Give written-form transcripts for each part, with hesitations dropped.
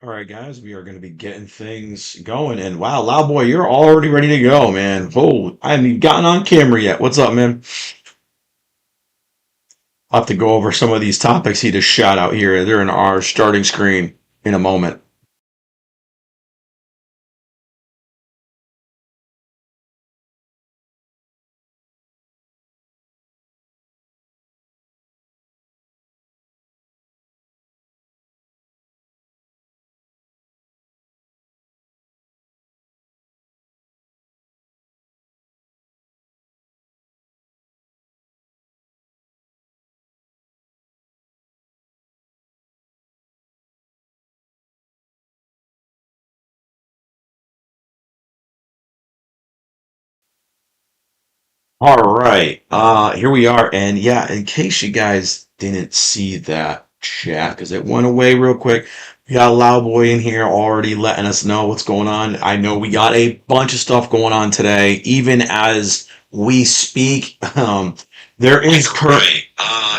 All right, guys, we are going to be getting things going. And wow, Loud Boy, you're already ready to go, man. Whoa, I haven't even gotten on camera yet. What's up, man? I'll have to go over some of these topics he just shot out here. They're in our starting screen in a moment. All right, here we are. And yeah, in case you guys didn't see that chat, because it went away real quick, we got a Loud Boy in here already letting us know what's going on. I know we got a bunch of stuff going on today, even as we speak. There is current.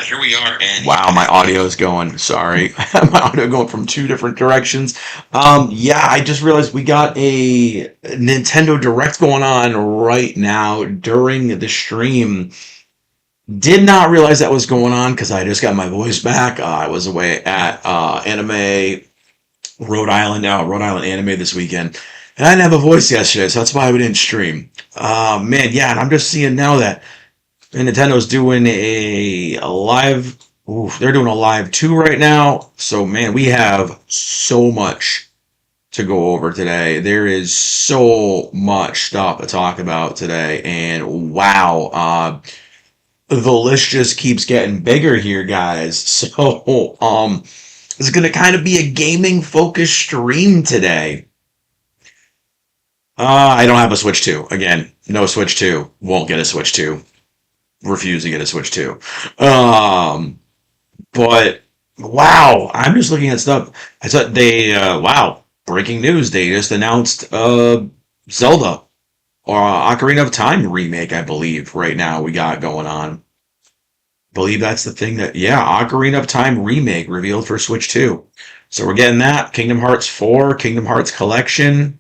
Here we are. And wow, my audio is going. Sorry, my audio going from two different directions. Yeah, I just realized we got a Nintendo Direct going on right now during the stream. Did not realize that was going on because I just got my voice back. I was away at Anime Rhode Island Anime this weekend, and I didn't have a voice yesterday, so that's why we didn't stream. Man, yeah, and I'm just seeing now that Nintendo's doing a live. Oof, they're doing a live 2 right now. So man, we have so much to go over today. There is so much stuff to talk about today, and wow, the list just keeps getting bigger here, guys. So it's gonna kind of be a gaming focused stream today. I don't have a Switch 2. Again, no Switch 2. Won't get a Switch 2. Refuse to get a Switch 2. Um, but wow, I'm just looking at stuff. I thought wow, breaking news. They just announced Zelda or Ocarina of Time remake, I believe, right now we got going on. Believe that's the thing that, yeah, Ocarina of Time remake revealed for Switch 2. So we're getting that. Kingdom Hearts 4, Kingdom Hearts Collection.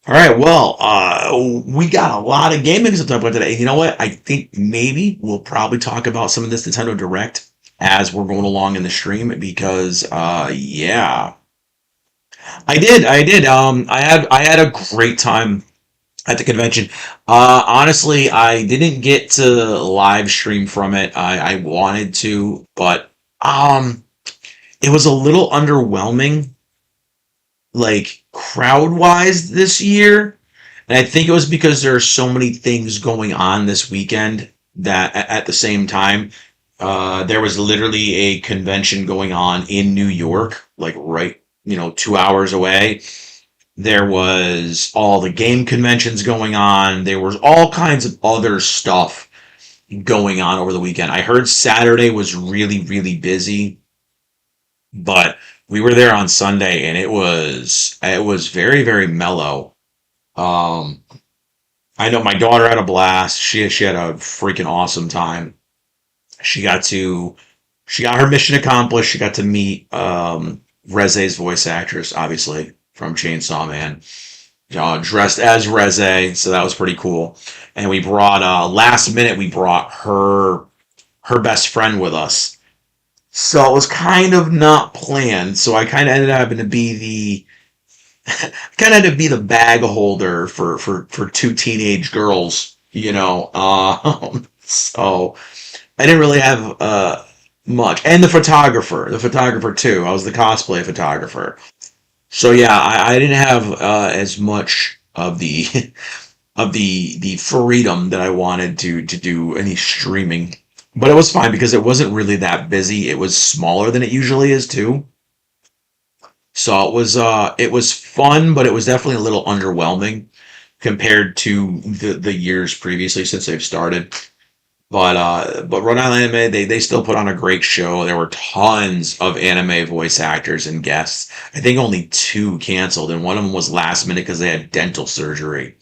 All right, well, we got a lot of gaming to talk about today. You know what? I think maybe we'll probably talk about some of this Nintendo Direct as we're going along in the stream because, yeah, I did. I had a great time at the convention. Honestly, I didn't get to live stream from it. I wanted to, but um, it was a little underwhelming, like crowd wise this year. And I think it was because there are so many things going on this weekend that at the same time, there was literally a convention going on in New York, like right, 2 hours away. There was all the game conventions going on. There was all kinds of other stuff going on over the weekend. I heard Saturday was really, really busy, but we were there on Sunday and it was very, very mellow. Um, I know my daughter had a blast. She had a freaking awesome time. She got to she got her mission accomplished. She got to meet Reze's voice actress, obviously from Chainsaw Man, dressed as Reze, so that was pretty cool. And we brought last minute we brought her best friend with us. So it was kind of not planned. So I kind of ended up having to be the kind of had to be the bag holder for two teenage girls, so I didn't really have much, and the photographer too. I was the cosplay photographer, so yeah, I didn't have as much of the of the freedom that I wanted to do any streaming, but it was fine because it wasn't really that busy. It was smaller than it usually is too. So it was fun, but it was definitely a little underwhelming compared to the years previously since they've started. But Rhode Island Anime, they still put on a great show. There were tons of anime voice actors and guests. I think only two canceled, and one of them was last minute because they had dental surgery.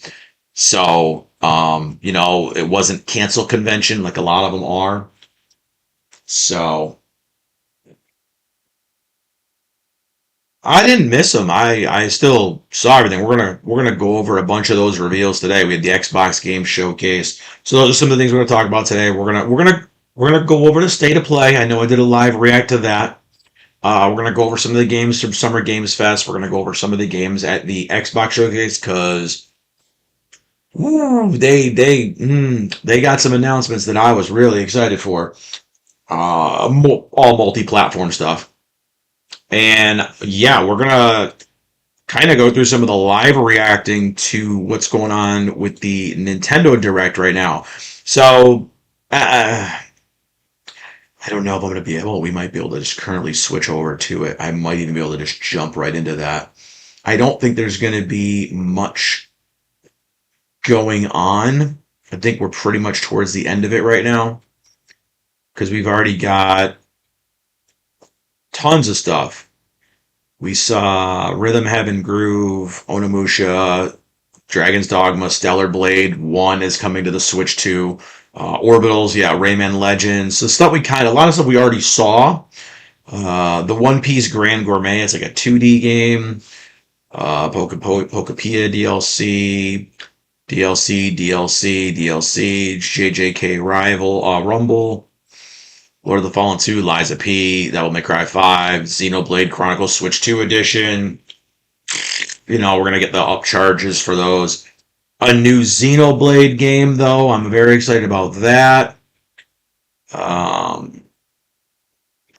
So it wasn't cancel convention like a lot of them are. So I didn't miss them. I still saw everything. We're gonna go over a bunch of those reveals today. We had the Xbox Game Showcase. So those are some of the things we're gonna talk about today. We're gonna go over the state of play. I know I did a live react to that. We're gonna go over some of the games from Summer Games Fest. We're gonna go over some of the games at the Xbox Showcase because they got some announcements that I was really excited for. All multi-platform stuff. And yeah, we're gonna kind of go through some of the live reacting to what's going on with the Nintendo Direct right now. So, I don't know if I'm going to be able, we might be able to just currently switch over to it. I might even be able to just jump right into that. I don't think there's going to be much going on. I think we're pretty much towards the end of it right now because we've already got tons of stuff. We saw Rhythm Heaven Groove, Onimusha, Dragon's Dogma, Stellar Blade 1 is coming to the Switch 2. Orbitals, yeah, Rayman Legends. So stuff a lot of stuff we already saw. The One Piece Grand Gourmet, it's like a 2D game. Pokepia DLC, JJK Rival, Rumble, Lord of the Fallen 2, Liza P, Devil May Cry 5, Xenoblade Chronicles Switch 2 Edition. We're going to get the up charges for those. A new Xenoblade game, though. I'm very excited about that. Um,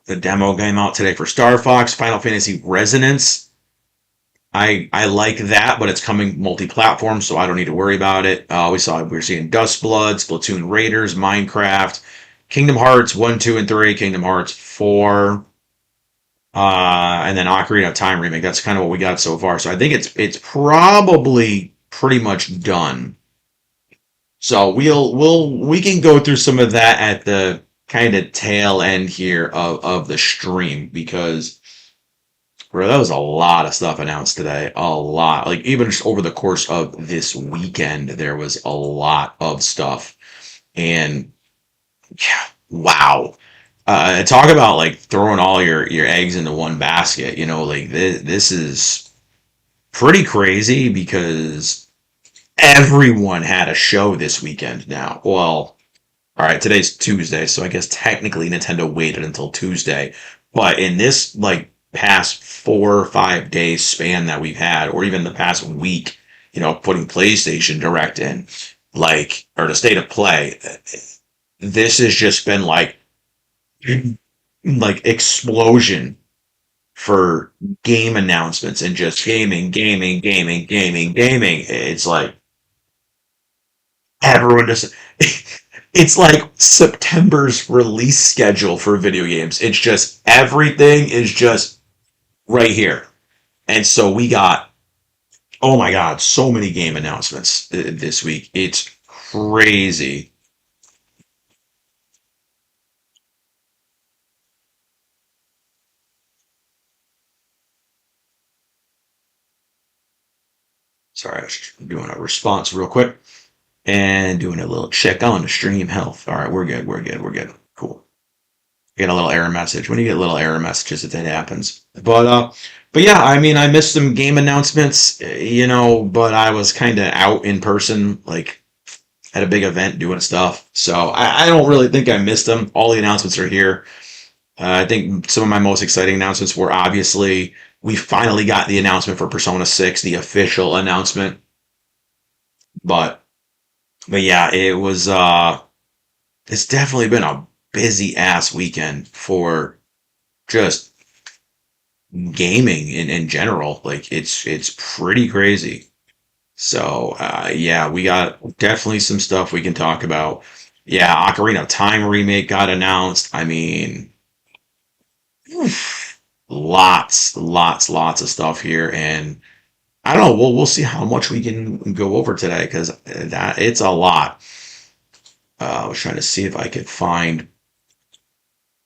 the demo came out today for Star Fox, Final Fantasy Resonance. I like that, but it's coming multi-platform, so I don't need to worry about it. We're seeing Dustblood, Splatoon Raiders, Minecraft, Kingdom Hearts 1, 2, and 3, Kingdom Hearts 4, and then Ocarina of Time remake. That's kind of what we got so far. So I think it's probably pretty much done. So we can go through some of that at the kind of tail end here of the stream because bro, that was a lot of stuff announced today. A lot. Like even just over the course of this weekend, there was a lot of stuff. And yeah, wow. Talk about like throwing all your eggs into one basket. Like this is pretty crazy because everyone had a show this weekend now. Well, all right, today's Tuesday, so I guess technically Nintendo waited until Tuesday. But in this like past 4 or 5 days span that we've had, or even the past week, putting PlayStation Direct in, or the state of play, this has just been like explosion for game announcements and just gaming, gaming, gaming, gaming, gaming. It's like everyone just it's like September's release schedule for video games. It's just everything is just right here. And so we got, oh my God, so many game announcements this week. It's crazy. Sorry, I was just doing a response real quick and doing a little check on the stream health. All right, we're good. We're good. We're good. Cool. Get a little error message. When you get little error messages, it happens. But yeah, I mean, I missed some game announcements, but I was kind of out in person, like at a big event doing stuff. So I don't really think I missed them. All the announcements are here. I think some of my most exciting announcements were obviously we finally got the announcement for Persona 6, the official announcement. But but yeah, it's definitely been a busy ass weekend for just gaming in general. Like it's pretty crazy. So yeah, we got definitely some stuff we can talk about. Yeah, Ocarina of Time remake got announced. I mean, lots of stuff here, and I don't know. We'll see how much we can go over today because that it's a lot. I was trying to see if I could find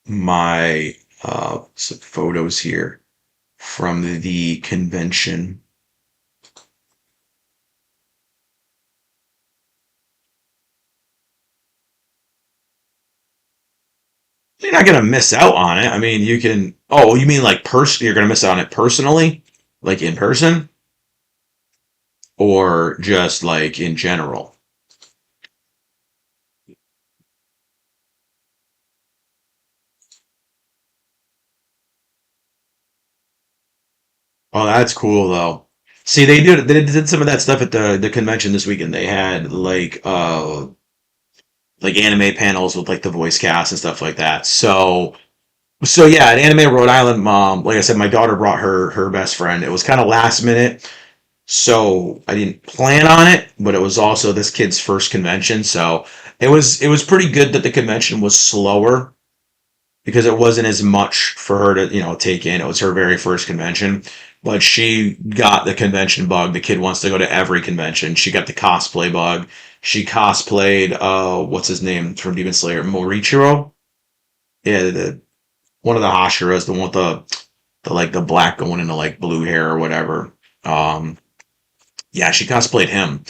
my some photos here from the convention. not gonna miss out on it. I mean, you can. Oh, you mean like you're gonna miss out on it personally, like in person, or just like in general? Oh, that's cool though. See, they did some of that stuff at the convention this weekend. They had like anime panels with like the voice cast and stuff like that. So yeah, at Anime Rhode Island, mom, like I said, my daughter brought her best friend. It was kind of last minute, so I didn't plan on it, but it was also this kid's first convention, so it was pretty good that the convention was slower because it wasn't as much for her to, take in. It was her very first convention, but she got the convention bug. The kid wants to go to every convention. She got the cosplay bug. She cosplayed, what's his name from Demon Slayer? Morichiro? Yeah, one of the Hashiras, the one with the like the black going into like blue hair or whatever. Um, yeah, she cosplayed him,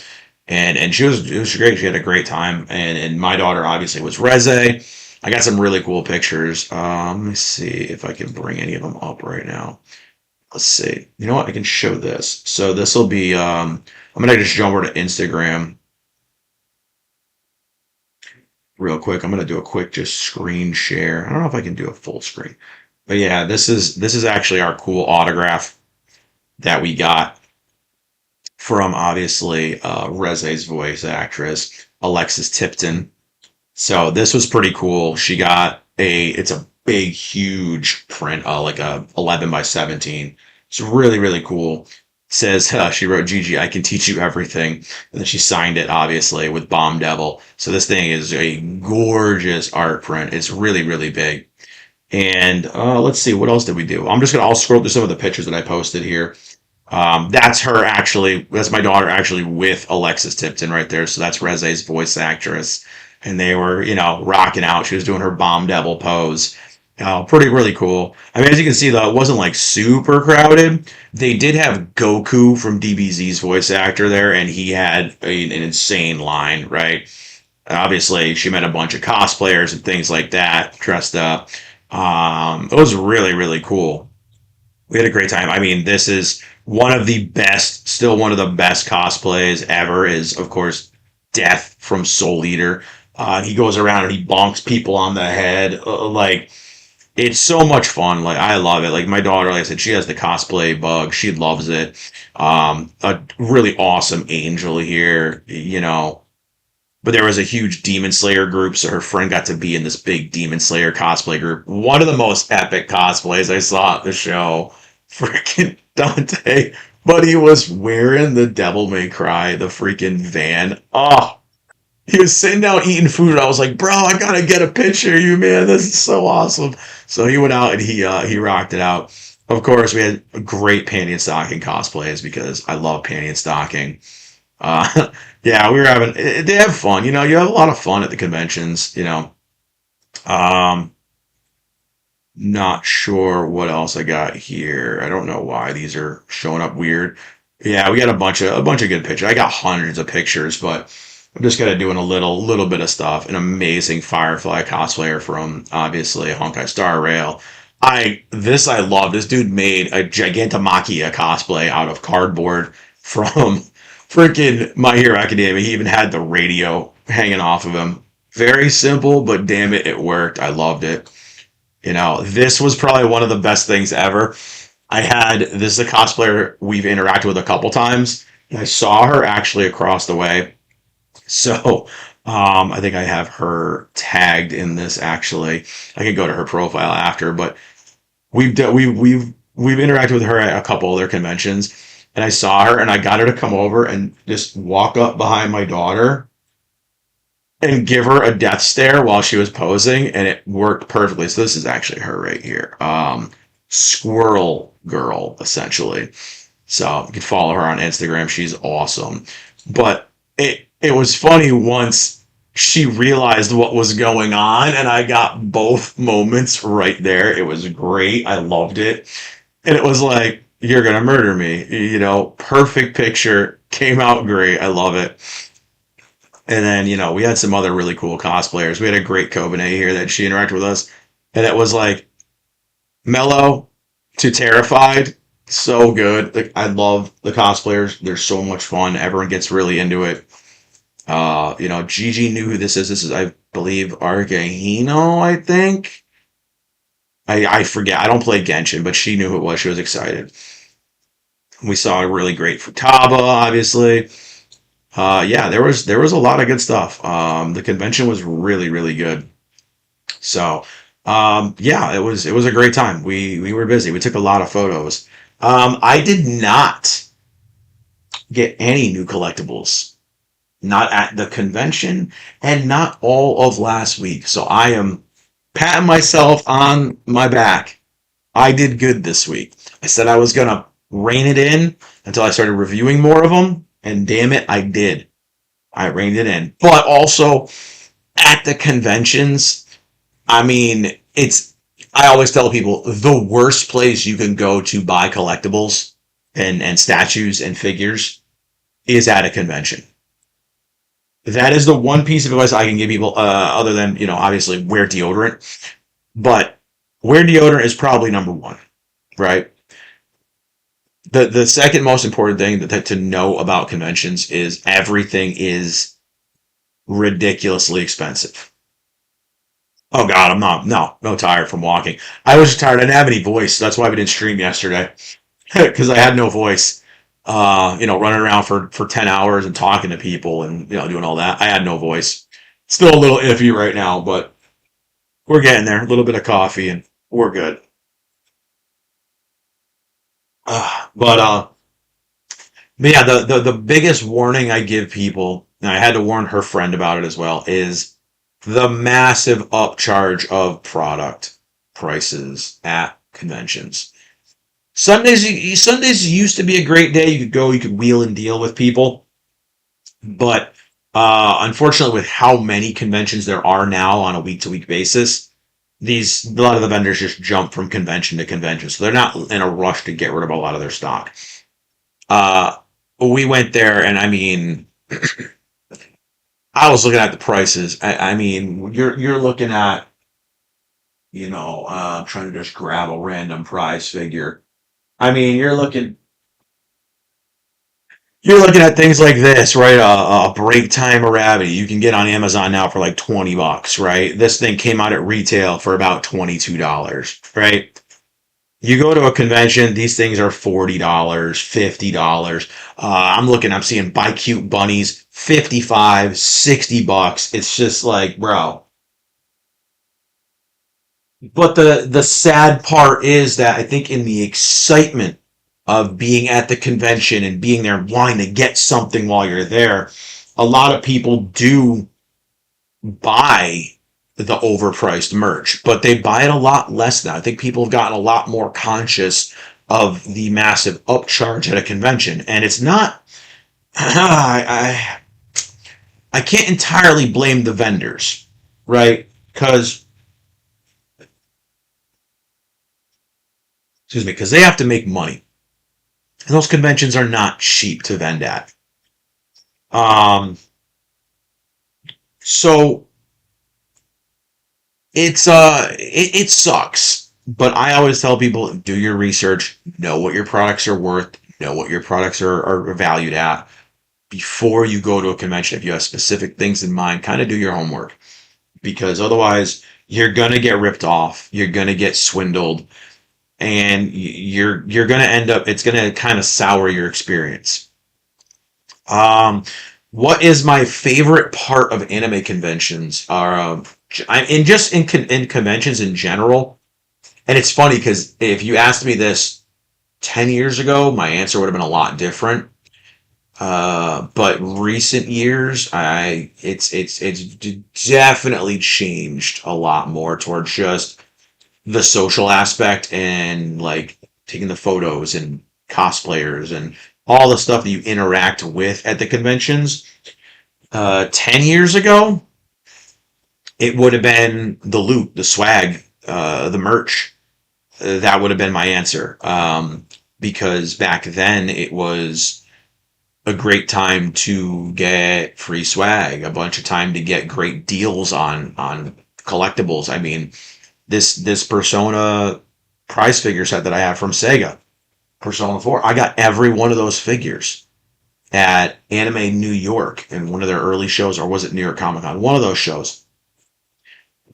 and she was it was great. She had a great time, and my daughter obviously was Reze. I got some really cool pictures. Let me see if I can bring any of them up right now. Let's see. You know what? I can show this. So this will be. I'm gonna just jump over to Instagram real quick. I'm gonna do a quick just screen share. I don't know if I can do a full screen, but yeah, this is actually our cool autograph that we got from obviously Reze's voice actress Alexis Tipton. So this was pretty cool. She got it's a big, huge print, like a 11 by 17. It's really, really cool. Says she wrote, "Gigi, I can teach you everything," and then she signed it obviously with Bomb Devil. So this thing is a gorgeous art print. It's really, really big. And let's see, what else did we do? I'll scroll through some of the pictures that I posted here. That's her actually. That's my daughter actually with Alexis Tipton right there. So that's Reze's voice actress, and they were rocking out. She was doing her bomb devil pose. Pretty really cool. I mean, as you can see, though, it wasn't like super crowded. They did have Goku from DBZ's voice actor there, and he had an insane line, right? Obviously, she met a bunch of cosplayers and things like that dressed up. It was really, really cool. We had a great time. I mean, this is one of the best, still one of the best cosplays ever. Is of course Death from Soul Eater. He goes around and he bonks people on the head. Like it's so much fun. Like I love it. Like my daughter, like I said, she has the cosplay bug. She loves it. A really awesome angel here. But there was a huge Demon Slayer group, so her friend got to be in this big Demon Slayer cosplay group. One of the most epic cosplays I saw at the show. Freaking Dante. But he was wearing the Devil May Cry, the freaking van. Oh, he was sitting down eating food, and I was like, bro, I gotta get a picture of you, man. This is so awesome. So he went out and he rocked it out. Of course, we had great panty and stocking cosplays because I love panty and stocking. Yeah, we were having they have fun. You have a lot of fun at the conventions. Um, Not sure what else I got here. I don't know why these are showing up weird. Yeah, we got a bunch of good pictures. I got hundreds of pictures, but I'm just kind of doing a little bit of stuff. An amazing Firefly cosplayer from obviously Honkai Star Rail. I love. This dude made a Gigantomachia cosplay out of cardboard from freaking My Hero Academia. He even had the radio hanging off of him. Very simple, but damn it, it worked. I loved it. This was probably one of the best things ever. This is a cosplayer we've interacted with a couple times. And I saw her actually across the way. So, I think I have her tagged in this actually. I could go to her profile after, but we've interacted with her at a couple of their conventions. And I saw her and I got her to come over and just walk up behind my daughter and give her a death stare while she was posing, and it worked perfectly. So this is actually her right here, Squirrel Girl, essentially. So you can follow her on Instagram. She's awesome. But it was funny once she realized what was going on, and I got both moments right there. It was great. I loved it, and it was like you're gonna murder me. Perfect picture. Came out great. I love it. And then, we had some other really cool cosplayers. We had a great Kobane here that she interacted with us. and it was like mellow to terrified. So good. Like, I love the cosplayers. They're so much fun. Everyone gets really into it. Gigi knew who this is. This is, I believe, Argahino, I think. I forget. I don't play Genshin, but she knew who it was. She was excited. We saw a really great Futaba, obviously. Yeah, there was a lot of good stuff. The convention was really, really good. So, yeah, it was a great time. We were busy. We took a lot of photos. I did not get any new collectibles, not at the convention, and not all of last week. So I am patting myself on my back. I did good this week. I said I was gonna rein it in until I started reviewing more of them, and damn it, I did. I reined it in. But also at the conventions, I mean, I always tell people the worst place you can go to buy collectibles and statues and figures is at a convention. That is the one piece of advice I can give people, other than, obviously wear deodorant. But wear deodorant is probably number one, right? The second most important thing to know about conventions is everything is ridiculously expensive. Oh God, I'm not no tired from walking. I was tired. I didn't have any voice. That's why we didn't stream yesterday because I had no voice. Running around for 10 hours and talking to people and doing all that. I had no voice. Still a little iffy right now, but we're getting there. A little bit of coffee and we're good. But yeah, the biggest warning I give people, and I had to warn her friend about it as well, is the massive upcharge of product prices at conventions. Sundays used to be a great day. You could go, you could wheel and deal with people, but unfortunately, with how many conventions there are now on a week to week basis, a lot of the vendors just jump from convention to convention, so they're not in a rush to get rid of a lot of their stock. Uh, we went there, and I mean, I was looking at the prices. I mean, you're looking at, trying to just grab a random prize figure. I mean, you're looking at things like this, right? A break time Arabi you can get on Amazon now for like $20, right? This thing came out at retail for about $22, right? You go to a convention, these things are $40, $50. I'm seeing buy cute bunnies, 55, $60. It's just like, bro. But the sad part is that I think in the excitement of being at the convention and being there wanting to get something while you're there, a lot of people do buy the overpriced merch, but they buy it a lot less now. I think people have gotten a lot more conscious of the massive upcharge at a convention, and it's not. I can't entirely blame the vendors, right? Because excuse me, because they have to make money, and those conventions are not cheap to vend at. Um, so it sucks, but I always tell people do your research, know what your products are worth, know what your products are valued at before you go to a convention. If you have specific things in mind, kind of do your homework because otherwise you're gonna get ripped off, you're gonna get swindled, and you're gonna end up. It's gonna kind of sour your experience. Um, what is my favorite part of anime conventions? Are in just in conventions in general. And it's funny because if you asked me this 10 years ago, my answer would have been a lot different. But recent years, it's definitely changed a lot more towards just the social aspect and like taking the photos and cosplayers and all the stuff that you interact with at the conventions. 10 years ago, it would have been the loot, the swag, the merch. That would have been my answer. Because back then it was a great time to get free swag, a bunch of time to get great deals on collectibles. I mean, this Persona prize figure set that I have from Sega, Persona 4. I got every one of those figures at Anime New York in one of their early shows, or was it New York Comic Con? One of those shows.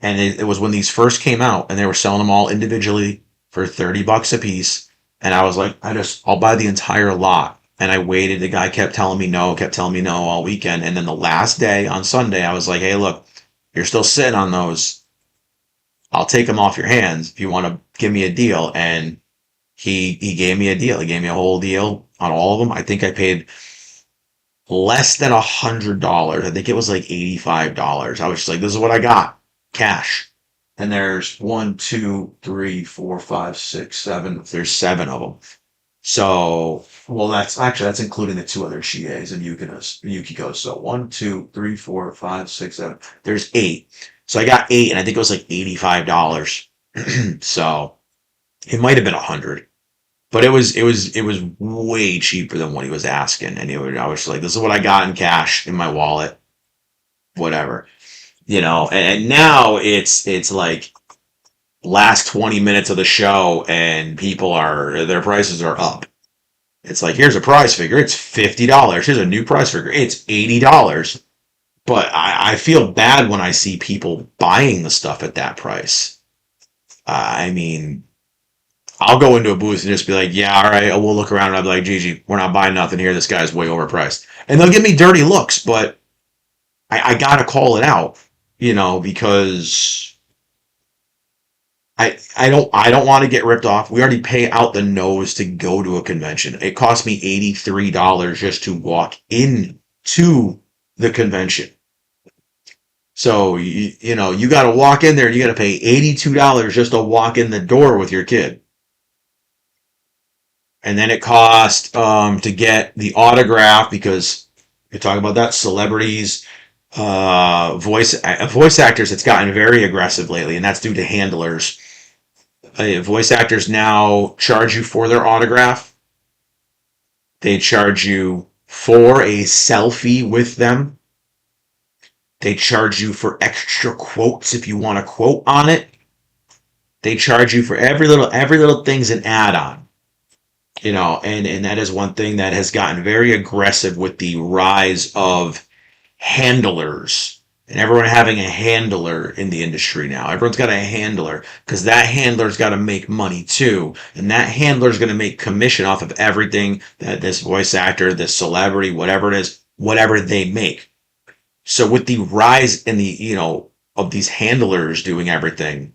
And it was when these first came out, and they were selling them all individually for $30 a piece. And I was like, I'll buy the entire lot. And I waited. The guy kept telling me no, all weekend. And then the last day on Sunday, I was like, hey, look, you're still sitting on those. I'll take them off your hands if you want to give me a deal. And he gave me a deal. He gave me a whole deal on all of them. I think I paid less than $100. I think it was like $85. I was just like, this is what I got, cash. And there's one, two, three, four, five, six, seven. There's seven of them. So, well, that's including the two other Chies and Yukikos. So one, two, three, four, five, six, seven. There's eight. So I got eight, and I think it was like $85. So it might have been 100. But it was way cheaper than what he was asking, and I was like, "This is what I got in cash in my wallet, whatever." And now it's like last 20 minutes of the show, and their prices are up. It's like, here's a prize figure, it's $50. Here's a new prize figure, it's $80. But I feel bad when I see people buying the stuff at that price. I mean, I'll go into a booth and just be like, yeah, all right, we'll look around, and I'll be like, Gigi, we're not buying nothing here. This guy's way overpriced. And they'll give me dirty looks, but I gotta call it out, because I don't want to get ripped off. We already pay out the nose to go to a convention. It cost me $83 just to walk into the convention. So you got to walk in there. You got to pay $82 just to walk in the door with your kid. And then it cost to get the autograph, because you're talking about that, celebrities, voice actors. It's gotten very aggressive lately, and that's due to handlers. Voice actors now charge you for their autograph. They charge you for a selfie with them. They charge you for extra quotes if you want a quote on it. They charge you for every little thing's an add-on. And that is one thing that has gotten very aggressive with the rise of handlers, and everyone having a handler in the industry now. Everyone's got a handler, because that handler's got to make money too, and that handler's going to make commission off of everything that this voice actor, this celebrity, whatever it is, whatever they make. So with the rise in of these handlers doing everything,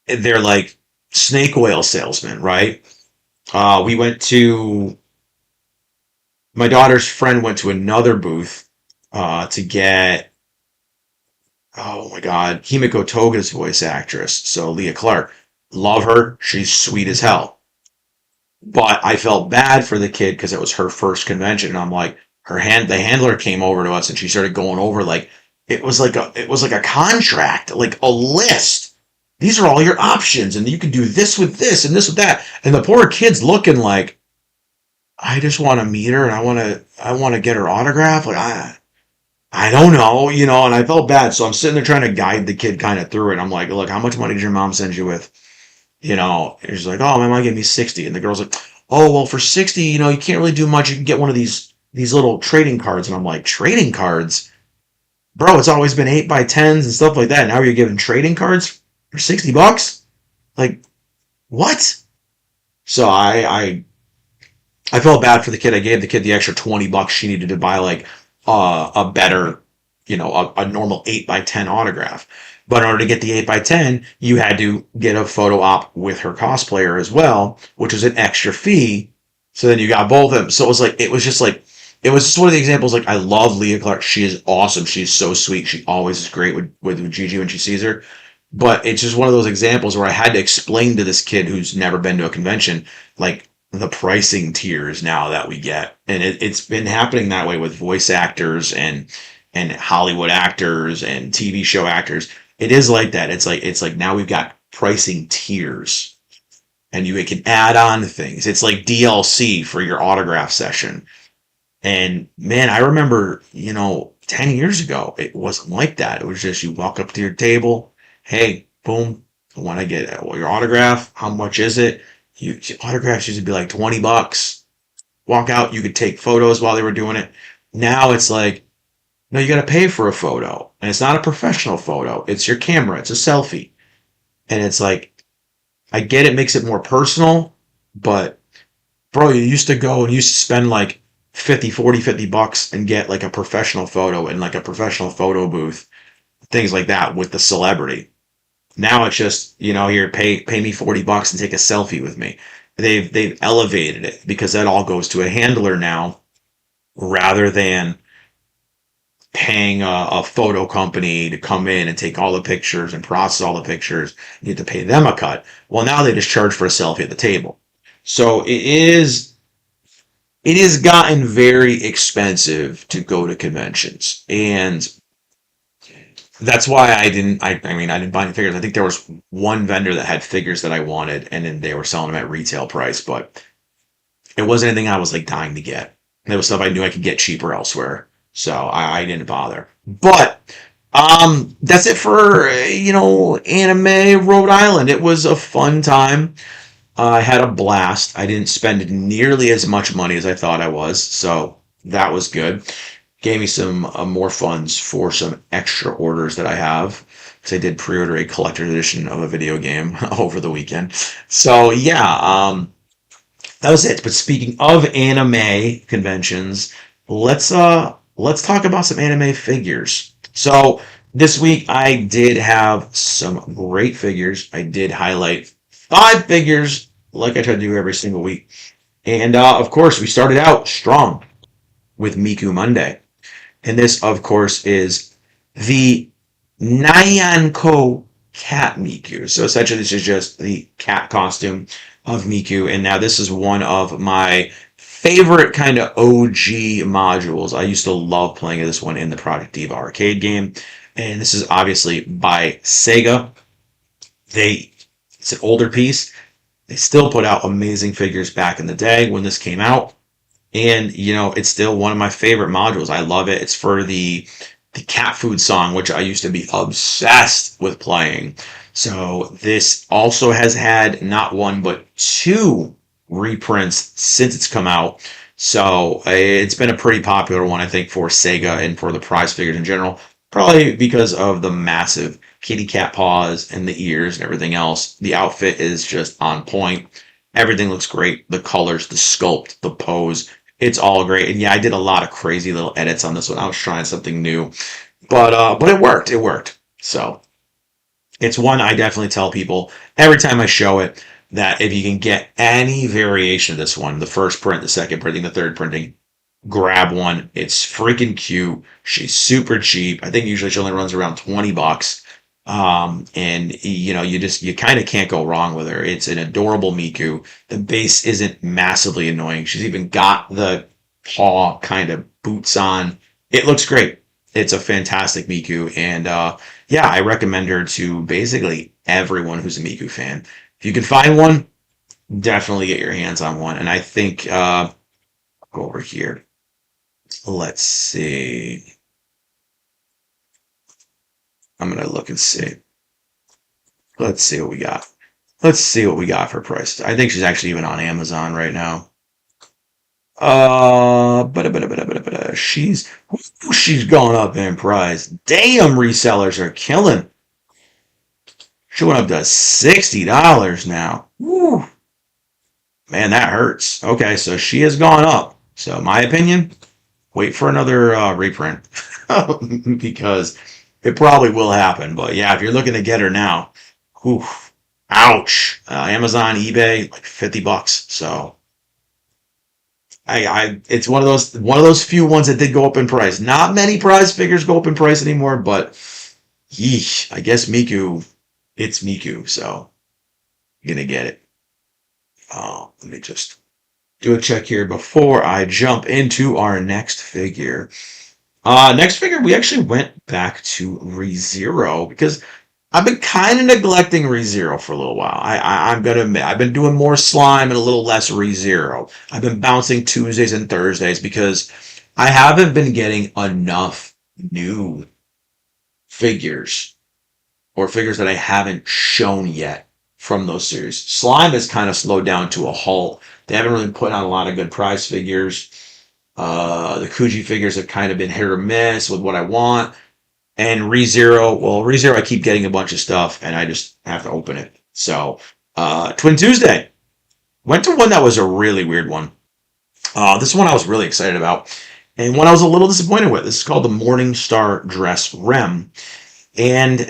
they're like snake oil salesman, right? We went to My daughter's friend went to another booth to get, oh my God, Himiko Toga's voice actress. So Leah Clark, love her. She's sweet as hell. But I felt bad for the kid because it was her first convention, and I'm like, the handler came over to us and she started going over like it was like a contract, like a list. These are all your options, and you can do this with this and this with that. And the poor kid's looking like, I just want to meet her and I want to get her autograph. Like I don't know, and I felt bad. So I'm sitting there trying to guide the kid kind of through it. I'm like, look, how much money did your mom send you with? And she's like, oh, my mom gave me 60. And the girl's like, oh, well, for 60, you can't really do much. You can get one of these little trading cards. And I'm like, trading cards? Bro, it's always been 8x10s and stuff like that. Now you're giving trading cards for $60? Like, what? So I felt bad for the kid. I gave the kid the extra $20 she needed to buy like a better, a normal 8x10 autograph. But in order to get the 8x10, you had to get a photo op with her cosplayer as well, which was an extra fee. So then you got both of them. So it was just one of the examples. Like, I love Leah Clark. She is awesome. She's so sweet. She always is great with Gigi when she sees her. But it's just one of those examples where I had to explain to this kid who's never been to a convention, like, the pricing tiers now that we get. And it's been happening that way with voice actors and Hollywood actors and TV show actors. It is like that. It's like now we've got pricing tiers, and you can add on things. It's like DLC for your autograph session. And man, I remember, 10 years ago, it wasn't like that. It was just you walk up to your table, Hey, boom, I want to get your autograph. How much is it? Autographs used to be like $20. Walk out, you could take photos while they were doing it. Now it's like, no, you got to pay for a photo. And it's not a professional photo. It's your camera. It's a selfie. And it's like, I get it makes it more personal, but bro, you used to go and you used to spend like 50, 40, $50 and get like a professional photo in like a professional photo booth, things like that with the celebrity. Now it's just, here, pay me $40 and take a selfie with me. They've elevated it because that all goes to a handler now rather than paying a photo company to come in and take all the pictures and process all the pictures. You have to pay them a cut. Well, now they just charge for a selfie at the table. So it has gotten very expensive to go to conventions. And that's why I didn't buy any figures. I think there was one vendor that had figures that I wanted and then they were selling them at retail price, but it wasn't anything I was like dying to get. It was stuff I knew I could get cheaper elsewhere. So I didn't bother. But that's it for Anime Rhode Island. It was a fun time. I had a blast. I didn't spend nearly as much money as I thought I was, so that was good. Gave me some more funds for some extra orders that I have because I did pre-order a collector's edition of a video game over the weekend. So yeah, that was it. But speaking of anime conventions, let's talk about some anime figures. So this week I did have some great figures. I did highlight 5 figures like I try to do every single week. And of course, we started out strong with Miku Monday. And this, of course, is the Nyanko cat Miku. So essentially, this is just the cat costume of Miku. And now this is one of my favorite kind of OG modules. I used to love playing this one in the Project Diva arcade game. And this is obviously by Sega. It's an older piece. They still put out amazing figures back in the day when this came out. And, it's still one of my favorite modules. I love it. It's for the cat food song, which I used to be obsessed with playing. So this also has had not one, but 2 reprints since it's come out. So it's been a pretty popular one, I think, for Sega and for the prize figures in general. Probably because of the massive kitty cat paws and the ears and everything else. The outfit is just on point. Everything looks great. The colors, the sculpt, the pose. It's all great. And yeah, I did a lot of crazy little edits on this one. I was trying something new. But it worked. It worked. So it's one I definitely tell people every time I show it that if you can get any variation of this one, the first print, the second printing, the third printing, grab one. It's freaking cute. She's super cheap. I think usually she only runs around $20. And you kind of can't go wrong with her. It's an adorable Miku. The base isn't massively annoying. She's even got the paw kind of boots on. It looks great. It's a fantastic Miku. And, yeah, I recommend her to basically everyone who's a Miku fan. If you can find one, definitely get your hands on one. And I think, go over here. Let's see. I'm going to look and see. Let's see what we got. Let's see what we got for price. I think she's actually even on Amazon right now. She's going up in price. Damn, resellers are killing. She went up to $60 now. Woo. Man, that hurts. Okay, so she has gone up. So my opinion, wait for another reprint because it probably will happen. But yeah, if you're looking to get her now, whew, ouch. Amazon, eBay, like $50. So it's one of those few ones that did go up in price. Not many prize figures go up in price anymore, but yeesh, I guess Miku, it's Miku, so you're gonna get it. Let me just do a check here before I jump into our next figure. Next figure, we actually went back to ReZero because I've been kind of neglecting ReZero for a little while. I'm gonna admit, I've been doing more slime and a little less ReZero. I've been bouncing Tuesdays and Thursdays because I haven't been getting enough new figures or figures that I haven't shown yet from those series. Slime has kind of slowed down to a halt. They haven't really put on a lot of good prize figures. The Kuji figures have kind of been hit or miss with what I want. And ReZero, well, ReZero, I keep getting a bunch of stuff, and I just have to open it. So, Twin Tuesday. Went to one that was a really weird one. This one I was really excited about, and one I was a little disappointed with. This is called the Morning Star Dress Rem. And,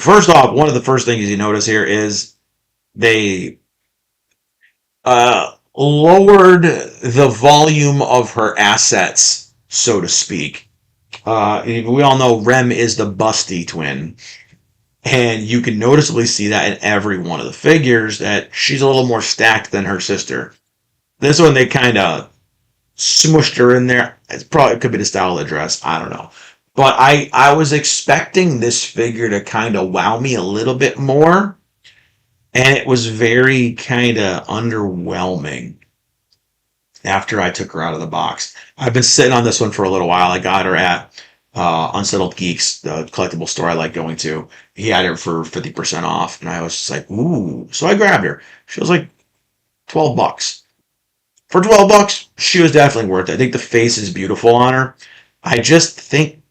first off, one of the first things you notice here is they lowered the volume of her assets, so to speak. We all know Rem is the busty twin, and you can noticeably see that in every one of the figures that she's a little more stacked than her sister. This one, they kind of smushed her in there. It could be the style of the dress. I don't know. But I was expecting this figure to kind of wow me a little bit more, and it was very kind of underwhelming after I took her out of the box. I've been sitting on this one for a little while. I got her at Unsettled Geeks, the collectible store I like going to. He had her for 50% off, and I was just like, ooh. So I grabbed her. She was like $12. For $12, she was definitely worth it. I think the face is beautiful on her. I just think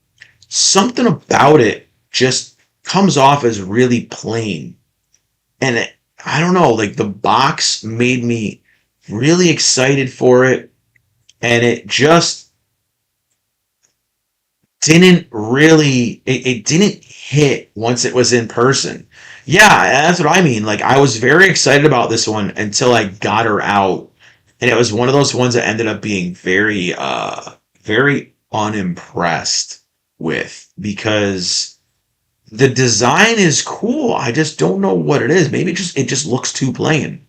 something about it just comes off as really plain. And I don't know, like the box made me really excited for it. And it just didn't really, it didn't hit once it was in person. Yeah, that's what I mean. Like I was very excited about this one until I got her out. And it was one of those ones that ended up being very, very unimpressed with, because the design is cool. I just don't know what it is. Maybe it just looks too plain.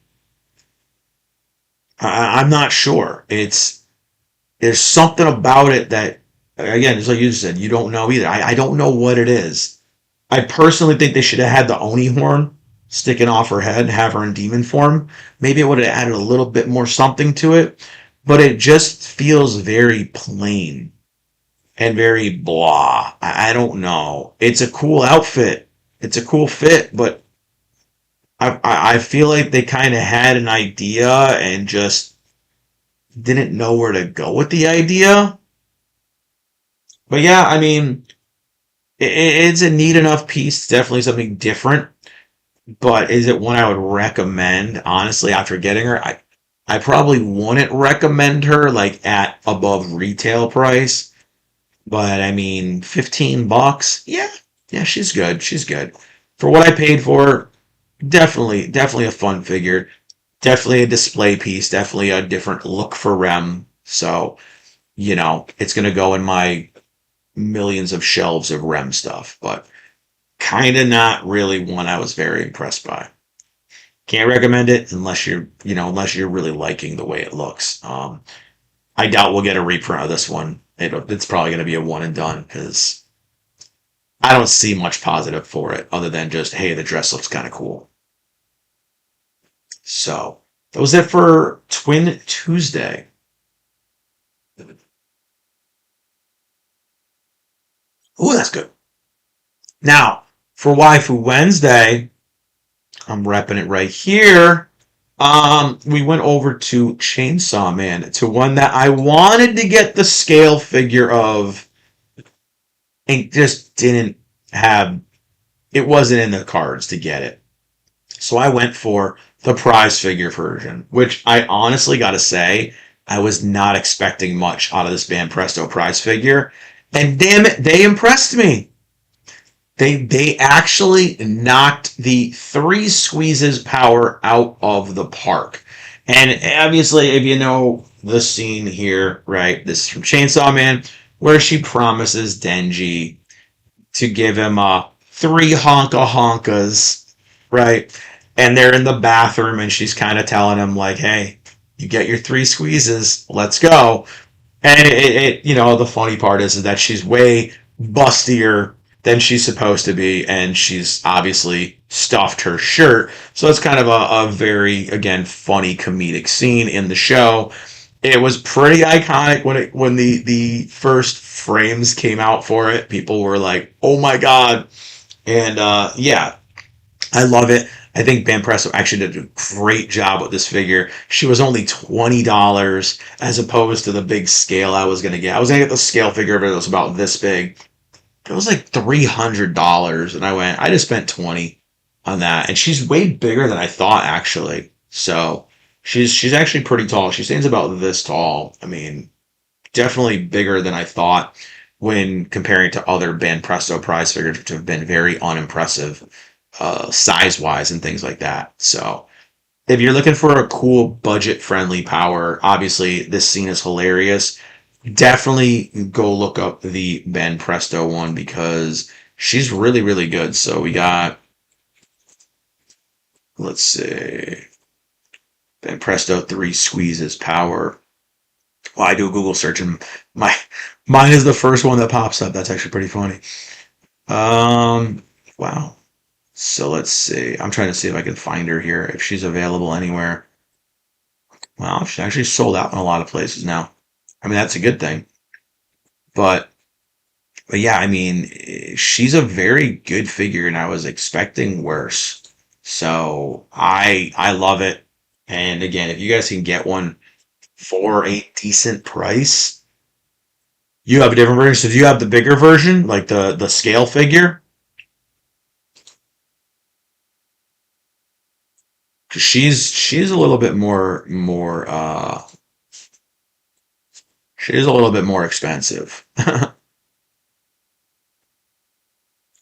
I'm not sure. There's something about it that, again, just like you said, you don't know either. I don't know what it is. I personally think they should have had the Oni horn sticking off her head, have her in demon form. Maybe it would have added a little bit more something to it, but it just feels very plain and very blah. I don't know. It's a cool outfit. It's a cool fit, but I feel like they kind of had an idea and just didn't know where to go with the idea. But yeah, I mean, it's a neat enough piece. It's definitely something different. But is it one I would recommend? Honestly, after getting her, I probably wouldn't recommend her like at above retail price. But I mean, $15? Yeah, she's good. She's good. For what I paid for her, definitely a fun figure. Definitely a display piece. Definitely a different look for Rem. So, it's gonna go in my millions of shelves of Rem stuff, but kind of not really one I was very impressed by. Can't recommend it unless you're really liking the way it looks. I doubt we'll get a reprint of this one. It's probably going to be a one and done, because I don't see much positive for it other than just, hey, the dress looks kind of cool. So that was it for Twin Tuesday. Ooh, that's good. Now, for Waifu Wednesday, I'm repping it right here. We went over to Chainsaw Man, to one that I wanted to get the scale figure of, and just didn't have, it wasn't in the cards to get it. So I went for the prize figure version, which I honestly got to say, I was not expecting much out of this Van Presto prize figure. And damn it, they impressed me. They actually knocked the three squeezes power out of the park. And obviously, if you know the scene here, right, this is from Chainsaw Man, where she promises Denji to give him three honkas, right? And they're in the bathroom, and she's kind of telling him, like, hey, you get your three squeezes, let's go. And the funny part is that she's way bustier than she's supposed to be, and she's obviously stuffed her shirt. So it's kind of a very, again, funny comedic scene in the show. It was pretty iconic when the first frames came out for it. People were like, oh my god. And yeah, I love it. I think Van Presto actually did a great job with this figure. She was only $20 as opposed to the big scale I was gonna get. I was gonna get the scale figure, but it was about this big. It was like $300, and I went. I just spent 20 on that, and she's way bigger than I thought actually. So she's actually pretty tall. She stands about this tall. I mean, definitely bigger than I thought when comparing to other Ban Presto prize figures, which have been very unimpressive size wise and things like that. So if you're looking for a cool budget friendly power, obviously this scene is hilarious. Definitely go look up the Ben Presto one because she's really, really good. So we got, let's see, Ben Presto 3 squeezes power. Well, I do a Google search and my mine is the first one that pops up. That's actually pretty funny. Um, wow. So let's see. I'm trying to see if I can find her here, if she's available anywhere. Well, she's actually sold out in a lot of places now. I mean, that's a good thing. But but yeah, I mean, she's a very good figure, and I was expecting worse. So I love it. And again, if you guys can get one for a decent price, you have a different version. So do you have the bigger version, like the scale figure? 'Cause she's a little bit more she is a little bit more expensive.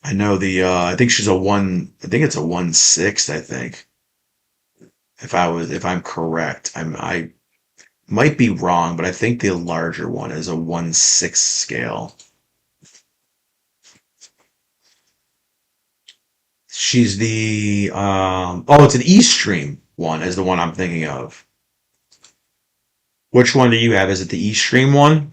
I know the I think she's a one I think it's a 1/6, I think. If I'm correct. I might be wrong, but I think the larger one is a 1/6 scale. She's the oh, it's an East Stream one is the one I'm thinking of. Which one do you have? Is it the East Stream one?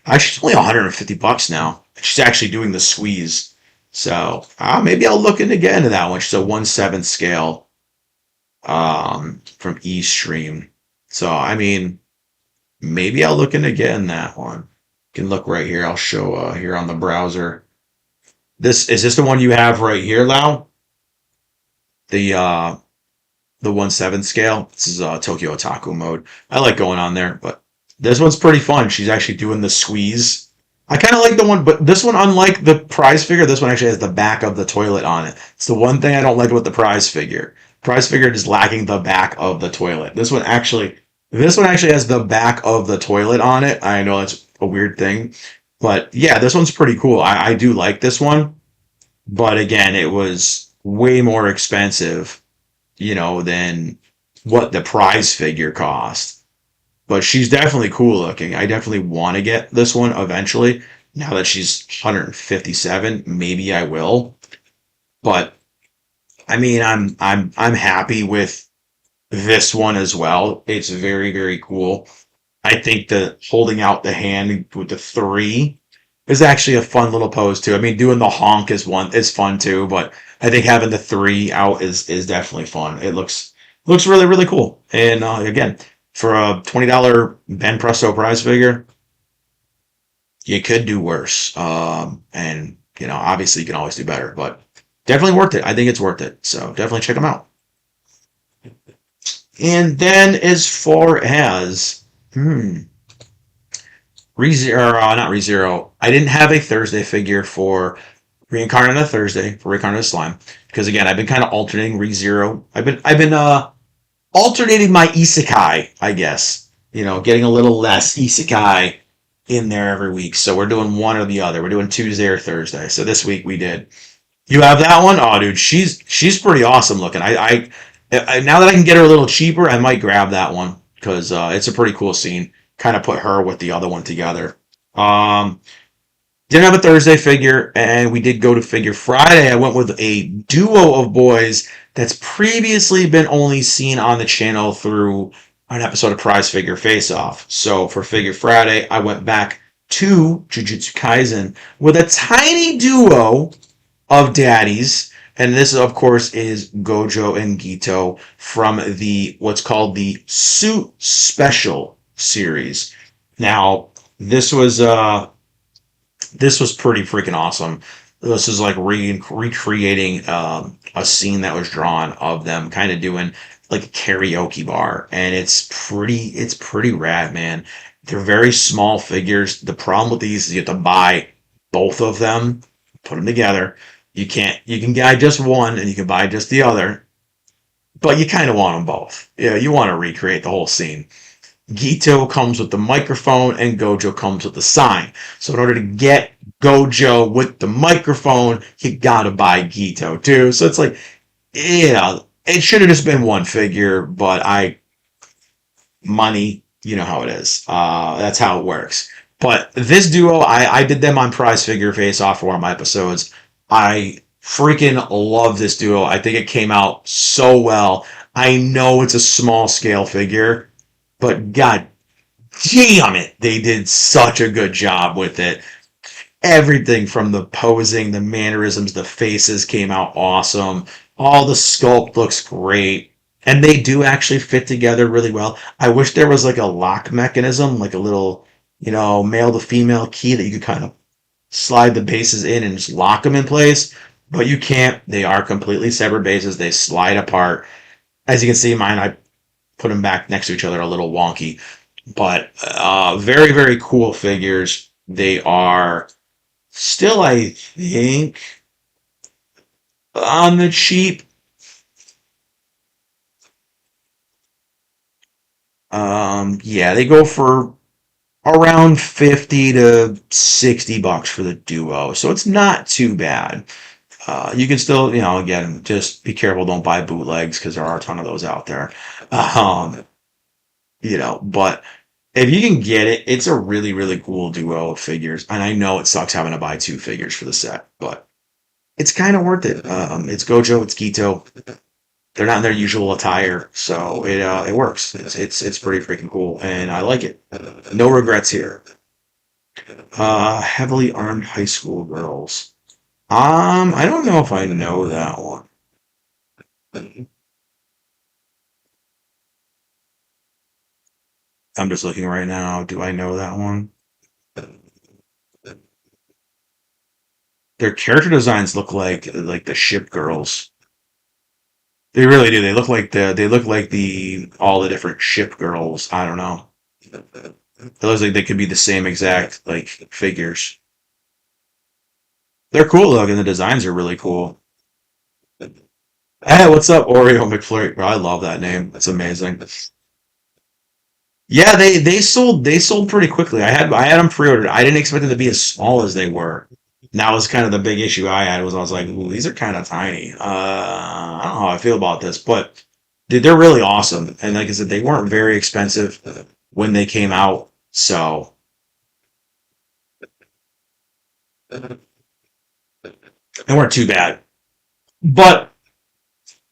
Actually, it's only $150 now. She's actually doing the squeeze. So maybe I'll look into get into that one. She's a 1/7 scale from East Stream. So I mean, maybe I'll look into getting that one. You can look right here. I'll show here on the browser. This is this the one you have right here, Lau? The 1/7 scale. This is Tokyo Otaku mode. I like going on there, but this one's pretty fun. She's actually doing the squeeze. I kind of like the one, but this one, unlike the prize figure, this one actually has the back of the toilet on it. It's the one thing I don't like with the prize figure. Prize figure is lacking the back of the toilet. This one actually has the back of the toilet on it. I know it's a weird thing, but yeah, this one's pretty cool. I do like this one, but again, it was way more expensive, than what the prize figure cost. But she's definitely cool looking. I definitely want to get this one eventually. Now that she's 157, maybe I will. But I mean, I'm happy with this one as well. It's very, very cool. I think the holding out the hand with the three is actually a fun little pose too. I mean, doing the honk is fun too, but I think having the three out is definitely fun. It looks really, really cool. And again, for a $20 Ben Presto prize figure, you could do worse. And obviously you can always do better, but definitely worth it. I think it's worth it. So definitely check them out. And then as far as not ReZero. I didn't have a Thursday figure for Reincarnated Thursday for Reincarnated Slime because again I've been kind of alternating ReZero. I've been alternating my isekai, I guess. Getting a little less isekai in there every week. So we're doing one or the other. We're doing Tuesday or Thursday. So this week we did. You have that one? Oh, dude, she's pretty awesome looking. I now that I can get her a little cheaper, I might grab that one because it's a pretty cool scene. Kind of put her with the other one together. Um, didn't have a Thursday figure, and we did go to Figure Friday. I went with a duo of boys that's previously been only seen on the channel through an episode of Prize Figure Face Off. So for Figure Friday, I went back to Jujutsu Kaisen with a tiny duo of daddies. And this, of course, is Gojo and Gito from the what's called the Suit Special series. Now, this was pretty freaking awesome. This is like recreating a scene that was drawn of them kind of doing like a karaoke bar, and it's pretty rad, man. They're very small figures. The problem with these is you have to buy both of them, put them together. You can buy just one and you can buy just the other, but you kind of want them both. Yeah, you want to recreate the whole scene. Gito comes with the microphone and Gojo comes with the sign. So in order to get Gojo with the microphone, you gotta buy Gito too. So it's like, yeah, it should have just been one figure, but money, you know how it is. That's how it works. But this duo, I did them on Prize Figure Face Off for one of my episodes. I freaking love this duo. I think it came out so well. I know it's a small scale figure, but god damn it, they did such a good job with it. Everything from the posing, the mannerisms, the faces came out awesome. All the sculpt looks great. And they do actually fit together really well. I wish there was like a lock mechanism, like a little, male to female key that you could kind of slide the bases in and just lock them in place. But you can't. They are completely separate bases. They slide apart. As you can see, mine, I put them back next to each other a little wonky. But very, very cool figures. They are still, I think, on the cheap. Yeah, they go for around 50 to 60 bucks for the duo. So it's not too bad. You can still, again, just be careful. Don't buy bootlegs because there are a ton of those out there. Um, but if you can get it, it's a really, really cool duo of figures. And I know it sucks having to buy two figures for the set, but it's kind of worth it. It's Gojo, it's Gito. They're not in their usual attire, so it works. It's pretty freaking cool, and I like it. No regrets here. Heavily armed high school girls. I don't know if I know that one. I'm just looking right now. Do I know that one? Their character designs look like the ship girls. They really do. They look like the all the different ship girls. I don't know. It looks like they could be the same exact like figures. They're cool looking. The designs are really cool. Hey, what's up, Oreo McFlurry? Bro, I love that name. That's amazing. Yeah, they sold pretty quickly. I had them pre-ordered. I didn't expect them to be as small as they were. And that was kind of the big issue I had was I was like, ooh, these are kind of tiny. I don't know how I feel about this, but dude, they're really awesome. And like I said, they weren't very expensive when they came out, so they weren't too bad. But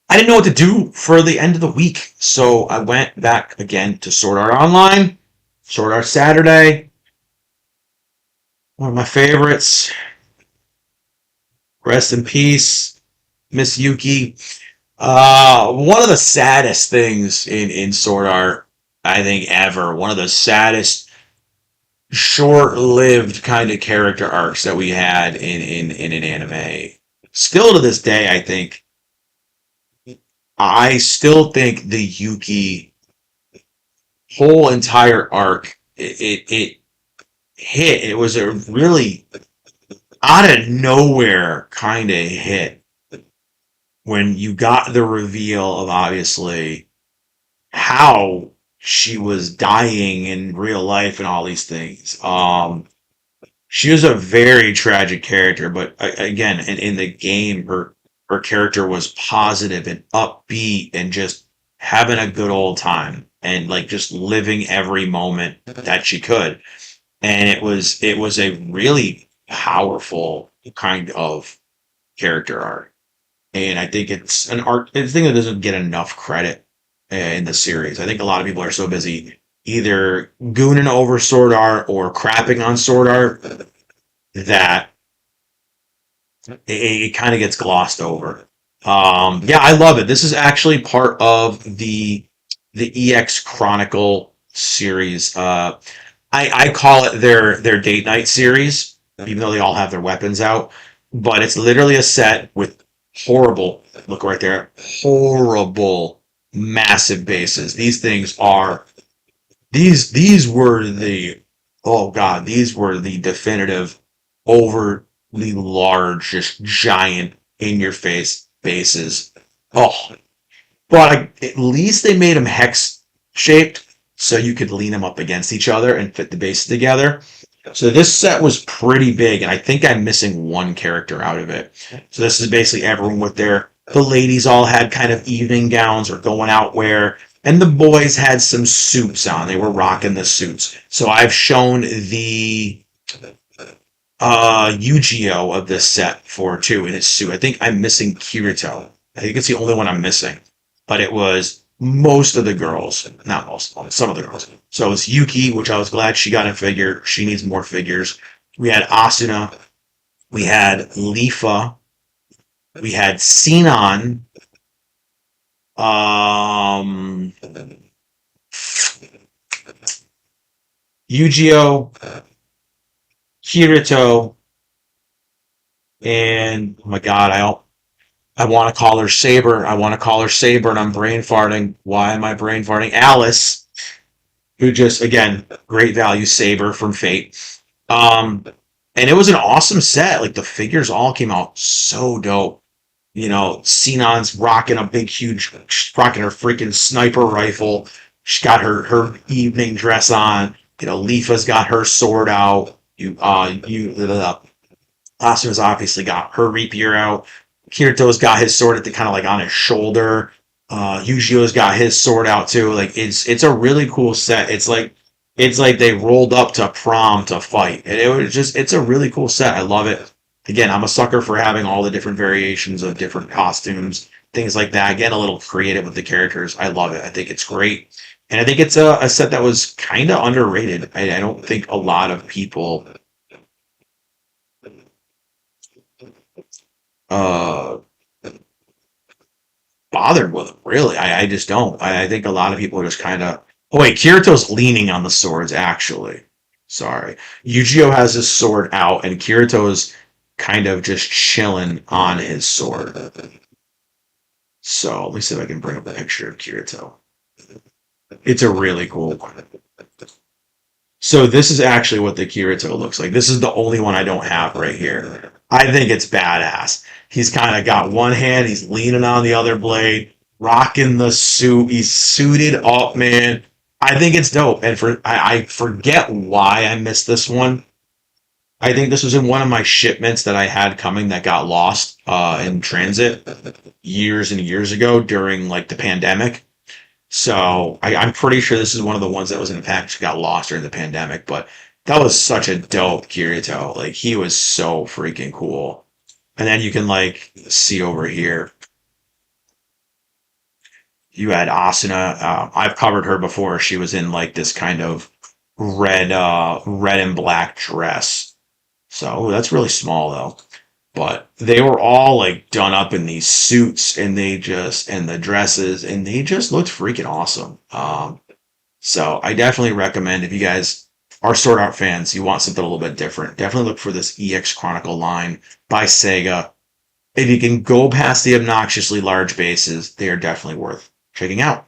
I didn't know what to do for the end of the week, so I went back again to Sword Art Online, Sword Art Saturday, one of my favorites. Rest in peace, Miss Yuki. One of the saddest things in Sword Art, I think, ever. One of the saddest, short-lived kind of character arcs that we had in an anime. Still to this day, I still think the Yuki whole entire arc, it hit. It was a really out of nowhere kind of hit when you got the reveal of obviously how she was dying in real life and all these things. She was a very tragic character, but again, in the game, her character was positive and upbeat and just having a good old time and like just living every moment that she could. And it was a really powerful kind of character arc. And I think it's an art. It's a thing that doesn't get enough credit in the series. I think a lot of people are so busy either gooning over Sword Art or crapping on Sword Art that it kind of gets glossed over. Yeah, I love it. This is actually part of the EX Chronicle series. I call it their date night series, even though they all have their weapons out. but it's literally a set with horrible, look right there, horrible, massive bases. These things are, these were the, oh God, these were the definitive, overly large, just giant, in your face bases. Oh, but at least they made them hex shaped so you could lean them up against each other and fit the bases together. So this set was pretty big, and I think I'm missing one character out of it. So this is basically everyone with the ladies all had kind of evening gowns or going out wear, and the boys had some suits on. They were rocking the suits. So I've shown the Yu-Gi-Oh of this set for two in its suit. I think I'm missing Kirito. I think it's the only one I'm missing. But it was most of the girls, not most, some of the girls. So it was Yuki, which I was glad she got a figure. She needs more figures. We had Asuna. We had Lifa. We had Sinon. Um, Yu-Gi-Oh, Kirito, and oh my God, I want to call her Saber. I want to call her Saber, and I'm brain farting. Why am I brain farting? Alice, who just, again, great value Saber from Fate. Um, and it was an awesome set. Like, the figures all came out so dope. You know, Sinon's rocking a big, huge, rocking her freaking sniper rifle. She's got her evening dress on. You know, Lifa's got her sword out. Asuna's obviously got her rapier out. Kirito's got his sword at the kind of like on his shoulder. Yujio's got his sword out too. Like it's a really cool set. It's like they rolled up to prom to fight. And it was just it's a really cool set. I love it. Again, I'm a sucker for having all the different variations of different costumes, things like that. Again, a little creative with the characters. I love it. I think it's great. And I think it's a set that was kind of underrated. I don't think a lot of people uh, bothered with them, really. I just don't. I think a lot of people are just kind of. Oh, wait, Kirito's leaning on the swords, actually. Sorry. Yu-Gi-Oh has his sword out, and Kirito's kind of just chilling on his sword. So let me see if I can bring up a picture of Kirito. It's a really cool one. So this is actually what the Kirito looks like. This is the only one I don't have right here. I think it's badass. He's kind of got one hand, he's leaning on the other blade, rocking the suit. He's suited up, man. I think it's dope. And I forget why I missed this one. I think this was in one of my shipments that I had coming that got lost in transit years and years ago during like the pandemic. So I'm pretty sure this is one of the ones that was in the package got lost during the pandemic. But that was such a dope Kirito. Like he was so freaking cool. And then you can like see over here, you had Asuna. I've covered her before. She was in like this kind of red and black dress. So ooh, that's really small though. But they were all like done up in these suits, and and the dresses, and they just looked freaking awesome. So I definitely recommend if you guys are Sword Art fans, you want something a little bit different. Definitely look for this EX Chronicle line by Sega. If you can go past the obnoxiously large bases, they are definitely worth checking out.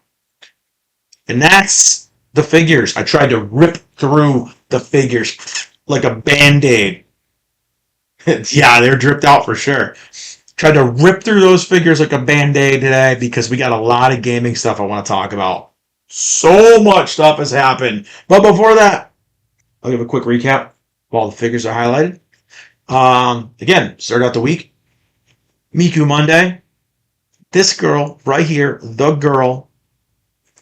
And that's the figures. I tried to rip through the figures like a band-aid. Yeah, they're dripped out for sure. Tried to rip through those figures like a band-aid today because we got a lot of gaming stuff I want to talk about. So much stuff has happened. But before that, I'll give a quick recap of all the figures I highlighted. Again, start out the week. Miku Monday. This girl right here, the girl,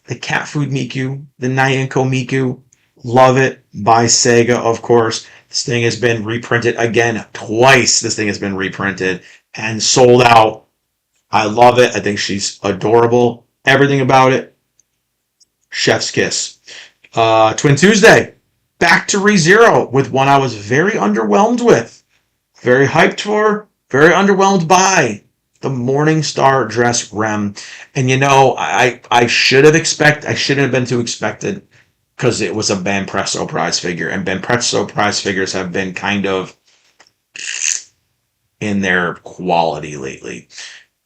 the cat food Miku, the Nyanko Miku. Love it by Sega, of course. This thing has been reprinted again twice. This thing has been reprinted and sold out. I love it. I think she's adorable. Everything about it. Chef's kiss. Twin Tuesday. Back to ReZero with one I was very underwhelmed with. Very hyped for. Very underwhelmed by. The Morningstar dress Rem. And you know, I should have been too expected because it was a Banpresso prize figure. And Banpresso prize figures have been kind of in their quality lately.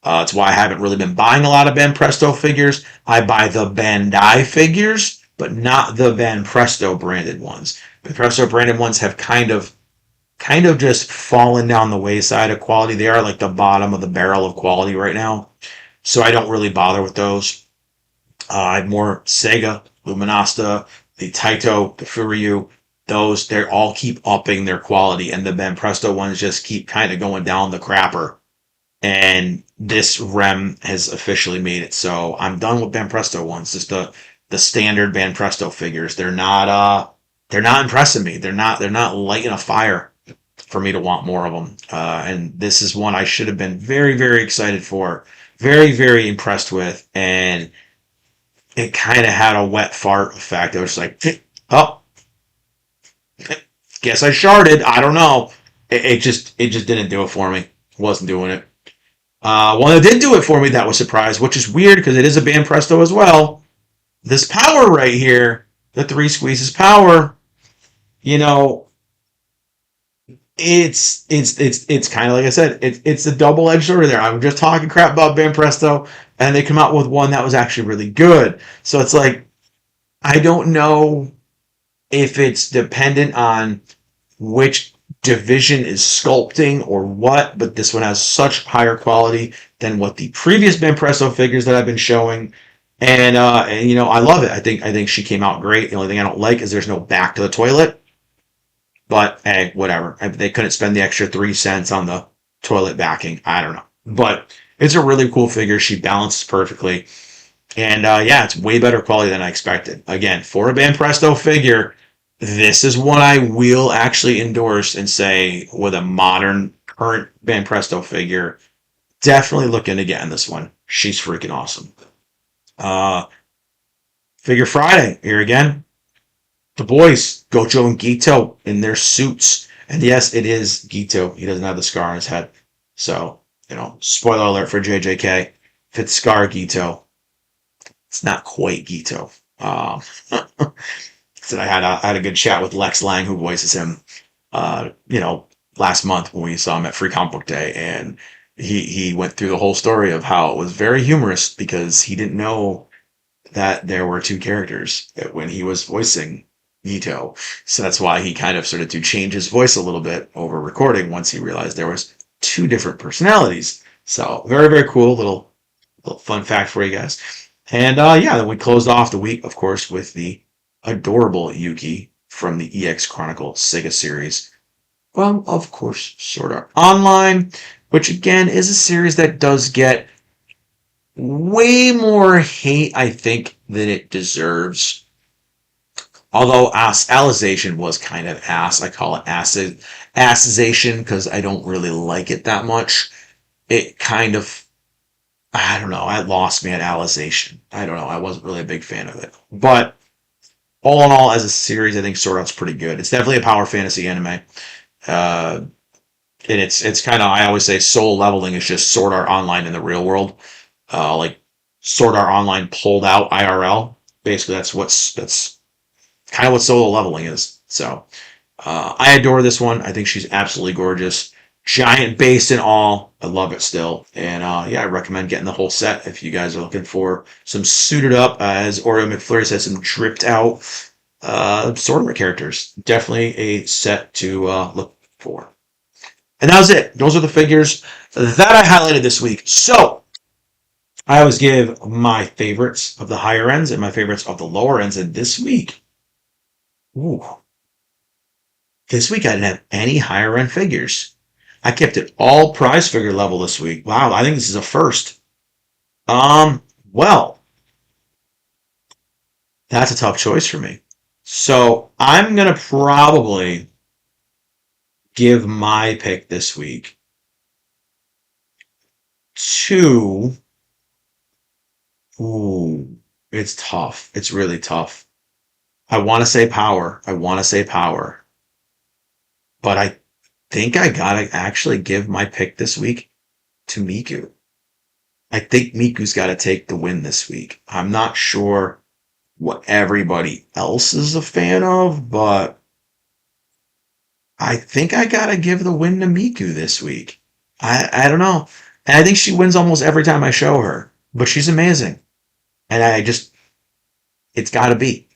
That's why I haven't really been buying a lot of Ben Presto figures. I buy the Bandai figures, but not the Ben Presto branded ones. Ben Presto branded ones have kind of just fallen down the wayside of quality. They are like the bottom of the barrel of quality right now. So I don't really bother with those. I have more Sega, Luminasta, the Taito, the Furyu. Those, they all keep upping their quality, and the Ben Presto ones just keep kind of going down the crapper. And this REM has officially made it. So I'm done with Ben Presto ones. Just the standard Ben Presto figures. They're not impressing me. They're not lighting a fire for me to want more of them. And this is one I should have been very, very excited for, very, very impressed with, and it kind of had a wet fart effect. It was like, oh, guess I sharded. I don't know. It just didn't do it for me. Wasn't doing it. One that did do it for me that was surprised, which is weird because it is a Band Presto as well. This power right here, the three squeezes power, you know, it's kind of like I said, it's a double edged sword there. I'm just talking crap about Band Presto, and they come out with one that was actually really good. So it's like I don't know if it's dependent on which division is sculpting or what, but this one has such higher quality than what the previous Ben Presto figures that I've been showing. And you know, I love it. I think she came out great. The only thing I don't like is there's no back to the toilet. But hey, whatever. They couldn't spend the extra 3 cents on the toilet backing. I don't know. But it's a really cool figure. She balances perfectly. And yeah, it's way better quality than I expected. Again, for a Ban Presto figure, this is one I will actually endorse and say with a modern, current Ban Presto figure, definitely look into getting this one. She's freaking awesome. Uh, Figure Friday, here again. The boys, Gojo and Gito, in their suits. And yes, it is Gito. He doesn't have the scar on his head. So, you know, spoiler alert for JJK. If it's Scar Gito, it's not quite Gito. So I had a good chat with Lex Lang, who voices him, you know, last month when we saw him at Free Comic Book Day, and he went through the whole story of how it was very humorous because he didn't know that there were two characters when he was voicing Nito. So that's why he kind of started to change his voice a little bit over recording once he realized there was two different personalities. So very, very cool little fun fact for you guys. And yeah, then we closed off the week, of course, with the adorable Yuki from the EX Chronicle Sega series. Well, of course, Sword Art Online, which again is a series that does get way more hate, I think, than it deserves. Although Alicization was kind of ass. I call it assization because I don't really like it that much. It kind of, I don't know, it lost me at Alicization. I don't know, I wasn't really a big fan of it. But all in all, as a series, I think Sword Art's pretty good. It's definitely a power fantasy anime. Uh, and it's kind of, I always say soul leveling is just Sword Art Online in the real world. Like Sword Art Online pulled out IRL. Basically, that's kind of what solo leveling is. So I adore this one. I think she's absolutely gorgeous. Giant base and all. I love it still. And yeah, I recommend getting the whole set if you guys are looking for some suited up, as Oreo McFlurry says, some dripped out Sword Art characters. Definitely a set to look for. And that was it. Those are the figures that I highlighted this week. So I always give my favorites of the higher ends and my favorites of the lower ends. And this week, ooh, this week I didn't have any higher end figures. I kept it all prize figure level this week. Wow, I think this is a first. Well, that's a tough choice for me. So I'm gonna probably give my pick this week to. Ooh, it's tough. It's really tough. I want to say power. I want to say power. But I think I gotta actually give my pick this week to Miku. I think Miku's got to take the win this week. I'm not sure what everybody else is a fan of, but I think I gotta give the win to Miku this week. I don't know. And I think she wins almost every time I show her. But she's amazing. And I just it's gotta be.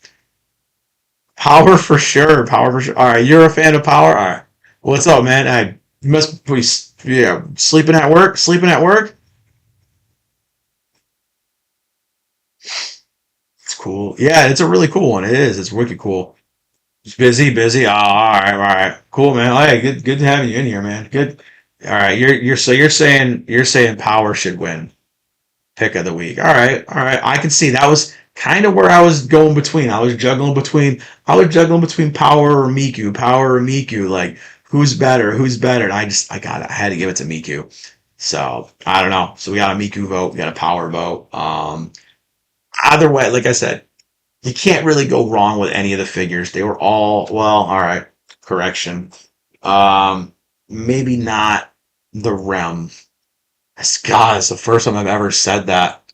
Power for sure. Power for sure. All right, you're a fan of Power? All right. What's up, man? I you must be yeah, sleeping at work? Sleeping at work? It's cool. Yeah, it's a really cool one. It is. It's wicked cool. Just busy, busy. Oh, all right. Cool, man. Oh, hey, good having you in here, man. Good. All right, you're so you're saying Power should win pick of the week. All right. I can see that was kind of where I was going between. I was juggling between Power or Miku. Like who's better? And I had to give it to Miku. So I don't know. So we got a Miku vote, we got a Power vote. Either way, like I said, you can't really go wrong with any of the figures. They were all well. All right, correction. Maybe not the Rem. God, it's the first time I've ever said that.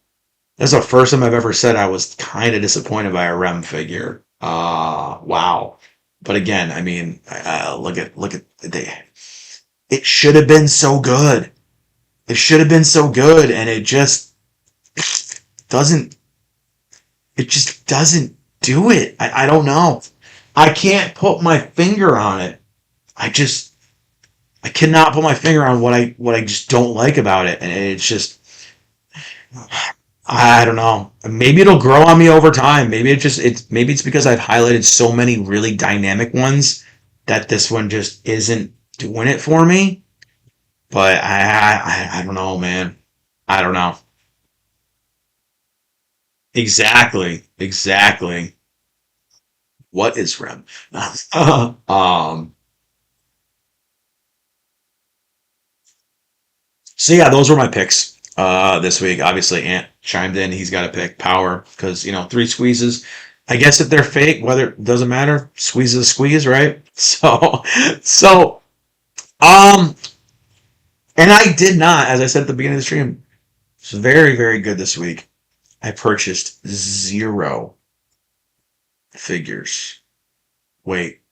That's the first time I've ever said I was kind of disappointed by a Rem figure. Wow. But again, I mean, look at they. It should have been so good. It should have been so good, and it just doesn't. It just doesn't do it. I don't know. I can't put my finger on it. I just I cannot put my finger on what I just don't like about it, and it's just I don't know. Maybe it'll grow on me over time. Maybe it's because I've highlighted so many really dynamic ones that this one just isn't doing it for me. But I don't know, man. I don't know. Exactly. What is REM? So yeah, those were my picks this week. Obviously, Ant chimed in. He's got to pick Power because three squeezes. I guess if they're fake, whether it doesn't matter, squeeze is a squeeze, right? So um, and I did not, as I said at the beginning of the stream, it's very good this week. I purchased zero figures. Wait,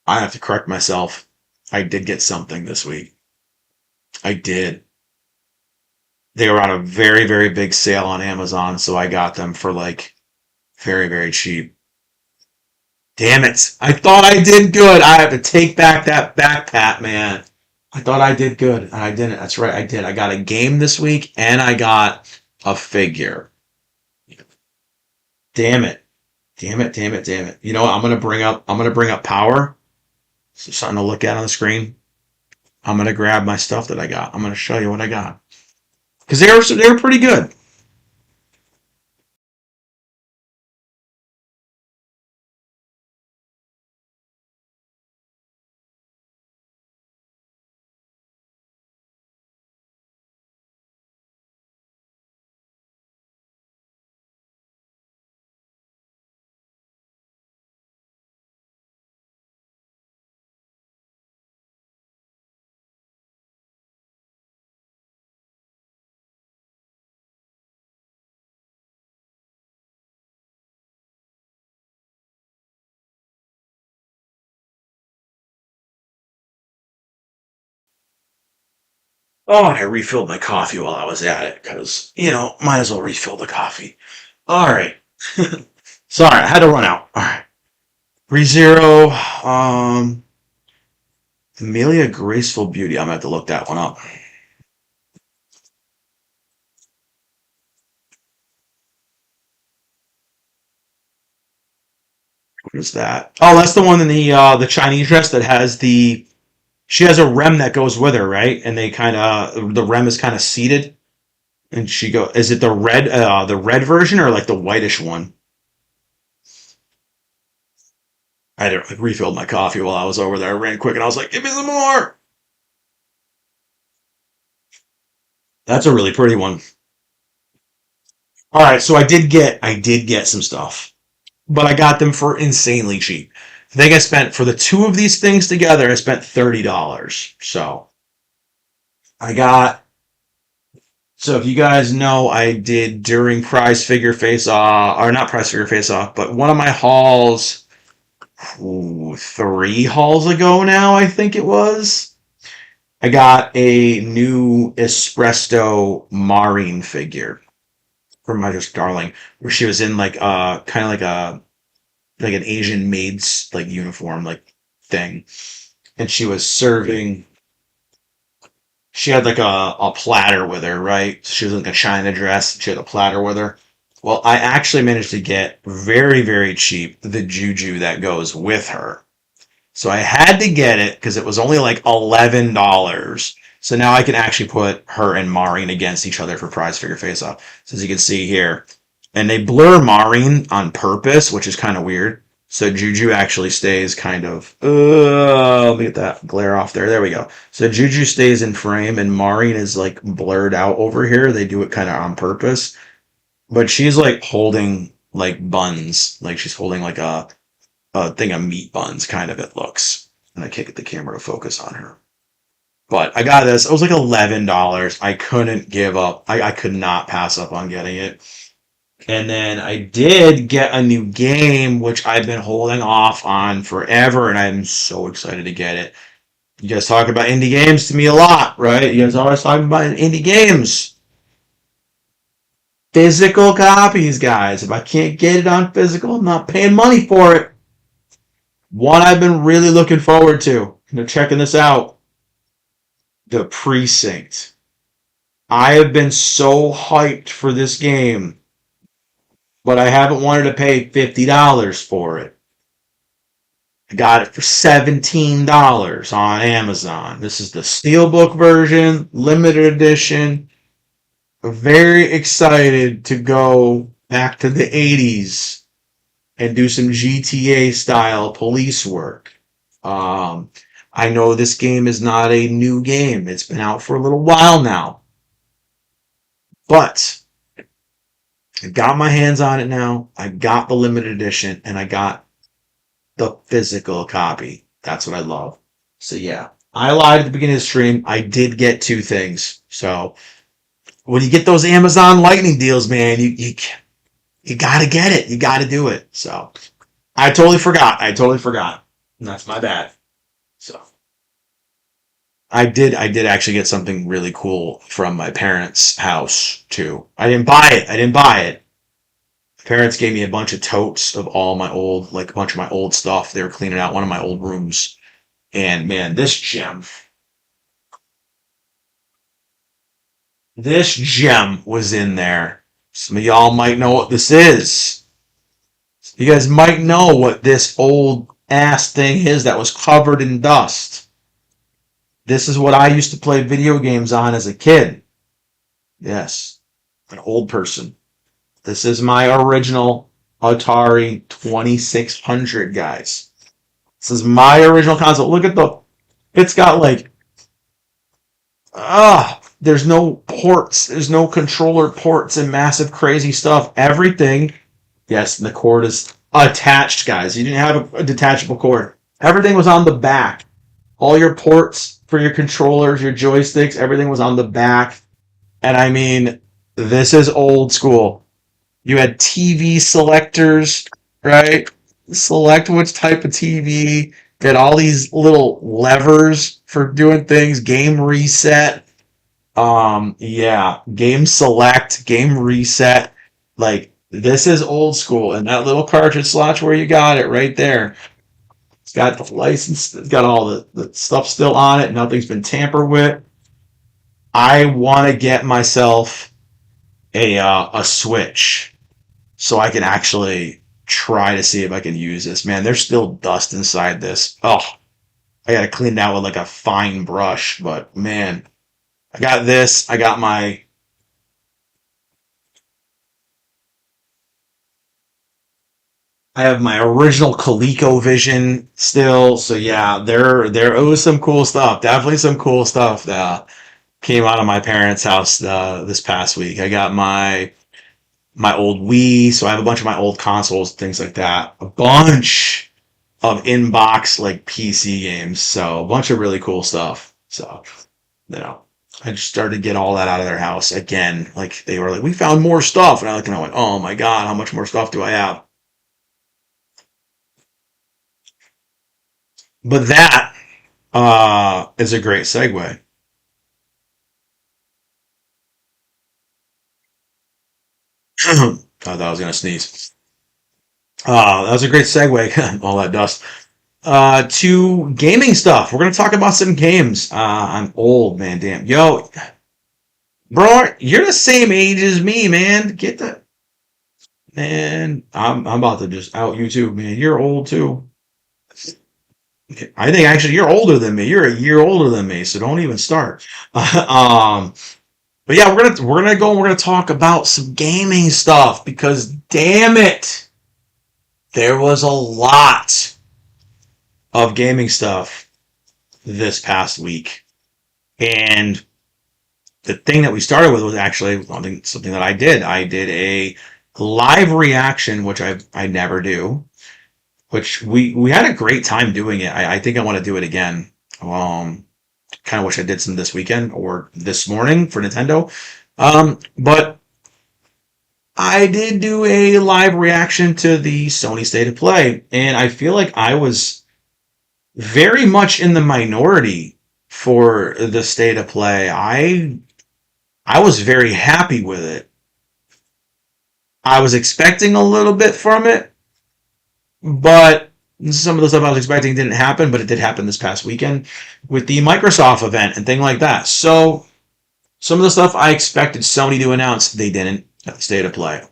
I have to correct myself. I did get something this week. I did. They were on a very big sale on Amazon, so I got them for like very cheap. Damn it. I thought I did good. I have to take back that backpack, man. I thought I did good, and I didn't. That's right, I did. I got a game this week, and I got a figure. Damn it. Damn it. You know what? I'm gonna bring up Power. So something to look at on the screen. I'm gonna grab my stuff that I got. I'm gonna show you what I got. Because they were pretty good. Oh, and I refilled my coffee while I was at it because, might as well refill the coffee. All right. Sorry, I had to run out. All right. ReZero, Amelia Graceful Beauty. I'm going to have to look that one up. What is that? Oh, that's the one in the Chinese dress that has the. She has a rem that goes with her, right? And they kind of the rem is kind of seated, and she go. Is it the red version or like the whitish one? I refilled my coffee while I was over there. I ran quick and I was like, "Give me some more." That's a really pretty one. All right, so I did get some stuff, but I got them for insanely cheap. I think I spent for the two of these things together. I spent $30. So I got. So if you guys know, I did during Prize Figure Face Off, or not Prize Figure Face Off, but one of my hauls. three hauls ago now, I think it was. I got a new espresso Marine figure from my just darling, where she was in like kind of like an Asian maid's like uniform like thing, and she was serving. She had like a platter with her, right? She was in like a china dress. She had a platter with her. Well, I actually managed to get very, very cheap the juju that goes with her. So I had to get it because it was only like $11. So now I can actually put her and Maureen against each other for prize figure face off. So as you can see here, and they blur Maureen on purpose, which is kind of weird. So Juju actually stays kind of. Let me get that glare off there. There we go. So Juju stays in frame, and Maureen is like blurred out over here. They do it kind of on purpose, but she's like holding like buns, like she's holding like a thing of meat buns, kind of it looks. And I can't get the camera to focus on her. But I got this. It was like $11. I couldn't give up. I could not pass up on getting it. And then I did get a new game, which I've been holding off on forever, and I'm so excited to get it. You guys talk about indie games to me a lot, right? You guys always talk about indie games. Physical copies, guys. If I can't get it on physical, I'm not paying money for it. One I've been really looking forward to. Checking this out. The Precinct. I have been so hyped for this game, but I haven't wanted to pay $50 for it. I got it for $17 on Amazon. This is the Steelbook version, limited edition. Very excited to go back to the 80s and do some GTA style police work. I know this game is not a new game. It's been out for a little while now. But I got my hands on it now. I got the limited edition and I got the physical copy. That's what I love. So yeah, I lied at the beginning of the stream. I did get two things. So when you get those Amazon Lightning deals, man, you gotta get it. You gotta do it. So I totally forgot. And that's my bad. So I did actually get something really cool from my parents' house too. I didn't buy it. My parents gave me a bunch of totes of all my old, like a bunch of my old stuff. They were cleaning out one of my old rooms. And man, this gem was in there. Some of y'all might know what this is. You guys might know what this old ass thing is that was covered in dust. This is what I used to play video games on as a kid. Yes, an old person. This is my original Atari 2600, guys. This is my original console. Look at it's got like, there's no ports. There's no controller ports and massive crazy stuff. Everything, yes, the cord is attached, guys. You didn't have a detachable cord. Everything was on the back. All your ports for your controllers, your joysticks, everything was on the back. And I mean, this is old school. You had TV selectors, right? Select which type of TV. You had all these little levers for doing things. Game reset. Yeah. Game select, game reset. Like, this is old school. And that little cartridge slot's where you got it, right there. It's got the license. It's got all the stuff still on it. Nothing's been tampered with. I want to get myself a Switch so I can actually try to see if I can use this. Man, there's still dust inside this. Oh, I gotta clean it out with like a fine brush. But man, I got this. I have my original ColecoVision still. So yeah, there was some cool stuff. Definitely some cool stuff that came out of my parents' house this past week. I got my old Wii, so I have a bunch of my old consoles, things like that. A bunch of inbox like PC games, so a bunch of really cool stuff. So, I just started to get all that out of their house again. Like they were like, "We found more stuff," and I went, "Oh my god, how much more stuff do I have?" But that is a great segue. I thought I was gonna sneeze. That was a great segue. All that dust. To gaming stuff. We're gonna talk about some games. I'm old, man. Damn, yo, bro, you're the same age as me, man. Get the man. I'm about to just out you too, man. You're old too. I think actually you're older than me. You're a year older than me, so don't even start. um, but yeah, we're gonna go and we're gonna talk about some gaming stuff because damn it, there was a lot of gaming stuff this past week, and the thing that we started with was actually something that I did. I did a live reaction, which I never do. Which we had a great time doing it. I think I want to do it again. Kind of wish I did some this weekend or this morning for Nintendo. But I did do a live reaction to the Sony State of Play, and I feel like I was very much in the minority for the State of Play. I was very happy with it. I was expecting a little bit from it, but some of the stuff I was expecting didn't happen, but it did happen this past weekend with the Microsoft event and thing like that. So some of the stuff I expected Sony to announce, they didn't at the State of Play.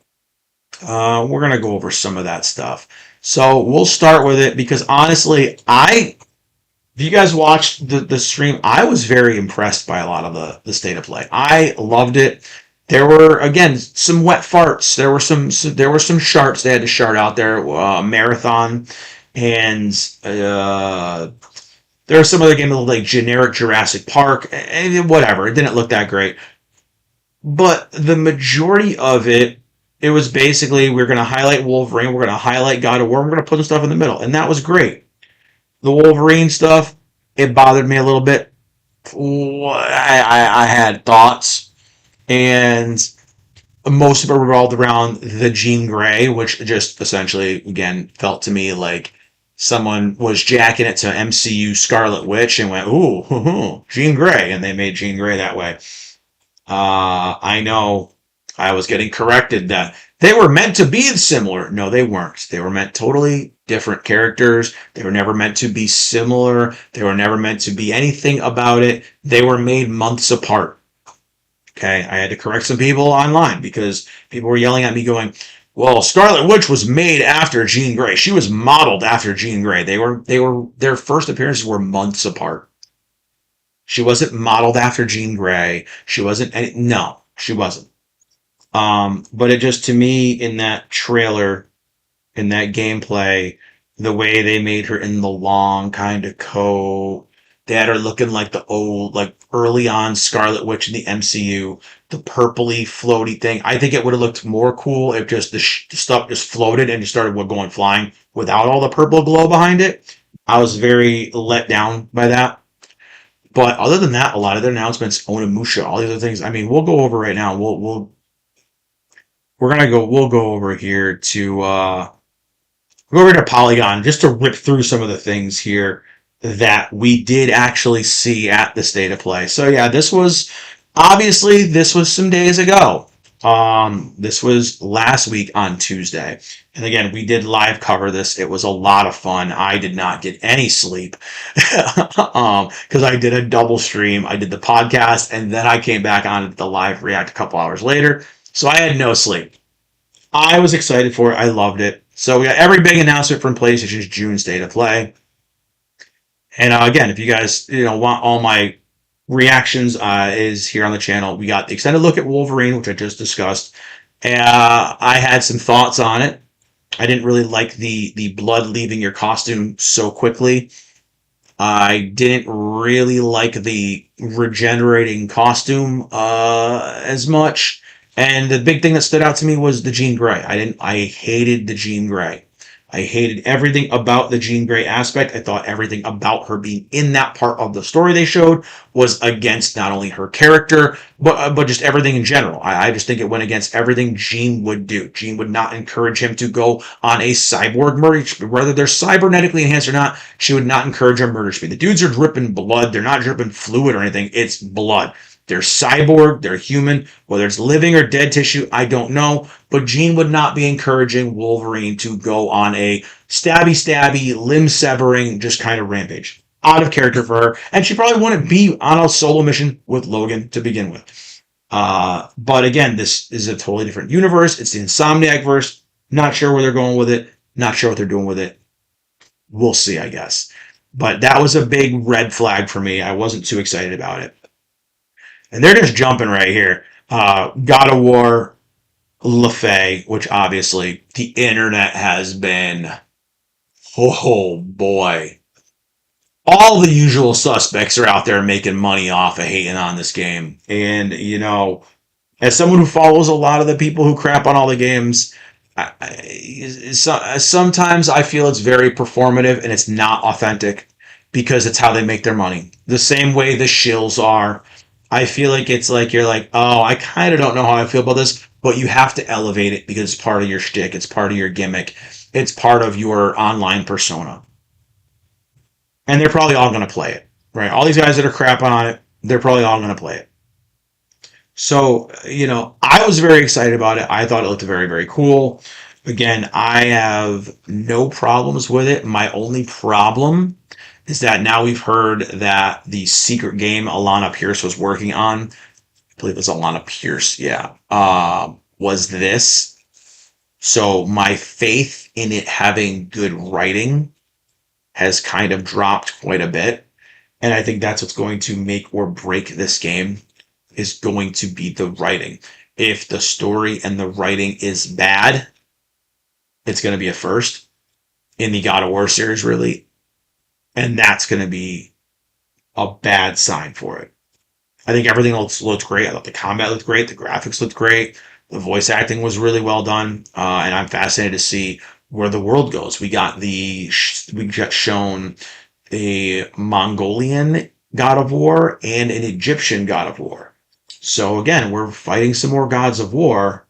We're gonna go over some of that stuff. So we'll start with it because honestly, if you guys watched the stream, I was very impressed by a lot of the State of Play. I loved it. There were again some wet farts. There were some sharts they had to shart out there. Marathon and there were some other games like generic Jurassic Park and whatever. It didn't look that great, but the majority of it, it was basically we're going to highlight Wolverine, we're going to highlight God of War, we're going to put the stuff in the middle, and that was great. The Wolverine stuff, it bothered me a little bit. I had thoughts, and most of it revolved around the Jean Grey, which just essentially, again, felt to me like someone was jacking it to MCU Scarlet Witch and went, ooh, Jean Grey, and they made Jean Grey that way. I know I was getting corrected that they were meant to be similar. No, they weren't. They were meant totally different characters. They were never meant to be similar. They were never meant to be anything about it. They were made months apart. Okay, I had to correct some people online because people were yelling at me going, well, Scarlet Witch was made after Jean Grey. She was modeled after Jean Grey. Their first appearances were months apart. She wasn't modeled after Jean Grey. She wasn't no, she wasn't. But it just, to me, in that trailer, in that gameplay, the way they made her in the long kind of coat, they had her looking like the old, like early on Scarlet Witch in the MCU, the purpley floaty thing. I think it would have looked more cool if just the stuff just floated and just started going flying without all the purple glow behind it. I was very let down by that. But other than that, a lot of their announcements, Onimusha, all these other things. I mean, we'll go over right now. We'll go over here to go over to Polygon just to rip through some of the things here that we did actually see at the State of Play. So yeah, this was some days ago. This was last week on Tuesday. And again, we did live cover this. It was a lot of fun. I did not get any sleep because I did a double stream. I did the podcast and then I came back on the live react a couple hours later. So I had no sleep. I was excited for it. I loved it. So we got every big announcement from PlayStation's June State of Play. And again, if you guys want all my reactions, is here on the channel. We got the extended look at Wolverine, which I just discussed. I had some thoughts on it. I didn't really like the blood leaving your costume so quickly. I didn't really like the regenerating costume as much. And the big thing that stood out to me was the Jean Grey. I hated the Jean Grey. I hated everything about the Jean Grey aspect. I thought everything about her being in that part of the story they showed was against not only her character, but just everything in general. I just think it went against everything Jean would do. Jean would not encourage him to go on a cyborg murder, whether they're cybernetically enhanced or not. She would not encourage a murder spree. The dudes are dripping blood. They're not dripping fluid or anything. It's blood. They're cyborg, they're human, whether it's living or dead tissue, I don't know. But Jean would not be encouraging Wolverine to go on a stabby, limb severing, just kind of rampage. Out of character for her. And she probably wouldn't be on a solo mission with Logan to begin with. But again, this is a totally different universe. It's the Insomniac verse. Not sure where they're going with it. Not sure what they're doing with it. We'll see, I guess. But that was a big red flag for me. I wasn't too excited about it. And they're just jumping right here. God of War, LaFay, which obviously the internet has been, oh boy. All the usual suspects are out there making money off of hating on this game. And, you know, as someone who follows a lot of the people who crap on all the games, sometimes I feel it's very performative and it's not authentic because it's how they make their money. The same way the shills are. I feel like it's like you're like, oh, I kind of don't know how I feel about this, but you have to elevate it because it's part of your shtick. It's part of your gimmick. It's part of your online persona. And they're probably all going to play it, right? All these guys that are crapping on it, they're probably all going to play it. So, you know, I was very excited about it. I thought it looked very, very cool. Again, I have no problems with it. My only problem is that now we've heard that the secret game Alana Pierce was working on, I believe it was Alana Pierce, yeah, was this. So my faith in it having good writing has kind of dropped quite a bit. And I think that's what's going to make or break this game is going to be the writing. If the story and the writing is bad, it's going to be a first in the God of War series, really. And that's going to be a bad sign for it. I think everything else looked great. I thought the combat looked great. The graphics looked great. The voice acting was really well done. And I'm fascinated to see where the world goes. We got shown a Mongolian God of War and an Egyptian God of War. So again, we're fighting some more gods of war.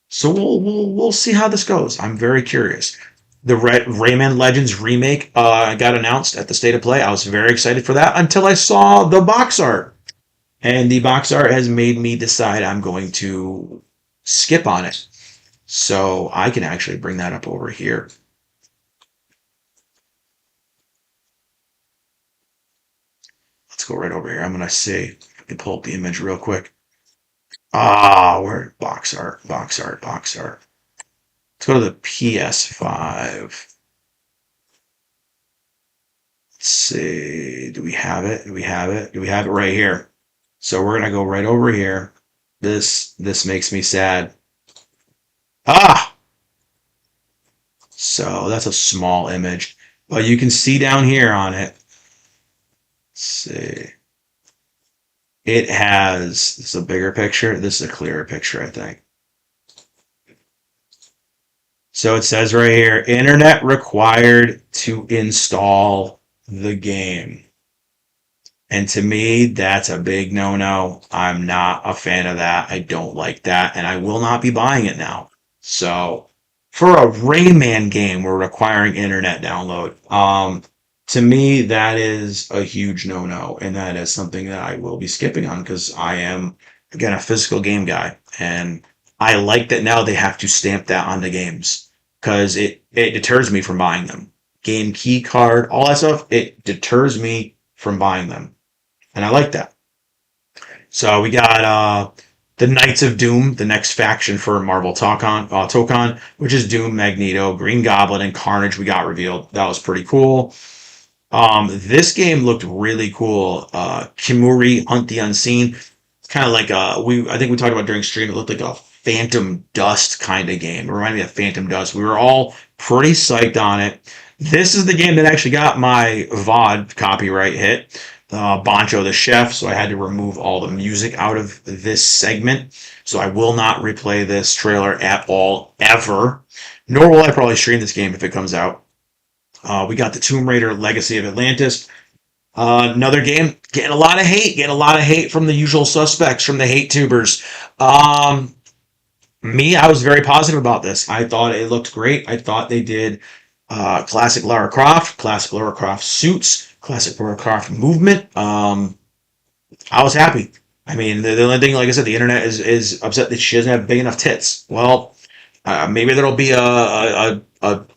So we'll see how this goes. I'm very curious. The Rayman Legends remake got announced at the State of Play. I was very excited for that until I saw the box art. And the box art has made me decide I'm going to skip on it. So I can actually bring that up over here. Let's go right over here. I'm going to see if I can pull up the image real quick. Where box art. Let's go to the PS5. Let's see. Do we have it? Do we have it right here? So we're gonna go right over here. This makes me sad. So that's a small image, but you can see down here on it. Let's see. It has, this is a bigger picture. This is a clearer picture, I think. So it says right here, internet required to install the game. And to me, that's a big no-no. I'm not a fan of that. I don't like that. And I will not be buying it now. So for a Rayman game, we're requiring internet download. To me, that is a huge no-no. And that is something that I will be skipping on because I am, again, a physical game guy. And I like that now they have to stamp that on the games because it deters me from buying them. Game key card, all that stuff, it deters me from buying them. And I like that. So we got the Knights of Doom, the next faction for Marvel Tokon, which is Doom, Magneto, Green Goblin, and Carnage we got revealed. That was pretty cool. This game looked really cool. Kimuri Hunt the Unseen. It's kind of like I think we talked about during stream, it looked like a Phantom Dust kind of game. It reminded me of Phantom Dust. We were all pretty psyched on it. This is the game that actually got my VOD copyright hit. Bancho the Chef, so I had to remove all the music out of this segment. So I will not replay this trailer at all, ever. Nor will I probably stream this game if it comes out. We got the Tomb Raider Legacy of Atlantis. Another game getting a lot of hate from the usual suspects, from the hate tubers. I was very positive about this. I thought it looked great. I thought they did classic Lara Croft suits, classic Lara Croft movement. I was happy. I mean, the only thing, like I said, the internet is upset that she doesn't have big enough tits. Well, maybe there'll be a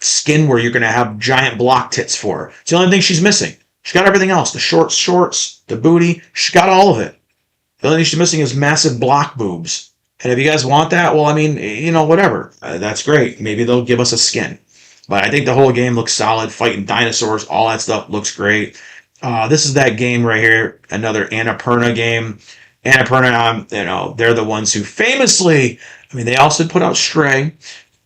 skin where you're going to have giant block tits for her. It's the only thing she's missing. She's got everything else. The shorts, the booty. She's got all of it. The only thing she's missing is massive block boobs. And if you guys want that, well, I mean, whatever. That's great. Maybe they'll give us a skin. But I think the whole game looks solid. Fighting dinosaurs, all that stuff looks great. This is that game right here. Another Annapurna game. Annapurna, they're the ones who famously, I mean, they also put out Stray.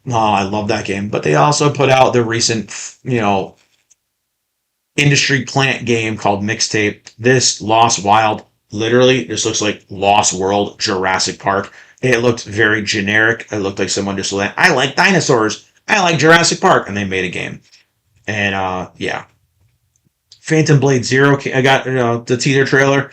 Oh, I love that game. But they also put out the recent, industry plant game called Mixtape. This Lost Wild, literally, this looks like Lost World, Jurassic Park. It looked very generic. It looked like someone just went, I like dinosaurs. I like Jurassic Park. And they made a game. And, yeah. Phantom Blade Zero, I got the teaser trailer.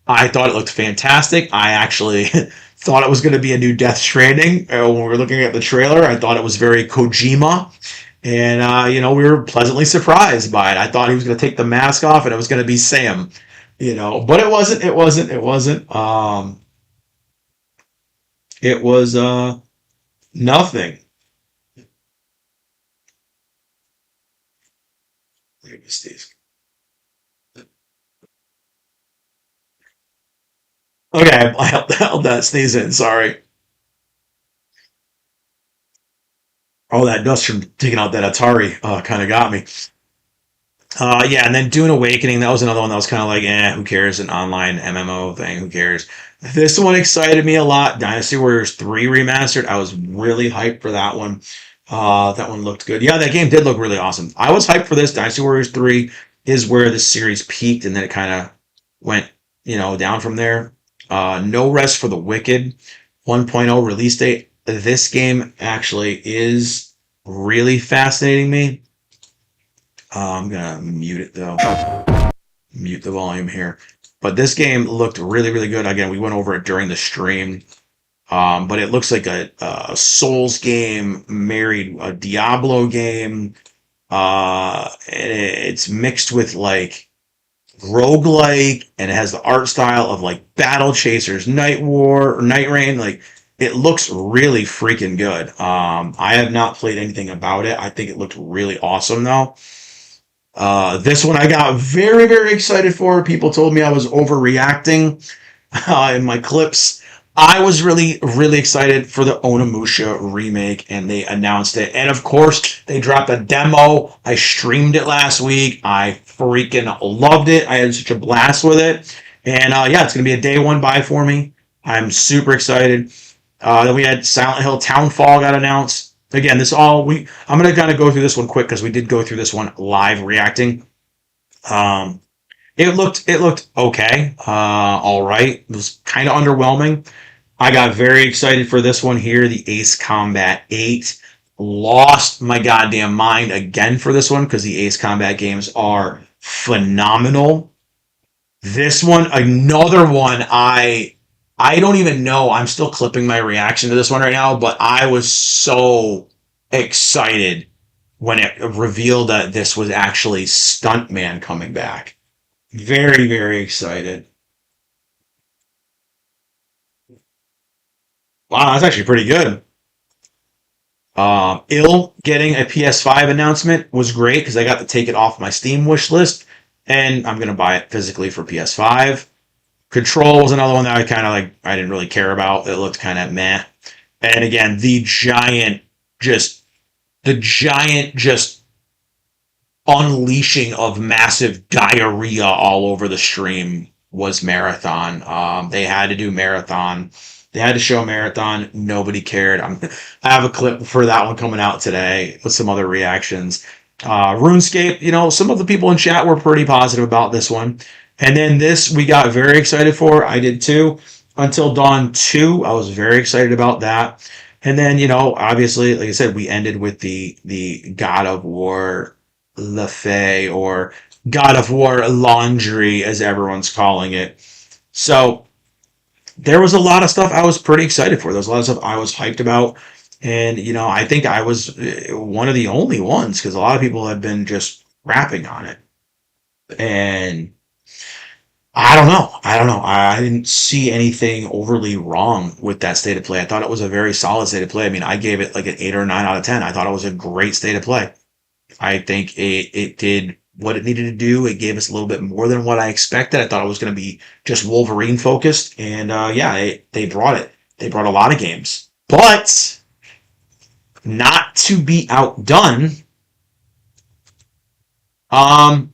I thought it looked fantastic. I actually thought it was going to be a new Death Stranding. When we were looking at the trailer, I thought it was very Kojima. And, we were pleasantly surprised by it. I thought he was going to take the mask off and it was going to be Sam, but it wasn't. It was nothing. Okay, I held that sneeze in. Sorry. Oh, that dust from taking out that Atari kind of got me. Yeah, and then Dune Awakening, that was another one that was kind of like, who cares? An online MMO thing, who cares? This one excited me a lot. Dynasty Warriors 3 Remastered. I was really hyped for that one. That one looked good. Yeah, that game did look really awesome. I was hyped for this. Dynasty Warriors 3 is where the series peaked, and then it kind of went, down from there. No Rest for the Wicked 1.0 release date. This game actually is really fascinating me. I'm gonna mute it though. Mute the volume here. But this game looked really, really good. Again, we went over it during the stream. But it looks like a Souls game married a Diablo game. It's mixed with like roguelike, and it has the art style of like Battle Chasers, Night War, or Night Rain. Like, it looks really freaking good. I have not played anything about it. I think it looked really awesome though. This one I got very, very excited for. People told me I was overreacting in my clips. I was really, really excited for the Onimusha remake, and they announced it. And of course, they dropped a demo. I streamed it last week. I freaking loved it. I had such a blast with it. And yeah, it's going to be a day one buy for me. I'm super excited. Then we had Silent Hill Townfall got announced. Again, I'm going to kind of go through this one quick because we did go through this one live reacting. It looked okay. All right. It was kind of underwhelming. I got very excited for this one here, the Ace Combat 8. Lost my goddamn mind again for this one because the Ace Combat games are phenomenal. This one, another one, I don't even know. I'm still clipping my reaction to this one right now, but I was so excited when it revealed that this was actually Stuntman coming back. Very, very excited. Wow, that's actually pretty good. Getting a PS5 announcement was great because I got to take it off my Steam wish list, and I'm gonna buy it physically for PS5. Control was another one that I didn't really care about. It looked kind of meh. And again, the giant unleashing of massive diarrhea all over the stream was Marathon. They had to do Marathon. They had to show Marathon. Nobody cared. I have a clip for that one coming out today with some other reactions. RuneScape, some of the people in chat were pretty positive about this one. And then this we got very excited for. I did too. Until Dawn 2, I was very excited about that. And then, obviously, like I said, we ended with the God of War Le Fay, or God of War Laundry, as everyone's calling it. So there was a lot of stuff I was pretty excited for. There was a lot of stuff I was hyped about. And, I think I was one of the only ones, because a lot of people have been just rapping on it. And I don't know. I don't know. I didn't see anything overly wrong with that state of play. I thought it was a very solid state of play. I mean, I gave it like an 8 or 9 out of 10. I thought it was a great state of play. I think it did what it needed to do. It gave us a little bit more than what I expected. I thought it was going to be just Wolverine focused. And yeah, they brought it. They brought a lot of games. But not to be outdone, um,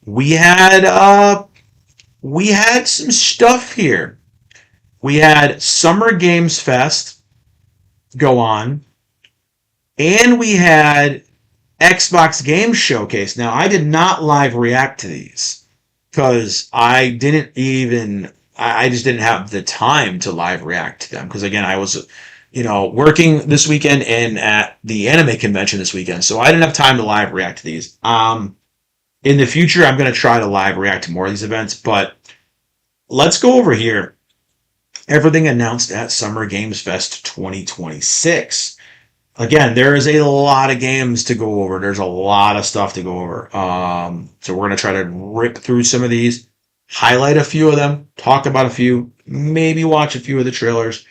we had we had some stuff here. We had Summer Games Fest go on, and we had Xbox Game Showcase. Now, I did not live react to these because I just didn't have the time to live react to them. Because again, I was, working this weekend and at the anime convention this weekend. So I didn't have time to live react to these. In the future, I'm going to try to live react to more of these events, but let's go over here. Everything announced at Summer Games Fest 2026. Again, there is a lot of games to go over. There's a lot of stuff to go over. So we're going to try to rip through some of these, highlight a few of them, talk about a few, maybe watch a few of the trailers.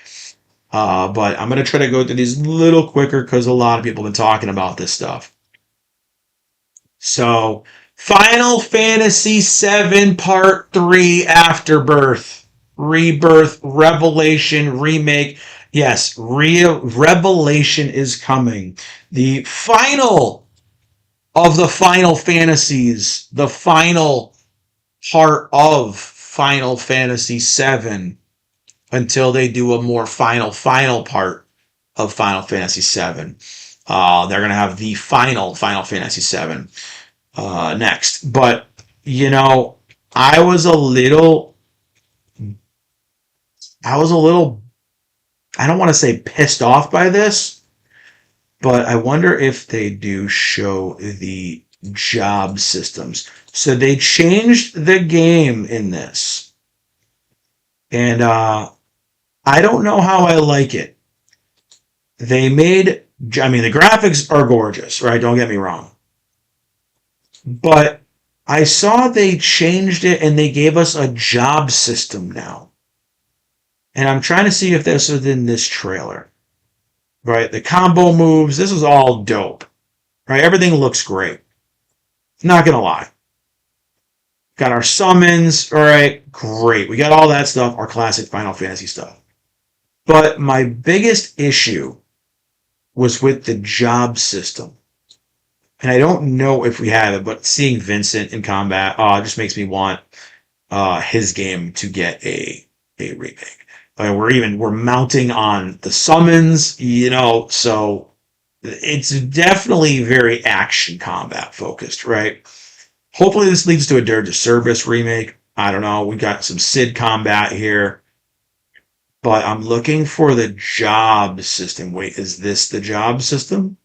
But I'm going to try to go through these a little quicker because a lot of people have been talking about this stuff. So, Final Fantasy VII Part 3 Afterbirth, Rebirth, Revelation, Remake. Yes, Revelation is coming. The final of the Final Fantasies, the final part of Final Fantasy VII, until they do a more final part of Final Fantasy VII. They're going to have the final Final Fantasy VII next. But, I was a little, I don't want to say pissed off by this, but I wonder if they do show the job systems. So they changed the game in this. And I don't know how I like it. The graphics are gorgeous, right? Don't get me wrong. But I saw they changed it and they gave us a job system now. And I'm trying to see if this was in this trailer. Right? The combo moves, this is all dope. Right? Everything looks great. Not gonna lie. Got our summons, alright, great. We got all that stuff, our classic Final Fantasy stuff. But my biggest issue was with the job system. And I don't know if we have it, but seeing Vincent in combat just makes me want his game to get a remake. We're mounting on the summons, so it's definitely very action combat focused, right? Hopefully this leads to a Dirge of Service remake. I don't know. We got some Sid combat here. But I'm looking for the job system. Wait, is this the job system?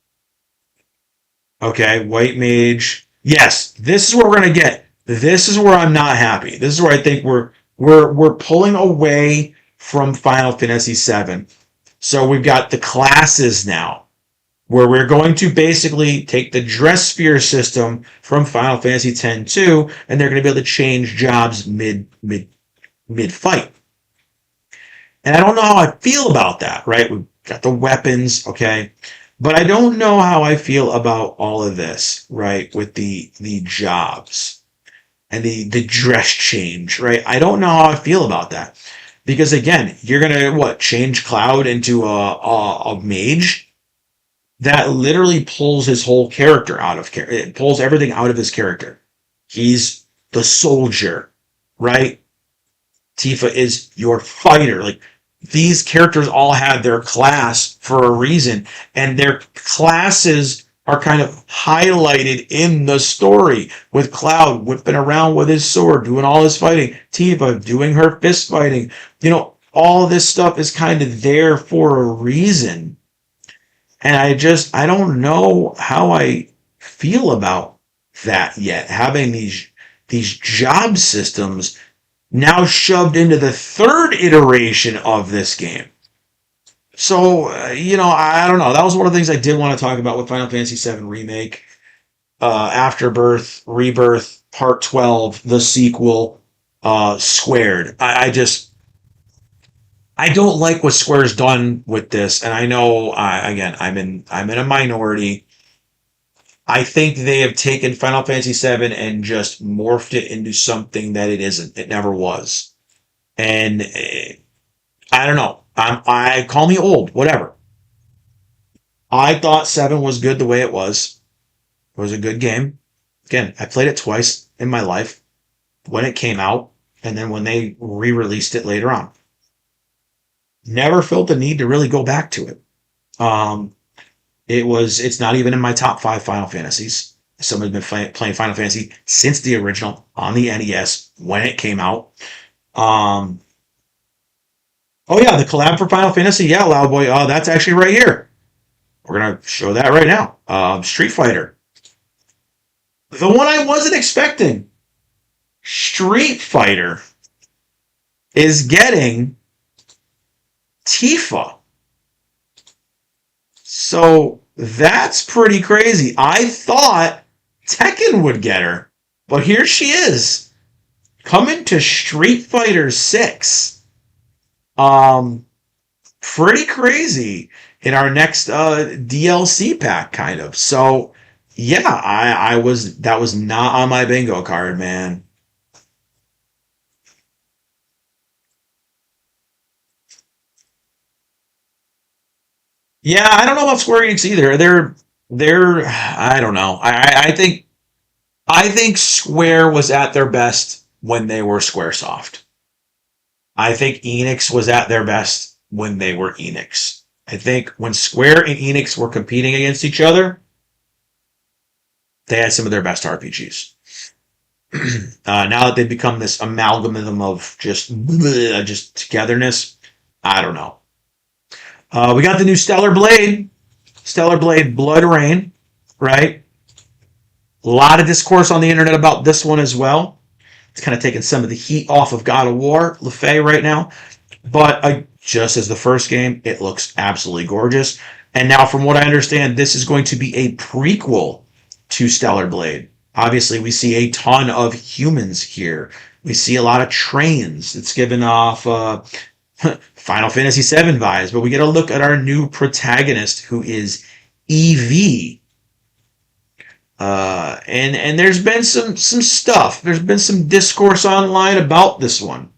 Okay, White Mage. Yes, this is what we're gonna get. This is where I'm not happy. This is where I think we're pulling away from Final Fantasy VII. So we've got the classes now, where we're going to basically take the dress sphere system from Final Fantasy X-2, and they're going to be able to change jobs mid fight. And I don't know how I feel about that, right? We've got the weapons, okay? But I don't know how I feel about all of this, right? With the jobs and the dress change, right? I don't know how I feel about that. Because again, you're gonna change Cloud into a mage that literally pulls his whole character out of character. It pulls everything out of his character. He's the soldier, right? Tifa is your fighter. Like, these characters all had their class for a reason, and their classes are kind of highlighted in the story, with Cloud whipping around with his sword, doing all his fighting, Tifa doing her fist fighting. All this stuff is kind of there for a reason. And I don't know how I feel about that yet. Having these job systems now shoved into the third iteration of this game. So, I don't know. That was one of the things I did want to talk about with Final Fantasy VII Remake, Afterbirth, Rebirth, Part 12, the sequel, Squared. I don't like what Square's done with this, and I know, again, I'm in a minority. I think they have taken Final Fantasy VII and just morphed it into something that it isn't. It never was. And I don't know. I call me old, whatever. I thought 7 was good the way it was. It was a good game. Again, I played it twice in my life, when it came out, and then when they re-released it later on. Never felt the need to really go back to it. Um, it's not even in my top 5 Final Fantasies. Someone's been playing Final Fantasy since the original on the NES when it came out. Um, oh yeah, the collab for Final Fantasy. Yeah, Loud Boy. That's actually right here. We're gonna show that right now. Street Fighter. The one I wasn't expecting. Street Fighter is getting Tifa. So that's pretty crazy. I thought Tekken would get her, but here she is, coming to Street Fighter 6. Um, Pretty crazy in our next DLC pack, kind of. So yeah, that was not on my bingo card, man. Yeah, I don't know about Square Enix either. They're I don't know. I think Square was at their best when they were Squaresoft. I think Enix was at their best when they were Enix. I think when Square and Enix were competing against each other, they had some of their best RPGs. Now that they've become this amalgam of just togetherness, I don't know. We got the new Stellar Blade Blood Rain, right? A lot of discourse on the internet about this one as well. It's kind of taking some of the heat off of God of War, LeFay right now. But just as the first game, it looks absolutely gorgeous. And now, from what I understand, this is going to be a prequel to Stellar Blade. Obviously, we see a ton of humans here. We see a lot of trains. It's given off Final Fantasy VII vibes, but we get a look at our new protagonist, who is EV. And there's been some stuff. There's been some discourse online about this one.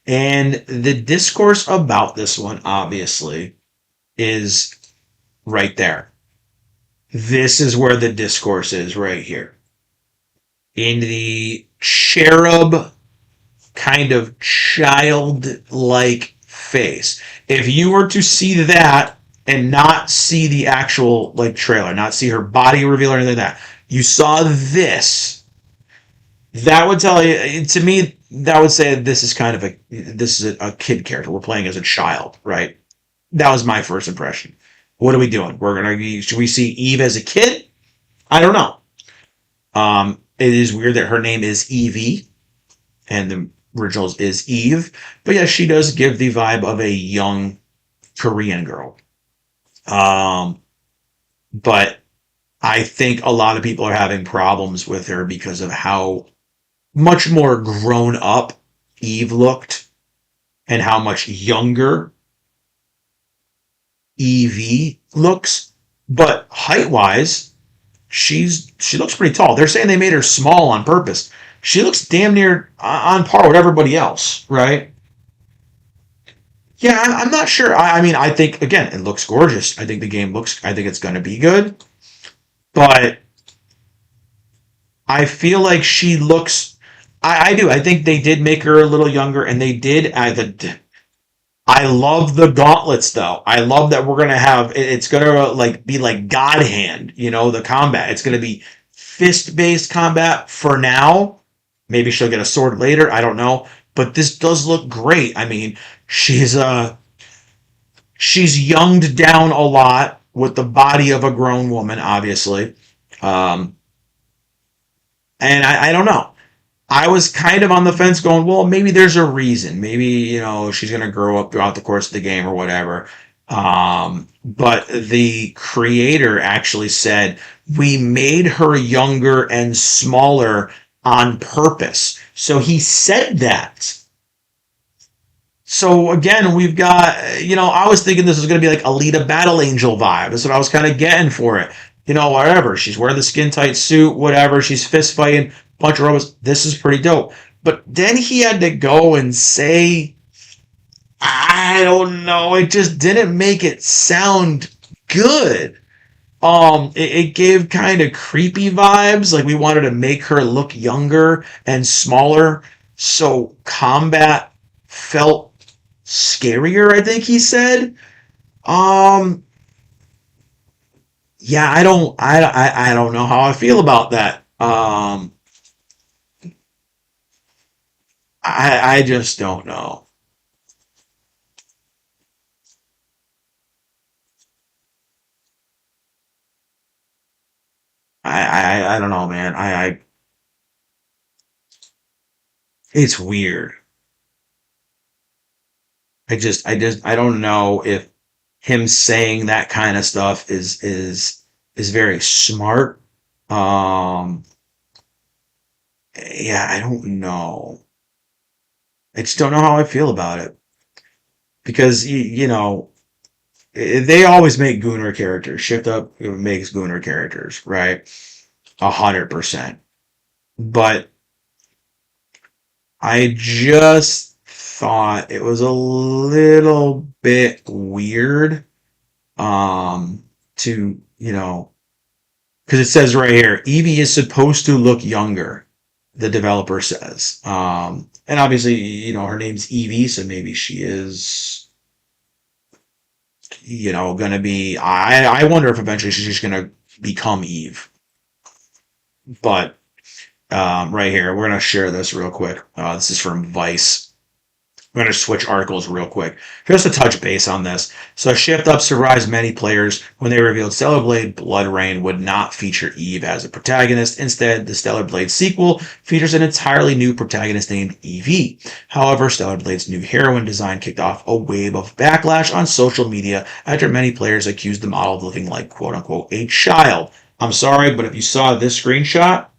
And the discourse about this one, obviously, is right there. This is where the discourse is, right here. In the cherub kind of childlike face. If you were to see that and not see the actual trailer, not see her body reveal or anything like that, you saw that would tell you, to me, that would say this is kind of a kid character. We're playing as a child, right? That was my first impression. What are we doing? Should we see Eve as a kid? I don't know. It is weird that her name is Evie and the originals is Eve, but yeah, she does give the vibe of a young Korean girl. Um, but I think a lot of people are having problems with her because of how much more grown up Eve looked and how much younger Evie looks. But height wise, she looks pretty tall. They're saying they made her small on purpose. She looks damn near on par with everybody else, right? Yeah, I'm not sure. I mean, I think, again, it looks gorgeous. I think it's going to be good. But I feel like she looks. I do. I think they did make her a little younger, and they did. I love the gauntlets though. I love that we're gonna have it's gonna like be like God hand, the combat. It's gonna be fist based combat for now. Maybe she'll get a sword later. I don't know, but this does look great. I mean, she's she's younged down a lot with the body of a grown woman, obviously. Um, and I don't know. I was kind of on the fence going, well, maybe there's a reason. Maybe, she's going to grow up throughout the course of the game or whatever. But the creator actually said, we made her younger and smaller on purpose. So he said that. So again, we've got, I was thinking this was going to be like Alita Battle Angel vibe. That's what I was kind of getting for it. Whatever. She's wearing the skin tight suit, whatever. She's fist fighting, bunch of robots. This is pretty dope. But then he had to go and say, I don't know. It just didn't make it sound good. It gave kind of creepy vibes. Like we wanted to make her look younger and smaller. So combat felt scarier, I think he said. Um, yeah, I don't know how I feel about that. I just don't know. I don't know, man. It's weird. I don't know if him saying that kind of stuff is very smart. Um, yeah, I don't know. I just don't know how I feel about it because they always make Gunner characters. Shift Up makes Gunner characters, right? 100%. But I just thought it was a little bit weird to, because it says right here, Evie is supposed to look younger, the developer says. And obviously, her name's Evie, so maybe she is, going to be. I wonder if eventually she's just going to become Eve. But right here, we're going to share this real quick. This is from Vice. I'm going to switch articles real quick. Just to touch base on this. So Shift Up surprised many players when they revealed Stellar Blade Blood Rain would not feature Eve as a protagonist. Instead, the Stellar Blade sequel features an entirely new protagonist named Evie. However, Stellar Blade's new heroine design kicked off a wave of backlash on social media after many players accused the model of looking like quote-unquote a child. I'm sorry, but if you saw this screenshot,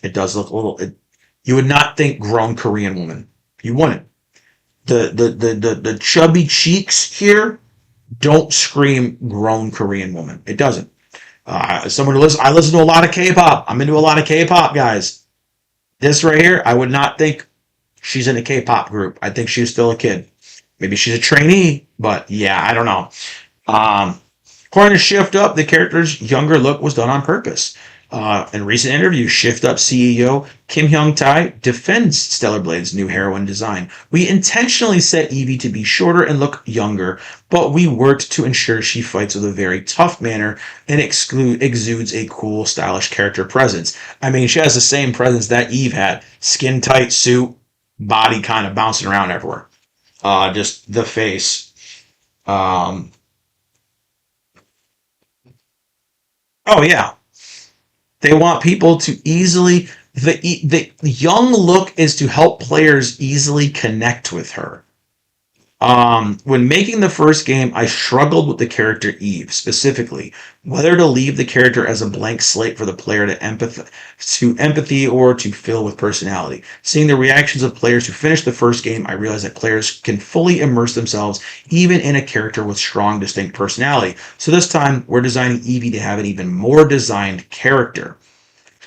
it does look a little... you would not think grown Korean woman. You wouldn't. The chubby cheeks here don't scream grown Korean woman. It doesn't. Someone who listen, I listen to a lot of K-pop. I'm into a lot of K-pop, guys. This right here, I would not think she's in a K-pop group. I think she's still a kid. Maybe she's a trainee, but yeah, I don't know. According to Shift Up, the character's younger look was done on purpose. In recent interviews, Shift Up CEO Kim Hyung Tae defends Stellar Blade's new heroine design. We intentionally set Evie to be shorter and look younger, but we worked to ensure she fights with a very tough manner and exudes a cool, stylish character presence. I mean, she has the same presence that Eve had. Skin tight suit, body kind of bouncing around everywhere. Just the face. Um, oh yeah, they want people to easily the young look is to help players easily connect with her. When making the first game, I struggled with the character Eve, specifically whether to leave the character as a blank slate for the player to empathy or to fill with personality. Seeing the reactions of players who finished the first game, I realized that players can fully immerse themselves even in a character with strong, distinct personality. So this time, we're designing Evie to have an even more designed character.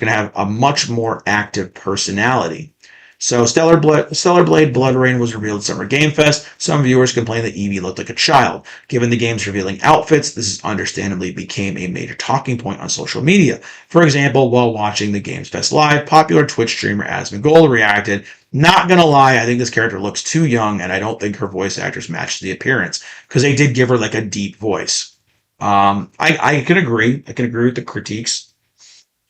It's going to have a much more active personality. So Stellar Blade Blood Rain was revealed at Summer Game Fest. Some viewers complained that Eevee looked like a child. Given the game's revealing outfits, this is understandably became a major talking point on social media. For example, while watching the Games Fest live, popular Twitch streamer Asmongold reacted, "Not gonna lie, I think this character looks too young, and I don't think her voice actors match the appearance," because they did give her like a deep voice. I can agree. I can agree with the critiques.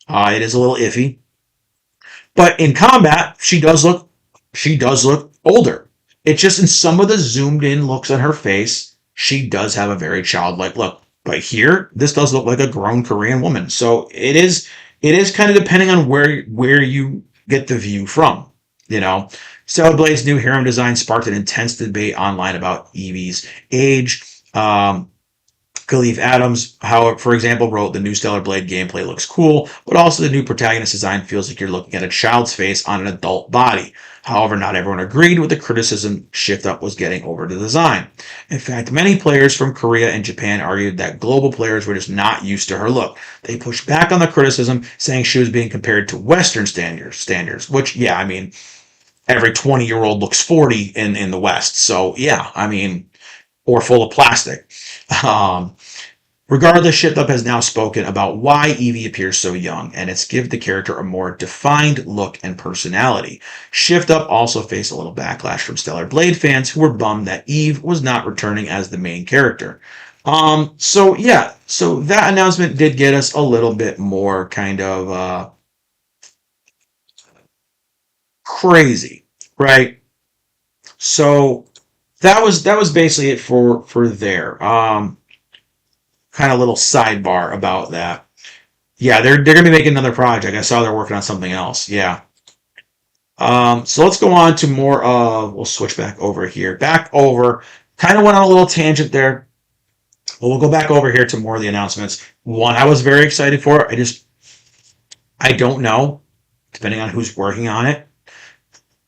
It is a little iffy, but in combat, she does look older. It's just in some of the zoomed in looks on her face, she does have a very childlike look. But here, this does look like a grown Korean woman. So it is kind of depending on where you get the view from. You know, Stellar Blade's new harem design sparked an intense debate online about Eevee's age. Khalif Adams, however, for example, wrote the new Stellar Blade gameplay looks cool, but also the new protagonist design feels like you're looking at a child's face on an adult body. However, not everyone agreed with the criticism Shift Up was getting over the design. In fact, many players from Korea and Japan argued that global players were just not used to her look. They pushed back on the criticism, saying she was being compared to Western standards, which, yeah, I mean, every 20-year-old looks 40 in the West. So, yeah, I mean, or full of plastic. Um, Regardless, Shift Up has now spoken about why Eevee appears so young, and it's given the character a more defined look and personality. Shift Up also faced a little backlash from Stellar Blade fans who were bummed that Eve was not returning as the main character. So yeah, so that announcement did get us a little bit more kind of crazy, right? So that was basically it for there. Kind of little sidebar about that. Yeah, they're gonna be making another project. I saw they're working on something else. Yeah. So let's go on to more of. We'll switch back over here. Back over. Kind of went on a little tangent there. But we'll go back over here to more of the announcements. One I was very excited for. I don't know, depending on who's working on it.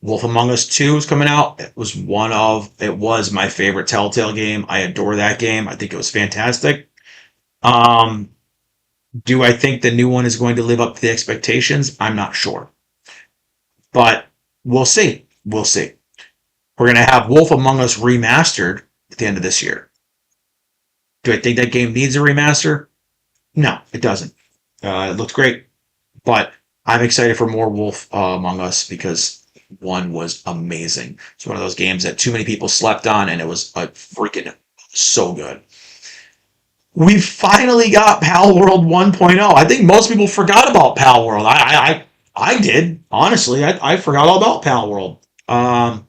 Wolf Among Us 2 is coming out. It was my favorite Telltale game. I adore that game. I think it was fantastic. Um, do I think the new one is going to live up to the expectations? I'm not sure. But we'll see. We'll see. We're going to have Wolf Among Us remastered at the end of this year. Do I think that game needs a remaster? No, it doesn't. It looks great. But I'm excited for more Wolf Among Us because one was amazing. It's one of those games that too many people slept on, and it was freaking so good. We finally got Pal World 1.0. I think most people forgot about Pal World. I did, honestly. I forgot all about Pal World. Another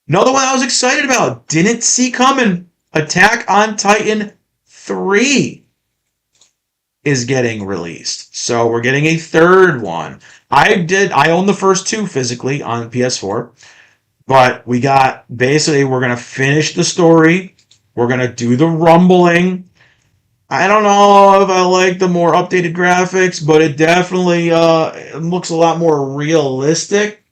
one I was excited about, didn't see coming. Attack on Titan 3 is getting released. So we're getting a third one. I own the first two physically on PS4, but we're going to finish the story. We're going to do the rumbling. I don't know if I like the more updated graphics, but it definitely it looks a lot more realistic.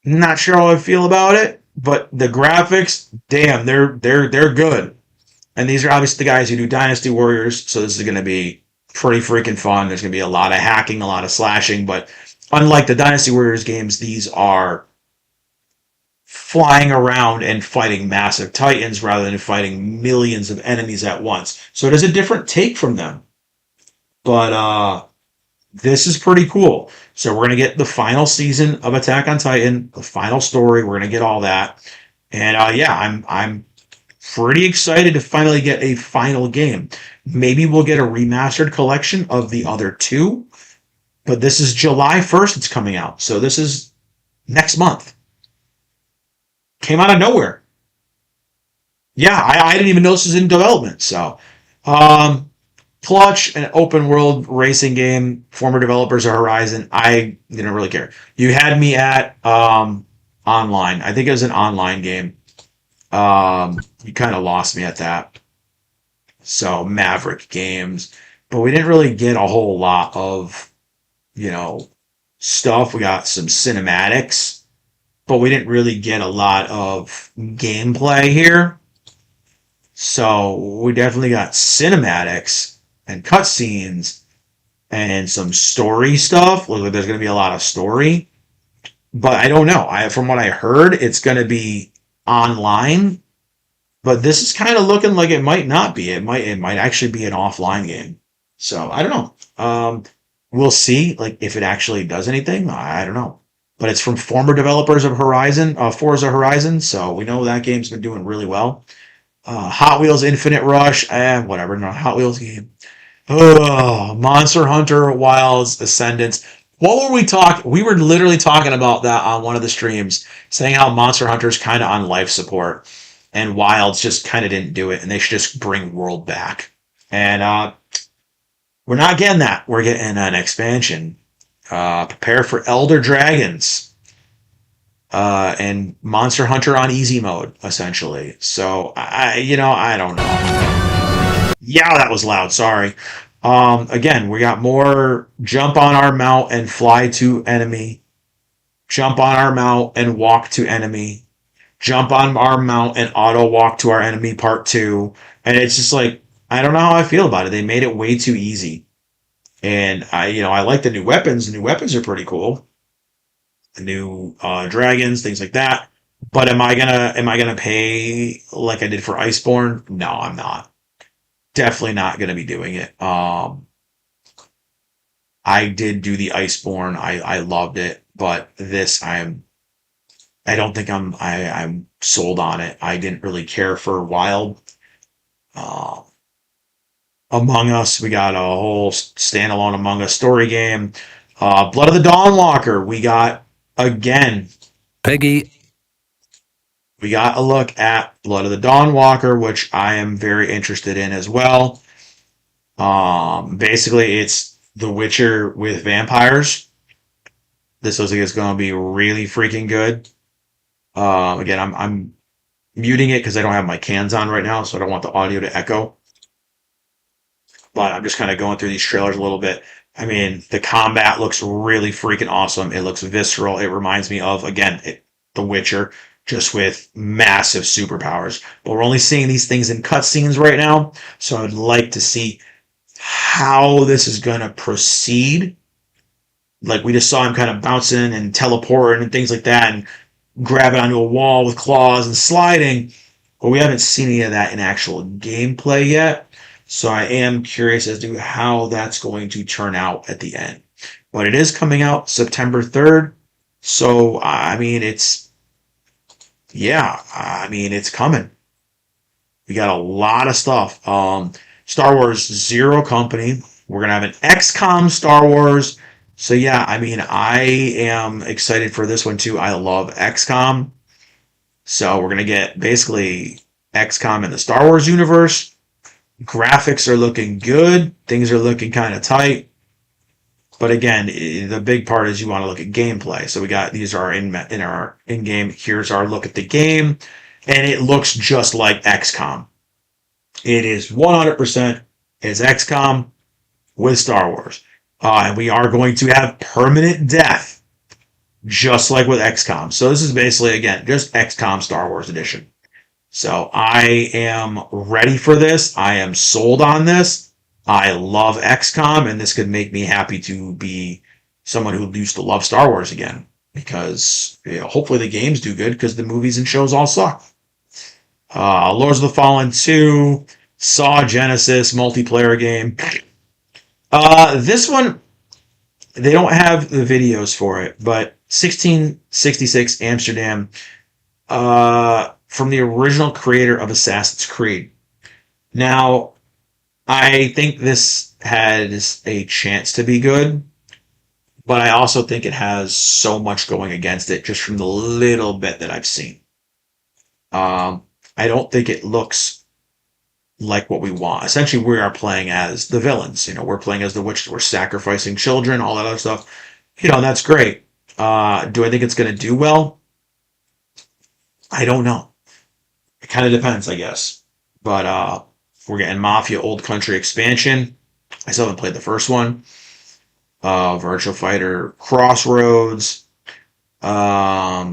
Not sure how I feel about it, but the graphics, damn, they're good. And these are obviously the guys who do Dynasty Warriors, so this is going to be pretty freaking fun. There's going to be a lot of hacking, a lot of slashing, but unlike the Dynasty Warriors games, these are flying around and fighting massive titans rather than fighting millions of enemies at once. So it is a different take from them. But this is pretty cool. So we're going to get the final season of Attack on Titan, the final story. We're going to get all that. And yeah, I'm pretty excited to finally get a final game. Maybe we'll get a remastered collection of the other two. But this is July 1st it's coming out. So this is next month. Came out of nowhere. Yeah, I didn't even know this was in development. So, Clutch, an open world racing game, former developers of Horizon. I didn't really care. You had me at online. I think it was an online game. You kind of lost me at that. So Maverick Games, but we didn't really get a whole lot of, stuff. We got some cinematics, but we didn't really get a lot of gameplay here. So we definitely got cinematics and cutscenes and some story stuff. Looks like there's going to be a lot of story. but I don't know. From what I heard, it's going to be online. But this is kind of looking like it might not be. It might actually be an offline game. So I don't know. We'll see. Like if it actually does anything, I don't know. But it's from former developers of Forza Horizon. So we know that game's been doing really well. Hot Wheels Infinite Rush, whatever. No Hot Wheels game. Oh, Monster Hunter Wilds Ascendance. What were we talking? We were literally talking about that on one of the streams, saying how Monster Hunter's kind of on life support, and Wilds just kind of didn't do it, and they should just bring World back. And we're not getting that. We're getting an expansion. Prepare for Elder Dragons and Monster Hunter on easy mode, essentially. So I don't know. Yeah, that was loud. Sorry. Again, we got more jump on our mount and fly to enemy. Jump on our mount and walk to enemy. Jump on our mount and auto walk to our enemy part 2. And it's just like, I don't know how I feel about it. They made it way too easy. And I like the new weapons. The new weapons are pretty cool. The new dragons, things like that. But am I gonna pay like I did for Iceborne? No, I'm not. Definitely not gonna be doing it. I did do the Iceborne. I loved it, but this I don't think I'm sold on it. I didn't really care for Wild. Uh, Among Us, we got a whole standalone Among Us story game. Blood of the Dawnwalker, we got again. Peggy. We got a look at Blood of the Dawnwalker, which I am very interested in as well. Basically, it's The Witcher with vampires. This looks like it's going to be really freaking good. Again, I'm muting it because I don't have my cans on right now, so I don't want the audio to echo. But I'm just kind of going through these trailers a little bit. I mean, the combat looks really freaking awesome. It looks visceral. It reminds me of, again, The Witcher, just with massive superpowers. But we're only seeing these things in cutscenes right now, so I'd like to see how this is going to proceed. Like, we just saw him kind of bouncing and teleporting and things like that, and grabbing onto a wall with claws and sliding. But we haven't seen any of that in actual gameplay yet. So I am curious as to how that's going to turn out at the end. But it is coming out September 3rd. So, it's coming. We got a lot of stuff. Star Wars Zero Company. We're going to have an XCOM Star Wars. So, yeah, I am excited for this one, too. I love XCOM. So, we're going to get basically XCOM in the Star Wars universe. Graphics are looking good. Things are looking kind of tight. But again, the big part is you want to look at gameplay. So these are in our in-game. Here's our look at the game. And it looks just like XCOM. It is 100% is XCOM with Star Wars. And we are going to have permanent death, just like with XCOM. So this is basically, again, just XCOM Star Wars Edition. So I am ready for this. I am sold on this. I love XCOM, and this could make me happy to be someone who used to love Star Wars again. Because hopefully the games do good, because the movies and shows all suck. Lords of the Fallen 2, Saw Genesis multiplayer game. This one, they don't have the videos for it, but 1666 Amsterdam. From the original creator of Assassin's Creed. Now, I think this has a chance to be good, but I also think it has so much going against it just from the little bit that I've seen. I don't think it looks like what we want. Essentially, we are playing as the villains. We're playing as the witches. We're sacrificing children, all that other stuff. That's great. Do I think it's going to do well? I don't know. It kind of depends, I guess. But we're getting Mafia Old Country expansion. I still haven't played the first one. Virtual Fighter Crossroads. Yeah,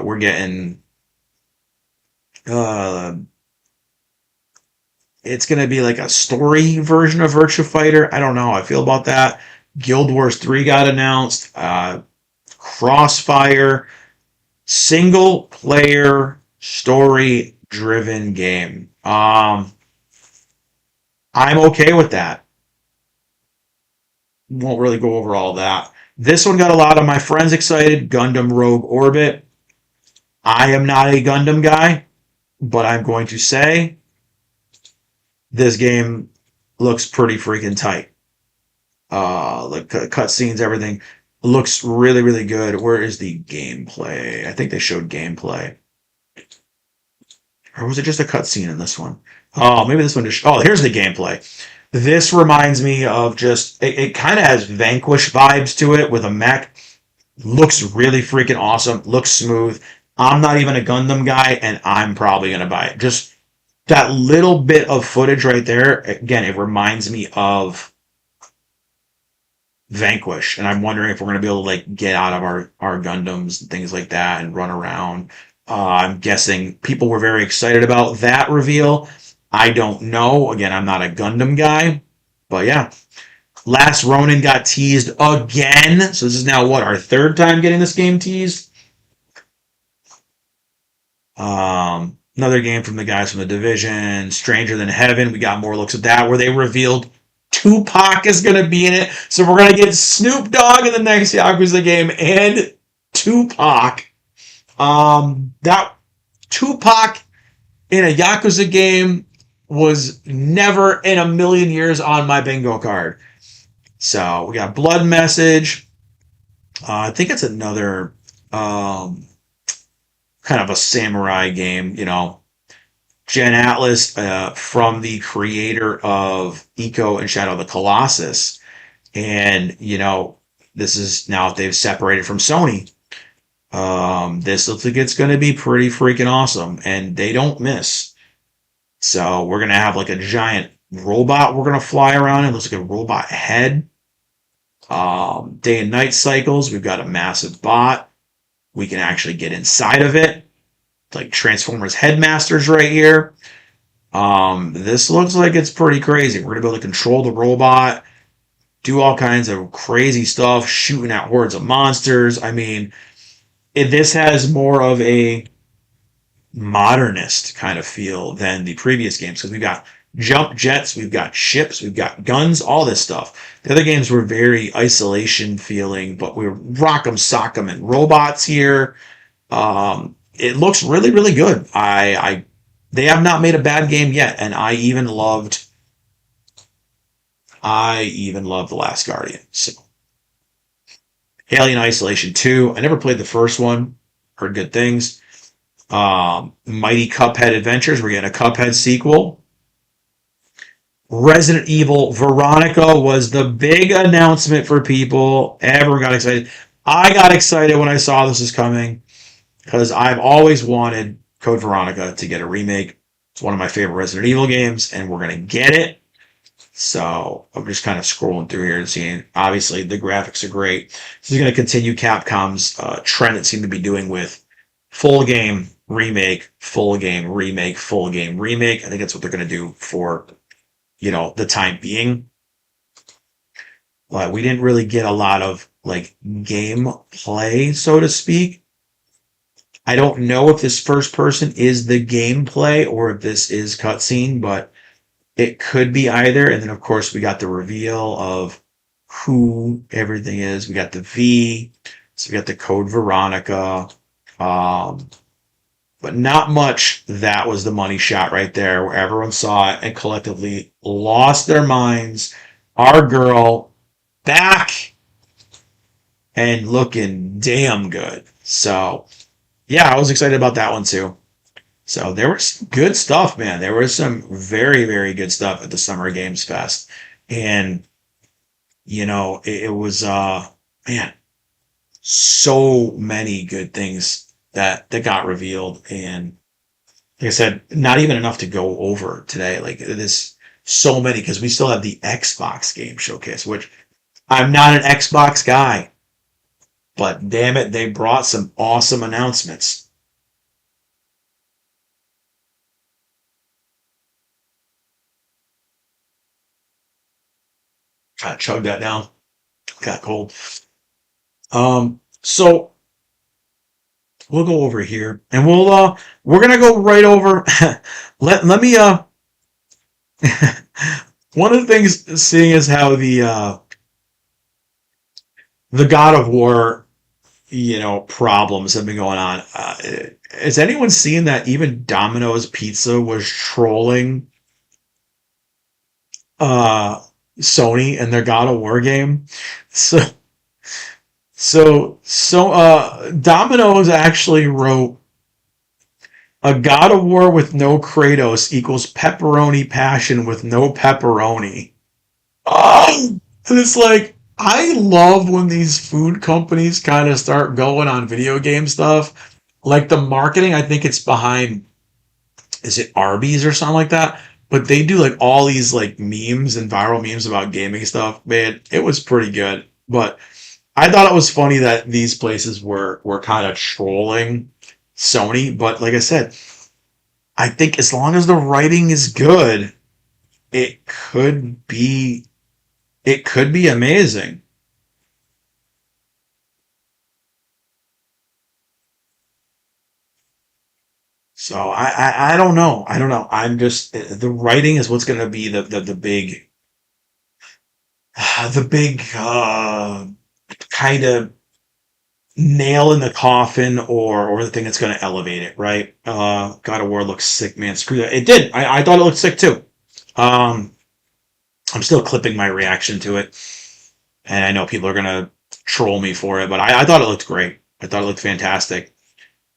we're getting... it's going to be like a story version of Virtua Fighter. I don't know how I feel about that. Guild Wars 3 got announced. Crossfire single player story driven game. I'm okay with that. Won't really go over all that. This one got a lot of my friends excited. Gundam Rogue Orbit. I am not a Gundam guy, but I'm going to say this game looks pretty freaking tight. Like cutscenes, everything looks really, really good. Where is the gameplay? I think they showed gameplay. Or was it just a cutscene in this one? Oh, maybe this one just. Oh, here's the gameplay. This reminds me of just. It kind of has Vanquish vibes to it with a mech. Looks really freaking awesome. Looks smooth. I'm not even a Gundam guy, and I'm probably gonna buy it. Just that little bit of footage right there. Again, it reminds me of Vanquish, and I'm wondering if we're gonna be able to like get out of our Gundams and things like that and run around. I'm guessing people were very excited about that reveal. I don't know. Again, I'm not a Gundam guy, but yeah. Last Ronin got teased again. So this is now what, our third time getting this game teased? Another game from the guys from the Division, Stranger Than Heaven. We got more looks at that where they revealed Tupac is going to be in it. So we're going to get Snoop Dogg in the next Yakuza game and Tupac. That Tupac in a Yakuza game was never in a million years on my bingo card. So we got Blood Message. I think it's another kind of a samurai game, Gen Atlas from the creator of Eco and Shadow of the Colossus. And, this is now they've separated from Sony. This looks like it's going to be pretty freaking awesome. And they don't miss. So we're going to have like a giant robot we're going to fly around. It looks like a robot head. Day and night cycles. We've got a massive bot. We can actually get inside of it. Like Transformers Headmasters right here. This looks like it's pretty crazy. We're going to be able to control the robot, do all kinds of crazy stuff, shooting at hordes of monsters. I mean, this has more of a modernist kind of feel than the previous games because we've got jump jets, we've got ships, we've got guns, all this stuff. The other games were very isolation feeling, but we were rock'em sock'em and robots here. It looks really, really good. They have not made a bad game yet, and I even loved The Last Guardian. So Alien Isolation 2. I never played the first one. Heard good things. Mighty Cuphead Adventures. We're getting a Cuphead sequel. Resident Evil Veronica was the big announcement for people. Everyone got excited. I got excited when I saw this was coming because I've always wanted Code Veronica to get a remake. It's one of my favorite Resident Evil games, and we're going to get it. So I'm just kind of scrolling through here and seeing, obviously, the graphics are great. This is going to continue Capcom's trend it seemed to be doing with full game remake, full game remake, full game remake. I think that's what they're going to do for, the time being. But we didn't really get a lot of, like, gameplay, so to speak. I don't know if this first person is the gameplay or if this is cutscene, but it could be either. And then, of course, we got the reveal of who everything is. We got the V. So we got the Code Veronica. But not much. That was the money shot right there where everyone saw it and collectively lost their minds. Our girl back and looking damn good. So, yeah, I was excited about that one too. So there was some good stuff, man. There was some very, very good stuff at the Summer Games Fest. And, it was, man, so many good things that got revealed. And like I said, not even enough to go over today. Like there's so many because we still have the Xbox game showcase, which I'm not an Xbox guy, but damn it, they brought some awesome announcements. Kind of chug that down. Got cold. So we'll go over here and we're gonna go right over let me one of the things seeing is how the God of War, problems have been going on. Has anyone seen that even Domino's Pizza was trolling uh Sony and their God of War game? So Domino's actually wrote a God of War with no Kratos equals pepperoni passion with no pepperoni. Oh, and it's like I love when these food companies kind of start going on video game stuff. Like the marketing, I think it's behind, is it Arby's or something like that? But they do like all these like memes and viral memes about gaming stuff. Man, it was pretty good. But I thought it was funny that these places were kind of trolling Sony. But like I said, I think as long as the writing is good, it could be it could be amazing. So I don't know. I don't know. I'm just the writing is what's going to be the big the big kind of nail in the coffin or the thing that's going to elevate it, right? God of War looks sick, man. Screw that. It did. I thought it looked sick too. Um, I'm still clipping my reaction to it, and I know people are going to troll me for it, but I thought it looked great. I thought it looked fantastic.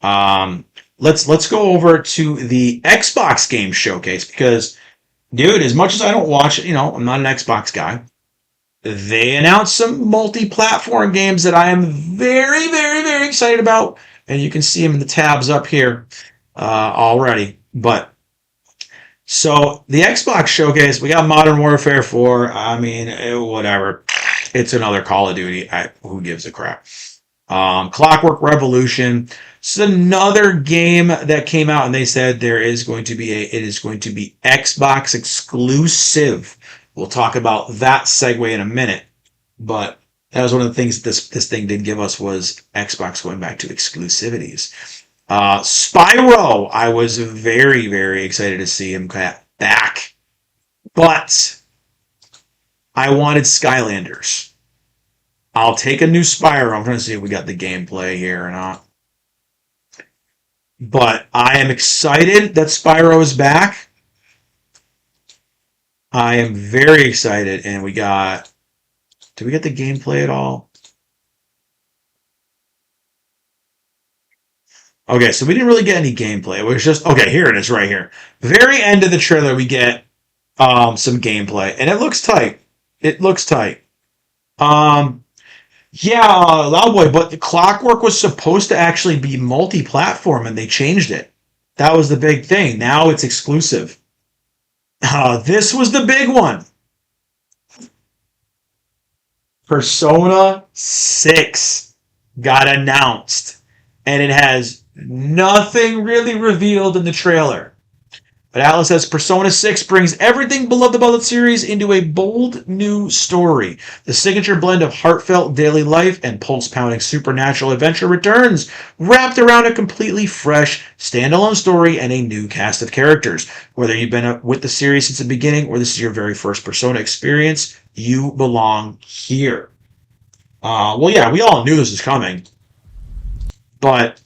Um, let's go over to the Xbox game showcase because, dude, as much as I don't watch it, I'm not an Xbox guy. They announced some multi-platform games that I am very, very, very excited about, and you can see them in the tabs up here already. But so the Xbox showcase, we got Modern Warfare 4. I mean, whatever. It's another Call of Duty. Who gives a crap? Clockwork Revolution. It's another game that came out, and they said it is going to be Xbox exclusive. We'll talk about that segue in a minute, but that was one of the things this thing did give us was Xbox going back to exclusivities. Spyro, I was very, very excited to see him back, but I wanted Skylanders. I'll take a new Spyro. I'm trying to see if we got the gameplay here or not. But I am excited that Spyro is back. I am very excited, and did we get the gameplay at all? Okay, so we didn't really get any gameplay. It was just, okay, here it is right here. Very end of the trailer, we get some gameplay, and it looks tight. It looks tight. Um, yeah, Loudboy, but the Clockwork was supposed to actually be multi-platform, and they changed it. That was the big thing. Now it's exclusive. This was the big one. Persona 6 got announced, and it has nothing really revealed in the trailer. But Atlas says Persona 6 brings everything beloved about the series into a bold new story. The signature blend of heartfelt daily life and pulse-pounding supernatural adventure returns, wrapped around a completely fresh, standalone story and a new cast of characters. Whether you've been with the series since the beginning or this is your very first Persona experience, you belong here. Well, yeah, we all knew this was coming, but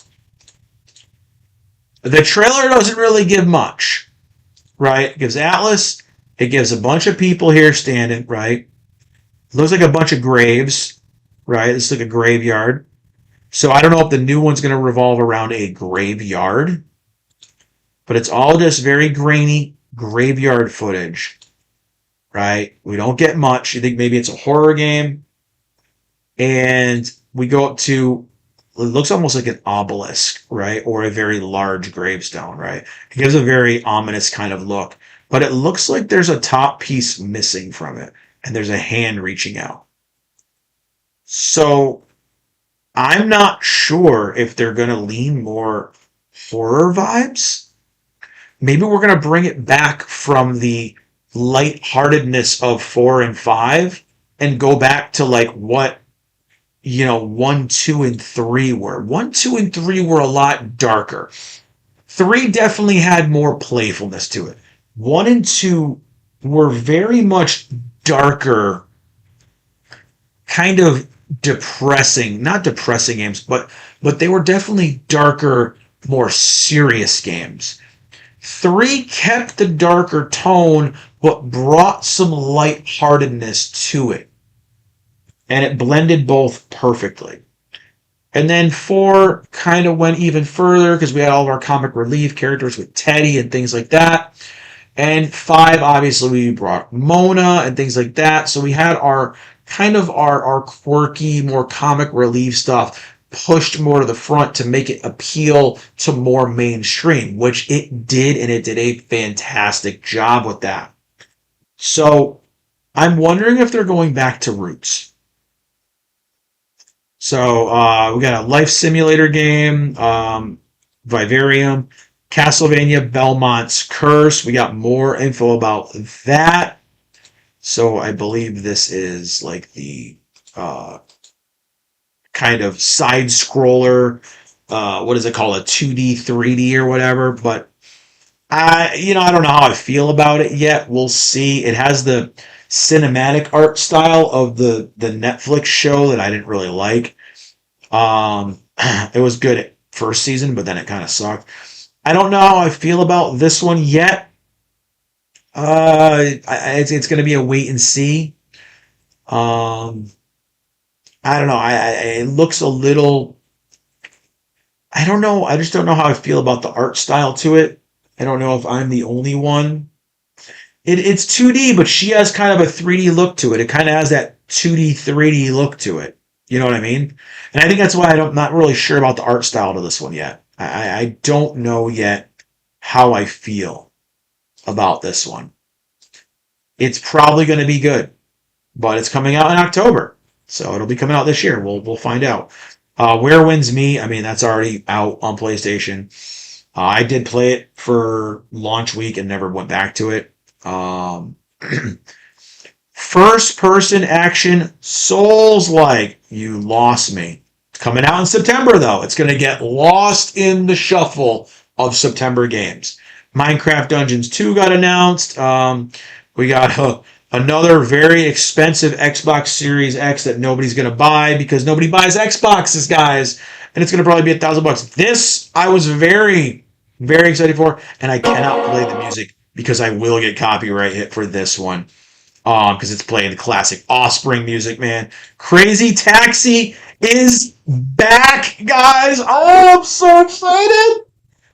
the trailer doesn't really give much. Right? It gives Atlas. It gives a bunch of people here standing, right? It looks like a bunch of graves, right? It's like a graveyard. So I don't know if the new one's going to revolve around a graveyard, but it's all just very grainy graveyard footage, right? We don't get much. You think maybe it's a horror game, and we go up to it looks almost like an obelisk, right? Or a very large gravestone, right? It gives a very ominous kind of look. But it looks like there's a top piece missing from it, and there's a hand reaching out. So I'm not sure if they're going to lean more horror vibes. Maybe we're going to bring it back from the lightheartedness of 4 and 5 and go back to like what 1, 2, and 3 were. 1, 2, and 3 were a lot darker. 3 definitely had more playfulness to it. 1 and 2 were very much darker, kind of depressing, not depressing games, but they were definitely darker, more serious games. 3 kept the darker tone, but brought some lightheartedness to it. And it blended both perfectly. And then 4 kind of went even further because we had all of our comic relief characters with Teddy and things like that. And 5, obviously, we brought Mona and things like that. So we had our kind of our quirky, more comic relief stuff pushed more to the front to make it appeal to more mainstream, which it did, and it did a fantastic job with that. So I'm wondering if they're going back to roots. So we got a life simulator game, Vivarium, Castlevania Belmont's Curse. We got more info about that. So I believe this is like the kind of side scroller. What is it called? A 2D, 3D or whatever. But I don't know how I feel about it yet. We'll see. It has the cinematic art style of the Netflix show that I didn't really like. It was good at first season, but then it kind of sucked. I don't know how I feel about this one yet. It's going to be a wait and see. I don't know. It looks a little. I don't know. I just don't know how I feel about the art style to it. I don't know if I'm the only one. It's 2D, but she has kind of a 3D look to it. It kind of has that 2D, 3D look to it. You know what I mean? And I think that's why I'm not really sure about the art style to this one yet. I don't know yet how I feel about this one. It's probably going to be good, but it's coming out in October, so it'll be coming out this year. We'll find out. Where Wins Me? I mean, that's already out on PlayStation. I did play it for launch week and never went back to it. First person action Souls-like. You lost me. It's coming out in September, though. It's going to get lost in the shuffle of September games. Minecraft Dungeons 2 got announced. We got another very expensive Xbox Series X that nobody's going to buy because nobody buys Xboxes, guys. And it's going to probably be $1,000. This I was very, very excited for, and I cannot play the music because I will get copyright hit for this one. Because it's playing the classic Offspring music, man. Crazy Taxi is back, guys. Oh, I'm so excited.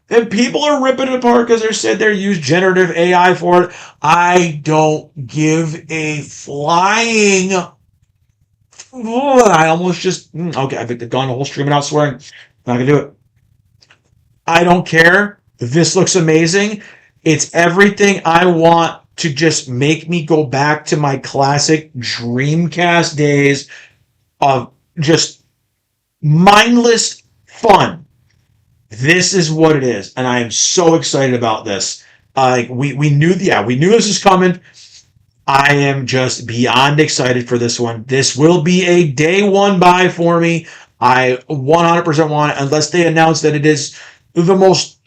And people are ripping it apart because they said they use generative AI for it. I don't give a flying. I almost just. Okay, I've gone the whole stream without swearing. Not going to do it. I don't care. This looks amazing. It's everything I want to just make me go back to my classic Dreamcast days of just mindless fun. This is what it is, and I am so excited about this. We knew this was coming. I am just beyond excited for this one. This will be a day one buy for me. I 100% want it, unless they announce that it is the most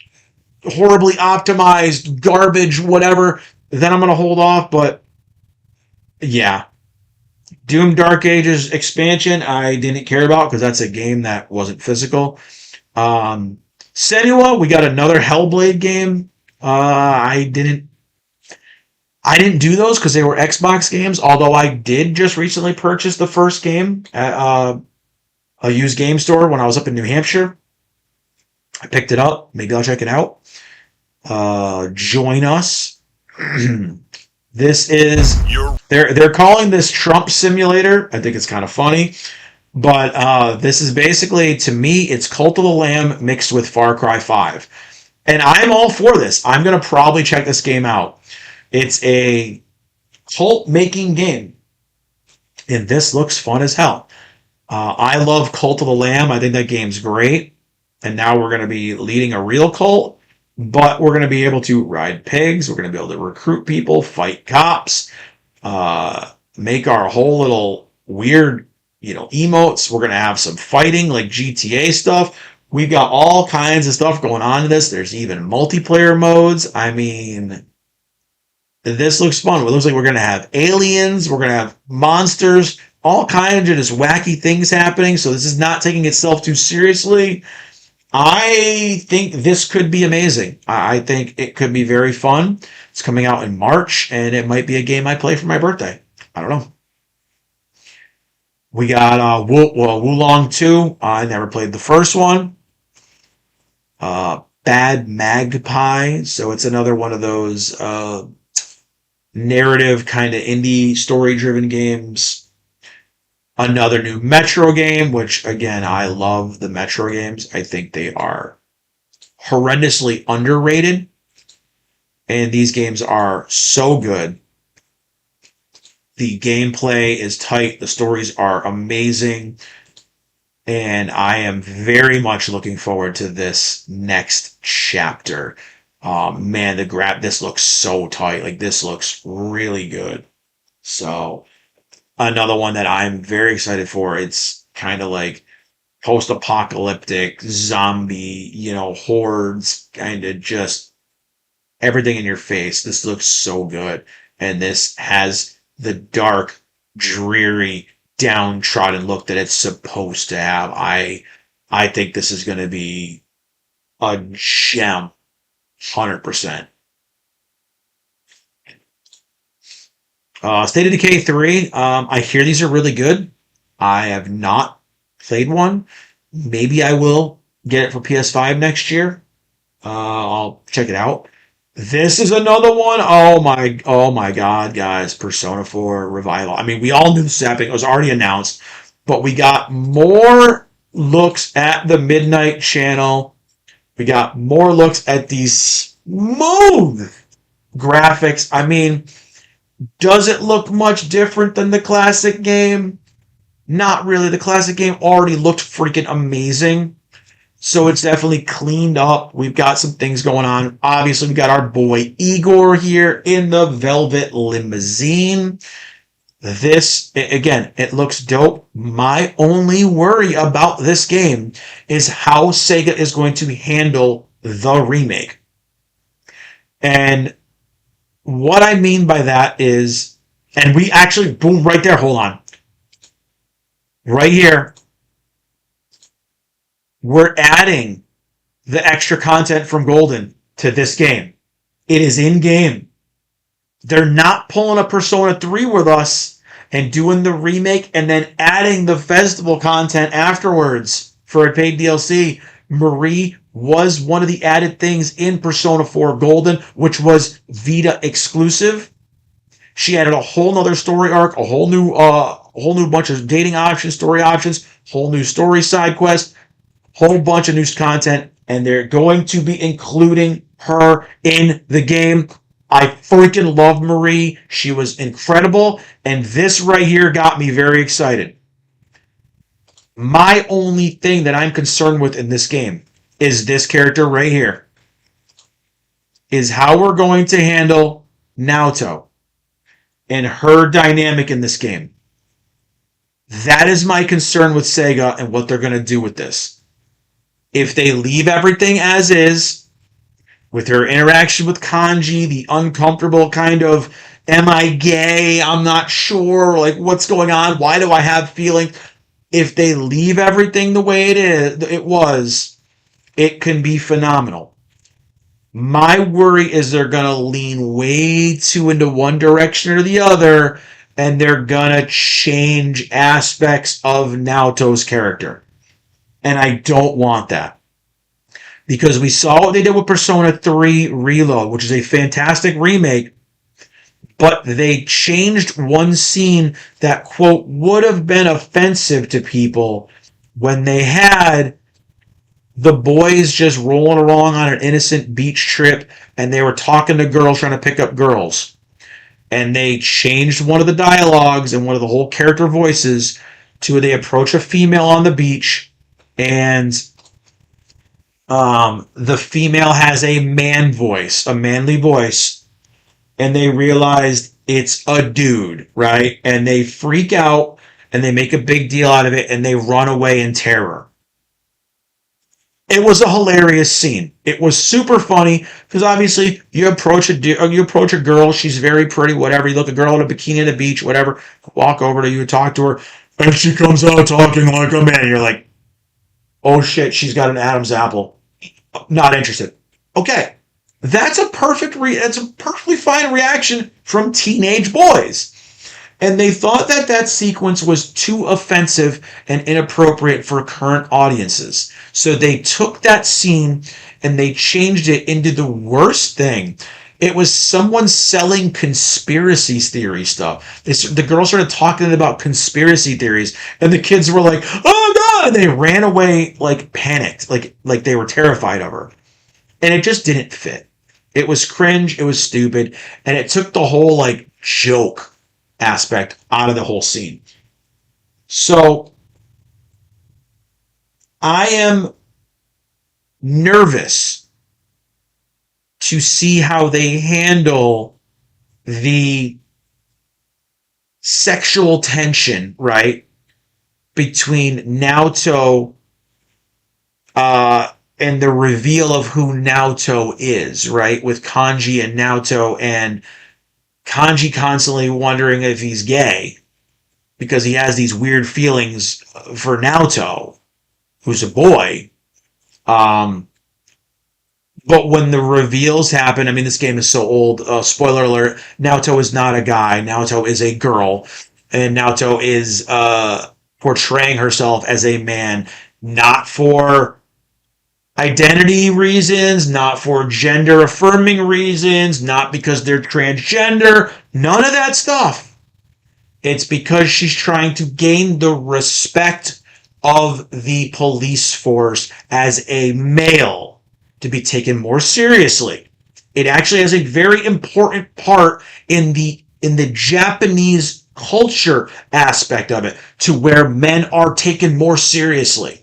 horribly optimized garbage, whatever. Then I'm going to hold off, but yeah. Doom Dark Ages expansion, I didn't care about because that's a game that wasn't physical. Senua, we got another Hellblade game. I didn't do those because they were Xbox games, although I did just recently purchase the first game at a used game store when I was up in New Hampshire. I picked it up. Maybe I'll check it out. Join us. This is they're calling this Trump Simulator. I think it's kind of funny, but this is basically, to me, it's Cult of the Lamb mixed with Far Cry 5, and I'm all for this. I'm gonna probably check this game out. It's a cult making game, and this looks fun as hell. I love Cult of the Lamb. I think that game's great, and now we're gonna be leading a real cult. But we're going to be able to ride pigs. We're going to be able to recruit people, fight cops, make our whole little weird emotes. We're gonna have some fighting like GTA stuff. We've got all kinds of stuff going on in this. There's even multiplayer modes. I mean, this looks fun. It looks like we're gonna have aliens. We're gonna have monsters. All kinds of just wacky things happening. So this is not taking itself too seriously. I think this could be amazing. I think it could be very fun. It's coming out in March, and it might be a game I play for my birthday. I don't know. We got Wulong 2. I never played the first one. Bad Magpie. So it's another one of those narrative kind of indie story-driven games. Another new Metro game, which, again, I love the Metro games. I think they are horrendously underrated. And these games are so good. The gameplay is tight. The stories are amazing. And I am very much looking forward to this next chapter. Man, this looks so tight. Like, this looks really good. So, another one that I'm very excited for. It's kind of like post-apocalyptic zombie, hordes, kind of just everything in your face. This looks so good. And this has the dark, dreary, downtrodden look that it's supposed to have. I think this is going to be a gem, 100%. State of Decay 3. I hear these are really good. I have not played one. Maybe I will get it for PS5 next year. I'll check it out. This is another one. Oh my God, guys! Persona 4 Revival. I mean, we all knew this was happening. It was already announced, but we got more looks at the Midnight Channel. We got more looks at these smooth graphics. I mean, does it look much different than the classic game? Not really. The classic game already looked freaking amazing. So it's definitely cleaned up. We've got some things going on. Obviously, we got our boy Igor here in the Velvet Limousine. This, again, it looks dope. My only worry about this game is how Sega is going to handle the remake. And what I mean by that is, and we actually, boom, right there, hold on. Right here, we're adding the extra content from Golden to this game. It is in-game. They're not pulling a Persona 3 with us and doing the remake and then adding the festival content afterwards for a paid DLC. Marie was one of the added things in Persona 4 Golden, which was Vita exclusive. She added a whole nother story arc, a whole new bunch of dating options, story options, whole new story side quest, whole bunch of new content, and they're going to be including her in the game. I freaking love Marie. She was incredible, and this right here got me very excited. My only thing that I'm concerned with in this game is this character right here. Is how we're going to handle Naoto and her dynamic in this game. That is my concern with Sega and what they're going to do with this. If they leave everything as is, with her interaction with Kanji, the uncomfortable kind of, am I gay? I'm not sure. Like, what's going on? Why do I have feelings? If they leave everything the way it was, it can be phenomenal. My worry is they're going to lean way too into one direction or the other, and they're going to change aspects of Naoto's character. And I don't want that. Because we saw what they did with Persona 3 Reload, which is a fantastic remake, but they changed one scene that, quote, would have been offensive to people when they had the boys just rolling along on an innocent beach trip and they were talking to girls trying to pick up girls. And they changed one of the dialogues and one of the whole character voices to they approach a female on the beach and the female has a man voice, a manly voice, and they realized it's a dude, right? And they freak out and they make a big deal out of it, and they run away in terror. It was a hilarious scene. It was super funny because obviously you approach a girl, she's very pretty, whatever. You look at a girl in a bikini at the beach, whatever. Walk over to you, talk to her, and she comes out talking like a man. You're like, oh shit, she's got an Adam's apple. Not interested. Okay, that's a perfectly fine reaction from teenage boys. And they thought that sequence was too offensive and inappropriate for current audiences. So they took that scene and they changed it into the worst thing. It was someone selling conspiracy theory stuff. The girls started talking about conspiracy theories, and the kids were like, "Oh God!" And they ran away like panicked, like they were terrified of her. And it just didn't fit. It was cringe. It was stupid, and it took the whole like joke aspect out of the whole scene. So I am nervous to see how they handle the sexual tension, right, between Naoto and the reveal of who Naoto is, right, with Kanji and Naoto, and Kanji constantly wondering if he's gay because he has these weird feelings for Naoto, who's a boy. But when the reveals happen, I mean, this game is so old. Spoiler alert, Naoto is not a guy. Naoto is a girl. And Naoto is portraying herself as a man, not for identity reasons, not for gender affirming reasons, not because they're transgender, none of that stuff. It's because she's trying to gain the respect of the police force as a male to be taken more seriously. It actually has a very important part in the Japanese culture aspect of it, to where men are taken more seriously.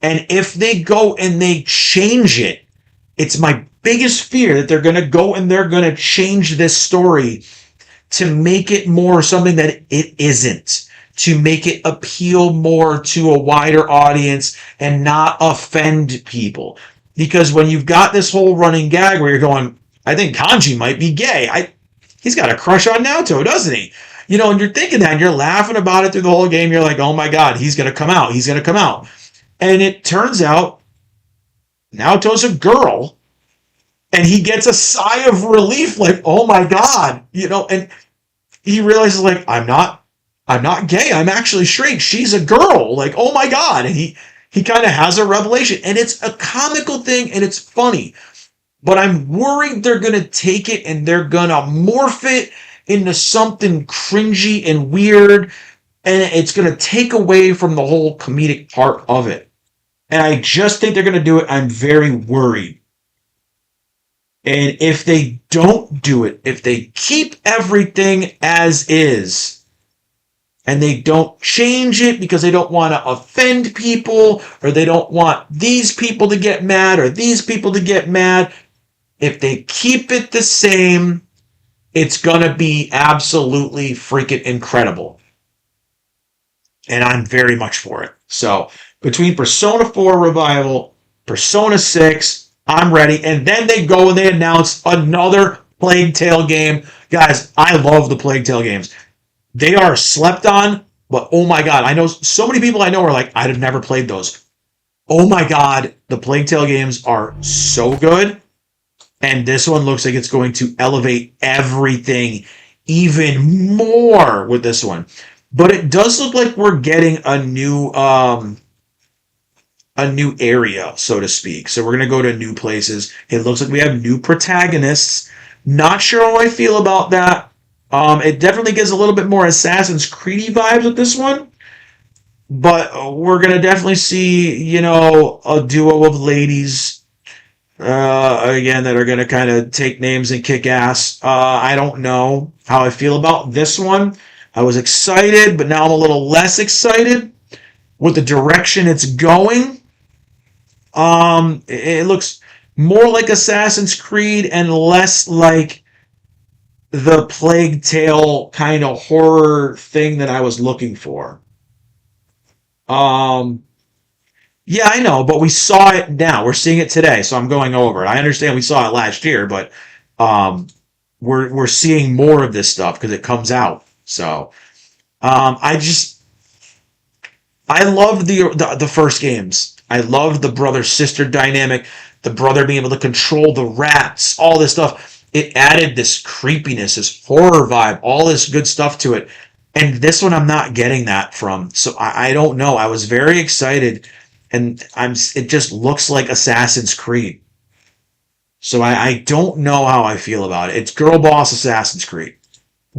And if they go and they change it, it's my biggest fear that they're going to go and they're going to change this story to make it more something that it isn't, to make it appeal more to a wider audience and not offend people. Because when you've got this whole running gag where you're going, I think Kanji might be gay. He's got a crush on Naoto, doesn't he? You know, and you're thinking that, and you're laughing about it through the whole game. You're like, oh my God, he's going to come out. He's going to come out. And it turns out Naoto's a girl, and he gets a sigh of relief, like, oh my God, you know, and he realizes, like, I'm not gay. I'm actually straight. She's a girl. Like, oh my God. And he kind of has a revelation, and it's a comical thing, and it's funny, but I'm worried they're going to take it and they're going to morph it into something cringy and weird, and it's going to take away from the whole comedic part of it. And I just think they're going to do it. I'm very worried. And if they don't do it, if they keep everything as is, and they don't change it because they don't want to offend people, or they don't want these people to get mad or these people to get mad, if they keep it the same, it's going to be absolutely freaking incredible. And I'm very much for it. So between Persona 4 Revival, Persona 6, I'm ready. And then they go and they announce another Plague Tale game. Guys, I love the Plague Tale games. They are slept on, but oh my God, I know so many people I know are like, I'd have never played those. Oh my God, the Plague Tale games are so good. And this one looks like it's going to elevate everything even more with this one. But it does look like we're getting a new area, so to speak. So we're going to go to new places. It looks like we have new protagonists. Not sure how I feel about that. It definitely gives a little bit more Assassin's Creed vibes with this one. But we're going to definitely see, you know, a duo of ladies, again, that are going to kind of take names and kick ass. I don't know how I feel about this one. I was excited, but now I'm a little less excited with the direction it's going. It looks more like Assassin's Creed and less like the Plague Tale kind of horror thing that I was looking for. Um, yeah, I know, but we saw it now. We're seeing it today, so I'm going over it. I understand we saw it last year, but um, we're seeing more of this stuff because it comes out. So I just I loved the first games. I loved the brother sister dynamic, the brother being able to control the rats, all this stuff. It added this creepiness, this horror vibe, all this good stuff to it. And this one, I'm not getting that from. So I don't know. I was very excited, and I'm. It just looks like Assassin's Creed. So I don't know how I feel about it. It's Girl Boss Assassin's Creed.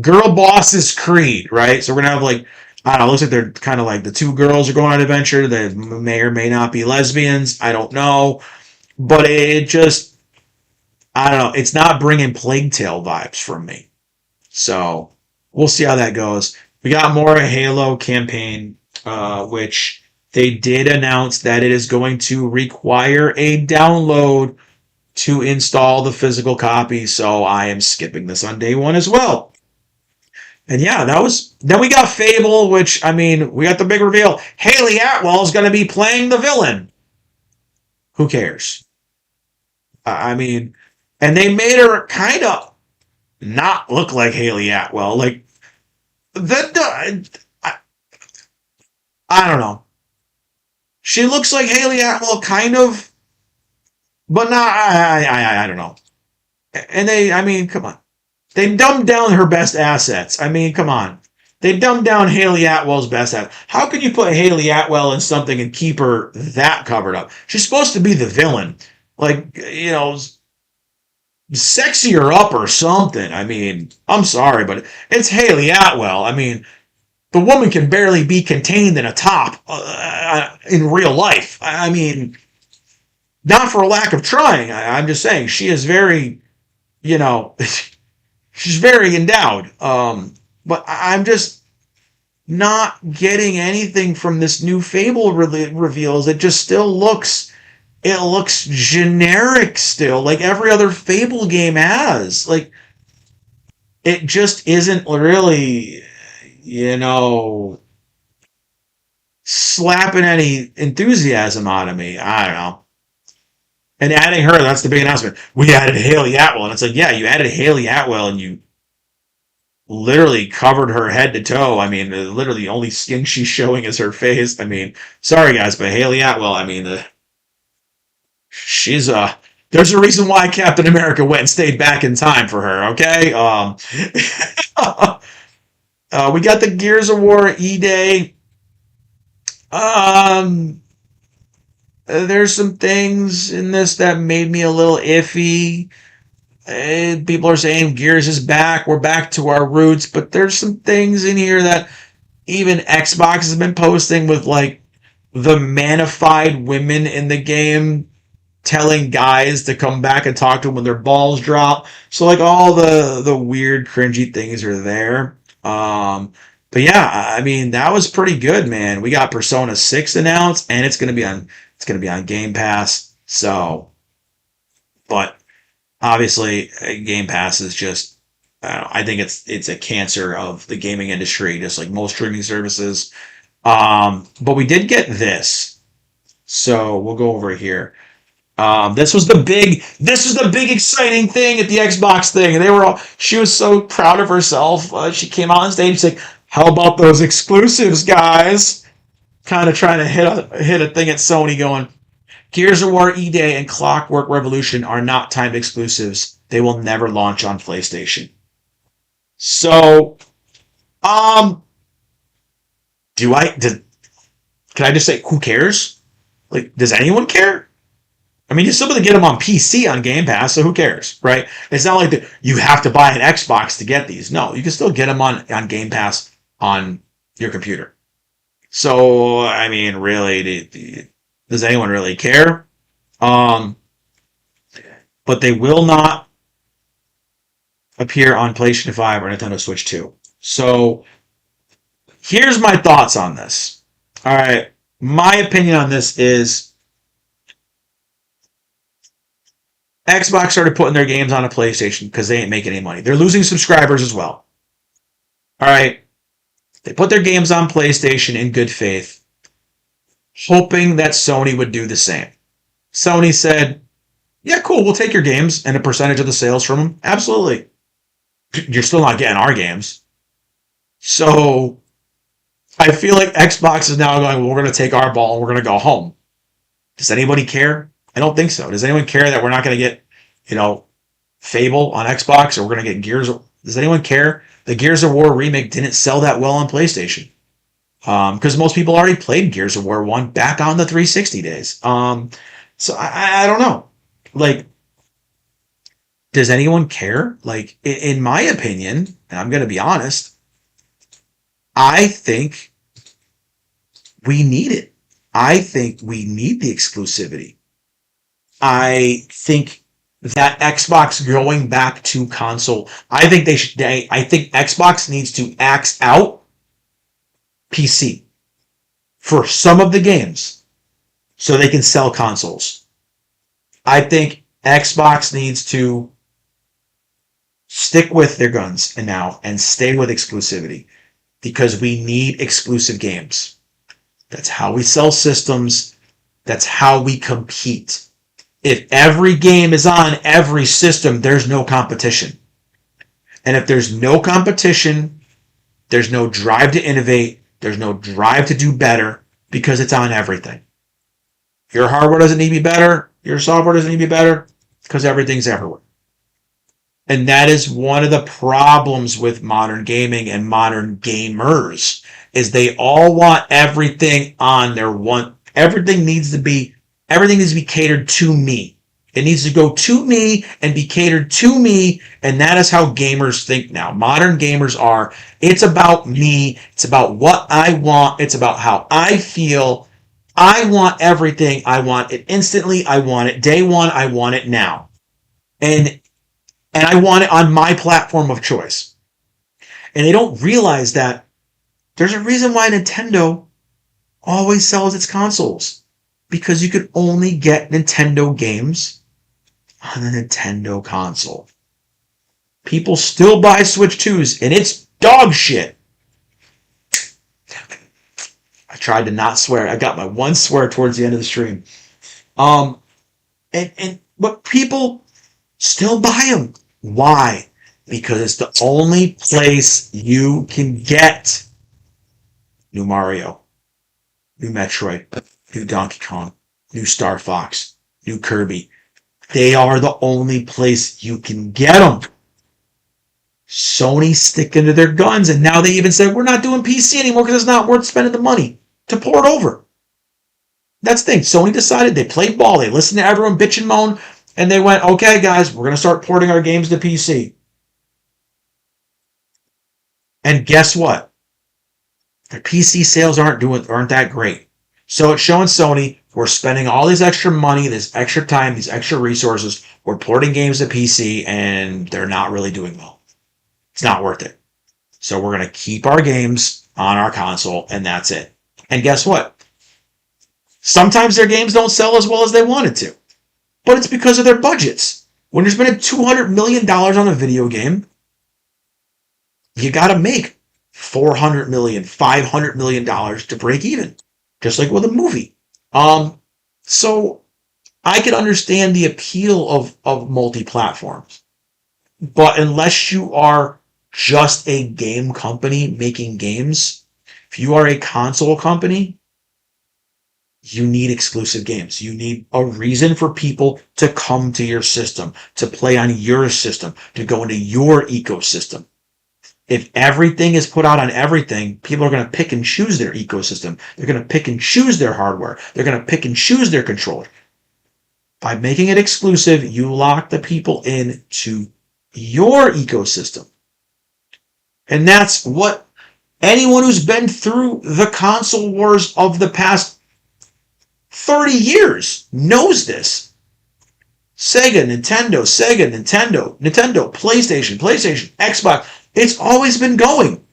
Girl Boss's Creed, right? So we're gonna have like I don't know. It looks like they're kind of like the two girls are going on an adventure. They may or may not be lesbians. I don't know, but it just I don't know. It's not bringing Plague Tale vibes from me. So we'll see how that goes. We got more Halo campaign, which they did announce that it is going to require a download to install the physical copy. So I am skipping this on day one as well. And yeah, that was. Then we got Fable, which I mean, we got the big reveal. Haley Atwell is going to be playing the villain. Who cares? I mean, and they made her kind of not look like Haley Atwell. Like that. I don't know. She looks like Haley Atwell, kind of, but not. I don't know. And I mean, come on. They dumbed down her best assets. I mean, come on. They dumbed down Haley Atwell's best assets. How can you put Haley Atwell in something and keep her that covered up? She's supposed to be the villain. Like, sexy her up or something. I mean, I'm sorry, but it's Haley Atwell. I mean, the woman can barely be contained in a top in real life. I mean, not for a lack of trying. I'm just saying she is very, you know, she's very endowed. But I'm just not getting anything from this new Fable reveals. It just still looks generic still, like every other Fable game has. Like it just isn't really, you know, slapping any enthusiasm out of me. I don't know. And adding her, that's the big announcement. We added Haley Atwell. And it's like, yeah, you added Haley Atwell and you literally covered her head to toe. I mean, literally the only skin she's showing is her face. I mean, sorry guys, but Haley Atwell, I mean, she's there's a reason why Captain America went and stayed back in time for her, okay? We got the Gears of War E-Day. There's some things in this that made me a little iffy. People are saying Gears is back. We're back to our roots. But there's some things in here that even Xbox has been posting with like the manified women in the game telling guys to come back and talk to them when their balls drop. So like all the weird cringy things are there. But yeah, I mean that was pretty good, man. We got Persona 6 announced and it's gonna be on Game Pass. So but obviously Game Pass is just I think it's a cancer of the gaming industry, just like most streaming services. But we did get this. So we'll go over here. This was the big exciting thing at the Xbox thing, and she was so proud of herself. She came out on stage, she's like, "How about those exclusives, guys?" Kind of trying to hit a thing at Sony, going, "Gears of War E-Day and Clockwork Revolution are not timed exclusives. They will never launch on PlayStation." So, um, can I just say, who cares? Like, does anyone care? I mean, you're still going to get them on PC on Game Pass, so who cares, right? It's not like you have to buy an Xbox to get these. No, you can still get them on Game Pass on your computer. So, I mean, really, does anyone really care? Um, but they will not appear on PlayStation 5 or Nintendo Switch 2. So, here's my thoughts on this. All right, my opinion on this is Xbox started putting their games on a PlayStation because they ain't making any money. They're losing subscribers as well. All right. They put their games on PlayStation in good faith, hoping that Sony would do the same. Sony said, yeah, cool, we'll take your games and a percentage of the sales from them. Absolutely. You're still not getting our games. So I feel like Xbox is now going, well, we're going to take our ball and we're going to go home. Does anybody care? I don't think so. Does anyone care that we're not going to get, Fable on Xbox, or we're going to get Gears? Does anyone care? The Gears of War remake didn't sell that well on PlayStation because most people already played Gears of War 1 back on the 360 days. So I don't know. Like, does anyone care? Like, in my opinion, and I'm going to be honest, I think we need it. I think we need the exclusivity. I think that Xbox going back to console, I think I think Xbox needs to axe out PC for some of the games so they can sell consoles. I think Xbox needs to stick with their guns and stay with exclusivity because we need exclusive games. That's how we sell systems. That's how we compete. If every game is on every system, there's no competition. And if there's no competition, there's no drive to innovate. There's no drive to do better because it's on everything. Your hardware doesn't need to be better. Your software doesn't need to be better because everything's everywhere. And that is one of the problems with modern gaming and modern gamers is they all want everything on their one. Everything needs to be catered to me. It needs to go to me and be catered to me. And that is how gamers think now. Modern gamers are, it's about me. It's about what I want. It's about how I feel. I want everything. I want it instantly. I want it day one. I want it now. And I want it on my platform of choice. And they don't realize that there's a reason why Nintendo always sells its consoles. Because you could only get Nintendo games on the Nintendo console. People still buy Switch 2s, and it's dog shit. I tried to not swear. I got my one swear towards the end of the stream. But people still buy them. Why? Because it's the only place you can get new Mario, new Metroid, new Donkey Kong, new Star Fox, new Kirby. They are the only place you can get them. Sony sticking to their guns, and now they even said, we're not doing PC anymore because it's not worth spending the money to port over. That's the thing. Sony decided, they played ball, they listened to everyone bitch and moan, and they went, okay, guys, we're going to start porting our games to PC. And guess what? Their PC sales aren't that great. So it's showing Sony, we're spending all this extra money, this extra time, these extra resources. We're porting games to PC, and they're not really doing well. It's not worth it. So we're going to keep our games on our console, and that's it. And guess what? Sometimes their games don't sell as well as they wanted to. But it's because of their budgets. When you're spending $200 million on a video game, you got to make $400 million, $500 million to break even. Just like with a movie. So I can understand the appeal of multi-platforms. But unless you are just a game company making games, if you are a console company, you need exclusive games. You need a reason for people to come to your system, to play on your system, to go into your ecosystem. If everything is put out on everything, people are going to pick and choose their ecosystem. They're going to pick and choose their hardware. They're going to pick and choose their controller. By making it exclusive, you lock the people into your ecosystem. And that's what anyone who's been through the console wars of the past 30 years knows this. Sega, Nintendo, PlayStation, Xbox. It's always been going.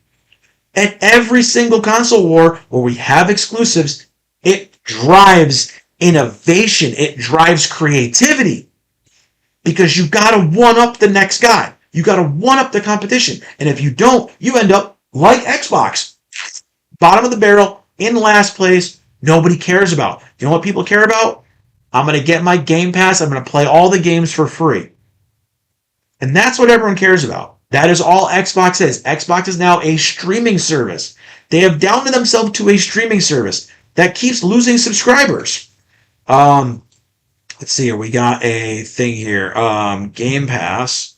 And every single console war where we have exclusives, it drives innovation. It drives creativity. because you got to one up the next guy. You got to one up the competition. And if you don't, you end up like Xbox, bottom of the barrel, in last place. Nobody cares about. You know what people care about? I'm going to get my Game Pass. I'm going to play all the games for free. And that's what everyone cares about. That is all Xbox is. Xbox is now a streaming service. They have downed themselves to a streaming service that keeps losing subscribers. Let's see here. We got a thing here. Game Pass.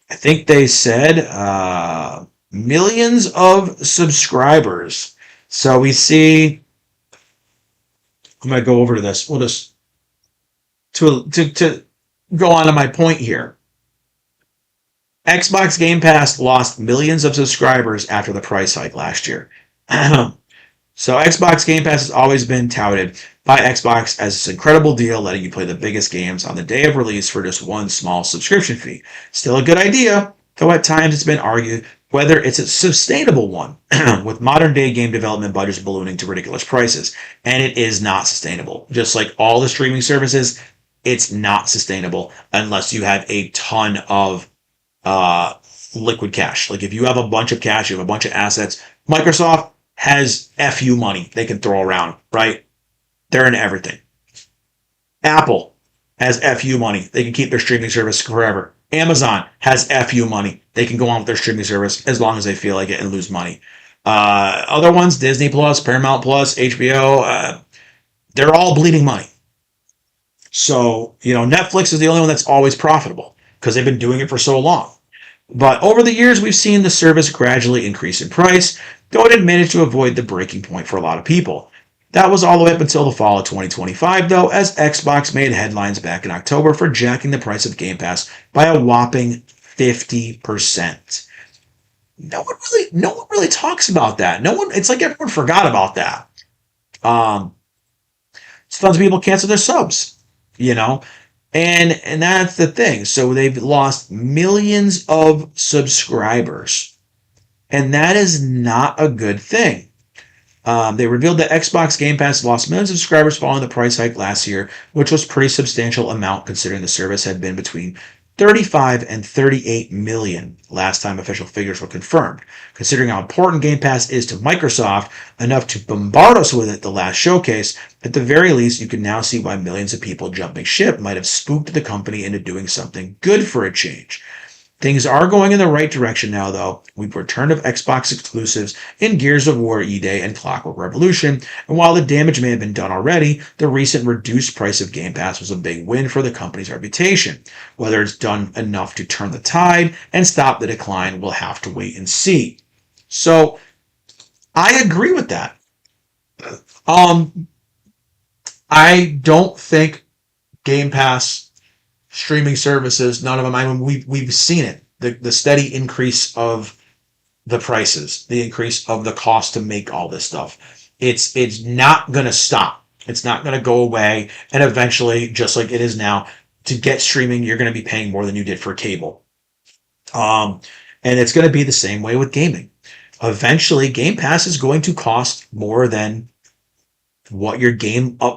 I think they said millions of subscribers. So we see. I'm going to go over to this. We'll just to go on to my point here. Xbox Game Pass lost millions of subscribers after the price hike last year. So Xbox Game Pass has always been touted by Xbox as this incredible deal letting you play the biggest games on the day of release for just one small subscription fee. Still a good idea, though at times it's been argued whether it's a sustainable one, with modern day game development budgets ballooning to ridiculous prices. And it is not sustainable. Just like all the streaming services, it's not sustainable unless you have a ton of liquid cash. Like if you have a bunch of cash, you have a bunch of assets. Microsoft has FU money they can throw around, right? They're in everything. Apple has FU money. They can keep their streaming service forever. Amazon has FU money. They can go on with their streaming service as long as they feel like it and lose money. Other ones, Disney Plus, Paramount Plus, HBO, they're all bleeding money. So, Netflix is the only one that's always profitable because they've been doing it for so long. But over the years, we've seen the service gradually increase in price, though it had managed to avoid the breaking point for a lot of people. That was all the way up until the fall of 2025, though, as Xbox made headlines back in October for jacking the price of Game Pass by a whopping 50%. No one really talks about that. It's like everyone forgot about that. Tons of people cancel their subs, and that's the thing. So they've lost millions of subscribers, and that is not a good thing. They revealed that Xbox Game Pass lost millions of subscribers following the price hike last year, which was a pretty substantial amount considering the service had been between 35 and 38 million last time official figures were confirmed. Considering how important Game Pass is to Microsoft, enough to bombard us with it the last showcase, at the very least you can now see why millions of people jumping ship might have spooked the company into doing something good for a change. Things are going in the right direction now, though. We've returned of Xbox exclusives in Gears of War E-Day and Clockwork Revolution, and while the damage may have been done already, the recent reduced price of Game Pass was a big win for the company's reputation. Whether it's done enough to turn the tide and stop the decline, we'll have to wait and see. So, I agree with that. I don't think Game Pass streaming services, none of them. I mean, we've seen it. The steady increase of the prices, the increase of the cost to make all this stuff. It's not going to stop. It's not going to go away. And eventually, just like it is now, to get streaming, you're going to be paying more than you did for cable. And it's going to be the same way with gaming. Eventually, Game Pass is going to cost more than what your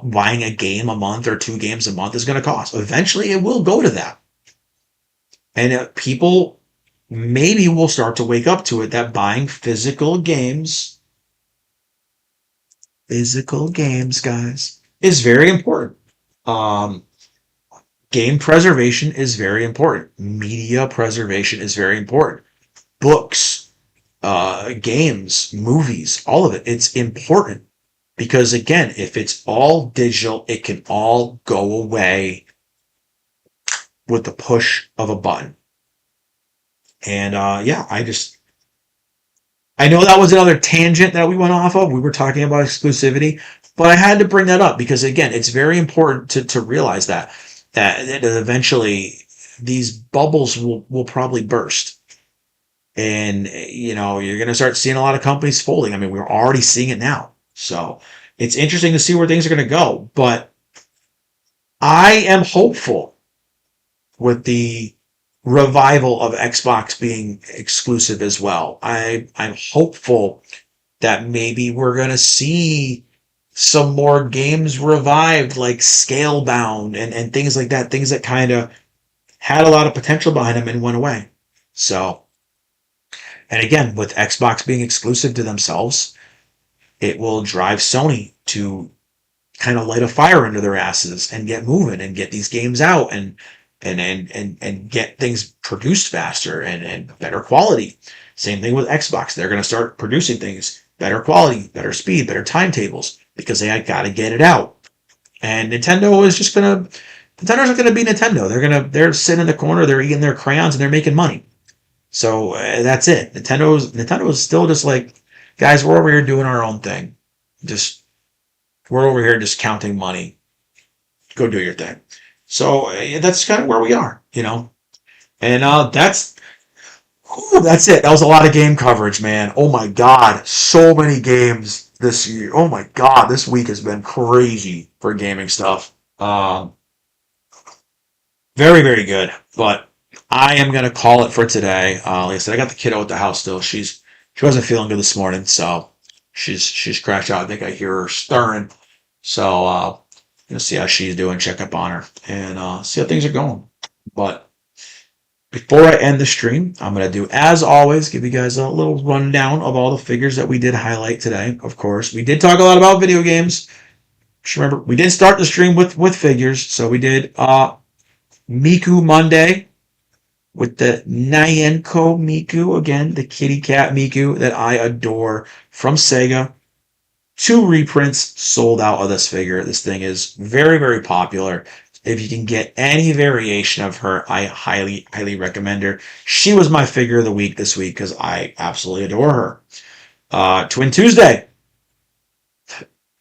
buying a game a month or 2 games a month is going to cost. Eventually, it will go to that. And people maybe will start to wake up to it that buying physical games, guys, is very important. Game preservation is very important. Media preservation is very important. Books, games, movies, all of it. It's important. Because again, if it's all digital, it can all go away with the push of a button. And I know that was another tangent that we went off of. We were talking about exclusivity, but I had to bring that up because again, it's very important to realize that eventually these bubbles will probably burst. And you're going to start seeing a lot of companies folding. I mean, we're already seeing it now. So it's interesting to see where things are going to go, but I am hopeful with the revival of Xbox being exclusive as well. I'm hopeful that maybe we're going to see some more games revived, like Scalebound and things like that, things that kind of had a lot of potential behind them and went away. So, and again, with Xbox being exclusive to themselves, it will drive Sony to kind of light a fire under their asses and get moving and get these games out and get things produced faster and better quality. Same thing with Xbox. They're going to start producing things better quality, better speed, better timetables because they got to get it out. And Nintendo's not going to be Nintendo. They're sitting in the corner, they're eating their crayons and they're making money. So that's it. Nintendo is still just like, guys, we're over here doing our own thing. Just we're over here just counting money. Go do your thing. So that's kind of where we are, you know. And that's it. That was a lot of game coverage, man. Oh my God, so many games this year. Oh my God, this week has been crazy for gaming stuff. Very, very good. But I am gonna call it for today. Like I said, I got the kiddo at the house still. She wasn't feeling good this morning, so she's crashed out. I think I hear her stirring. So gonna see how she's doing, check up on her, and see how things are going. But before I end the stream, I'm gonna do as always, give you guys a little rundown of all the figures that we did highlight today. Of course, we did talk a lot about video games. Just remember, we did start the stream with figures, so we did Miku Monday with the Nyanko Miku, again, the kitty cat Miku that I adore from Sega. 2 reprints sold out of this figure. This thing is very, very popular. If you can get any variation of her, I highly, highly recommend her. She was my figure of the week this week because I absolutely adore her. Twin Tuesday.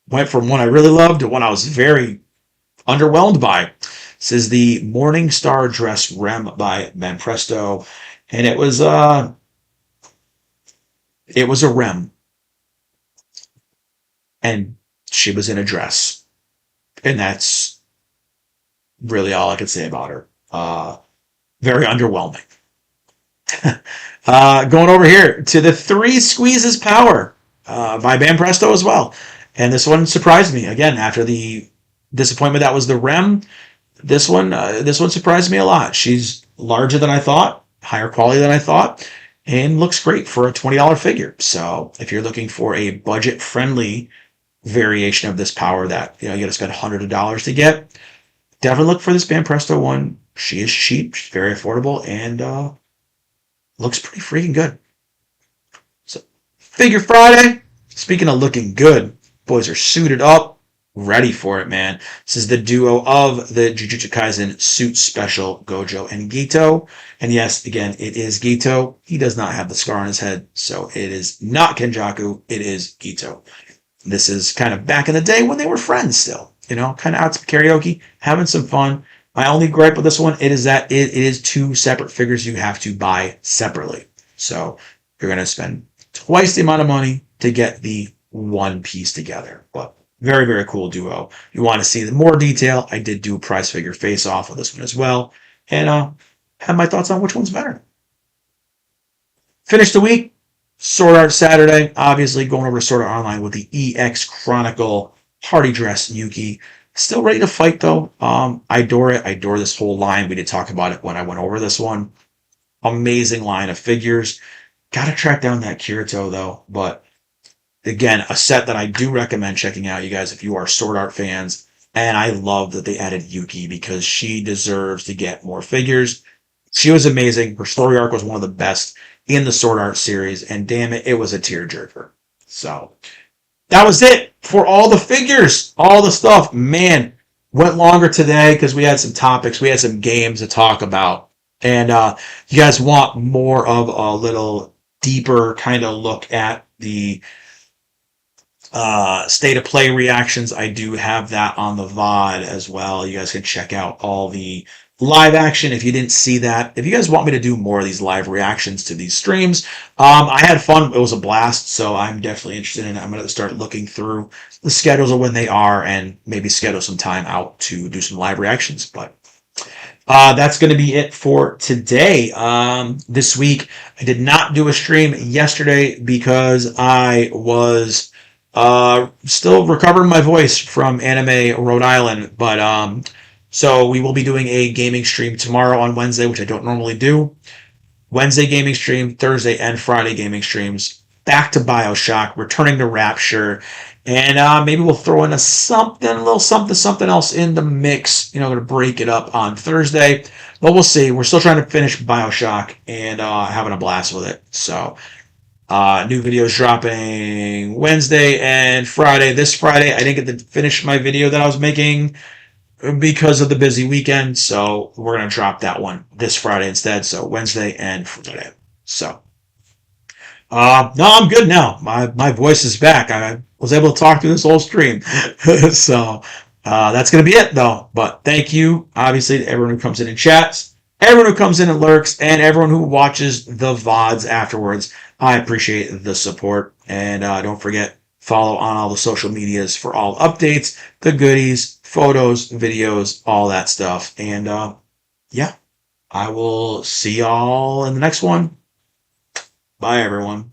Went from one I really loved to one I was very underwhelmed by. This is the Morning Star Dress Rem by Banpresto, and it was a Rem, and she was in a dress, and that's really all I could say about her. Very underwhelming. Going over here to the 3 Squeezes Power by Banpresto as well, and this one surprised me again after the disappointment that was the Rem. This one surprised me a lot. She's larger than I thought, higher quality than I thought, and looks great for a $20 figure. So if you're looking for a budget-friendly variation of this power that you got to spend hundreds of dollars to get, definitely look for this Banpresto one. She is cheap, she's very affordable, and looks pretty freaking good. So Figure Friday. Speaking of looking good, boys are suited up. Ready for it, man. This is the duo of the Jujutsu Kaisen Suit Special, Gojo and Gito. And yes, again, it is Gito. He does not have the scar on his head, so it is not Kenjaku. It is Gito. This is kind of back in the day when they were friends still, kind of out to karaoke, having some fun. My only gripe with this one, it is that it is 2 separate figures you have to buy separately. So you're going to spend twice the amount of money to get the one piece together. But very, very cool duo. If you want to see the more detail, I did do a price figure face off of this one as well. And have my thoughts on which one's better. Finish the week. Sword Art Saturday. Obviously going over to Sword Art Online with the EX Chronicle Party Dress Yuki. Still ready to fight though. I adore it. I adore this whole line. We did talk about it when I went over this one. Amazing line of figures. Gotta track down that Kirito though. But again, a set that I do recommend checking out, you guys, if you are Sword Art fans. And I love that they added Yuki because she deserves to get more figures. She was amazing. Her story arc was one of the best in the Sword Art series. And damn it, it was a tearjerker. So that was it for all the figures, all the stuff. Man, went longer today because we had some topics. We had some games to talk about. And you guys want more of a little deeper kind of look at the state of play reactions. I do have that on the VOD as well. You guys can check out all the live action if you didn't see that. If you guys want me to do more of these live reactions to these streams, I had fun. It was a blast, so I'm definitely interested in it. I'm going to start looking through the schedules of when they are and maybe schedule some time out to do some live reactions. But that's going to be it for today. This week, I did not do a stream yesterday because I was Still recovering my voice from Anime Rhode Island, but so we will be doing a gaming stream tomorrow on Wednesday, which I don't normally do. Wednesday gaming stream, Thursday and Friday gaming streams. Back to Bioshock, returning to Rapture, and maybe we'll throw in a little something else in the mix. To break it up on Thursday, but we'll see. We're still trying to finish Bioshock and having a blast with it. So, new videos dropping Wednesday and Friday. This Friday, I didn't get to finish my video that I was making because of the busy weekend. So we're going to drop that one this Friday instead. So Wednesday and Friday. So, no, I'm good now. My voice is back. I was able to talk through this whole stream. So, that's going to be it though. But thank you, obviously, to everyone who comes in and chats, everyone who comes in and lurks, and everyone who watches the VODs afterwards. I appreciate the support. And don't forget, follow on all the social medias for all updates, the goodies, photos, videos, all that stuff. And yeah, I will see y'all in the next one. Bye, everyone.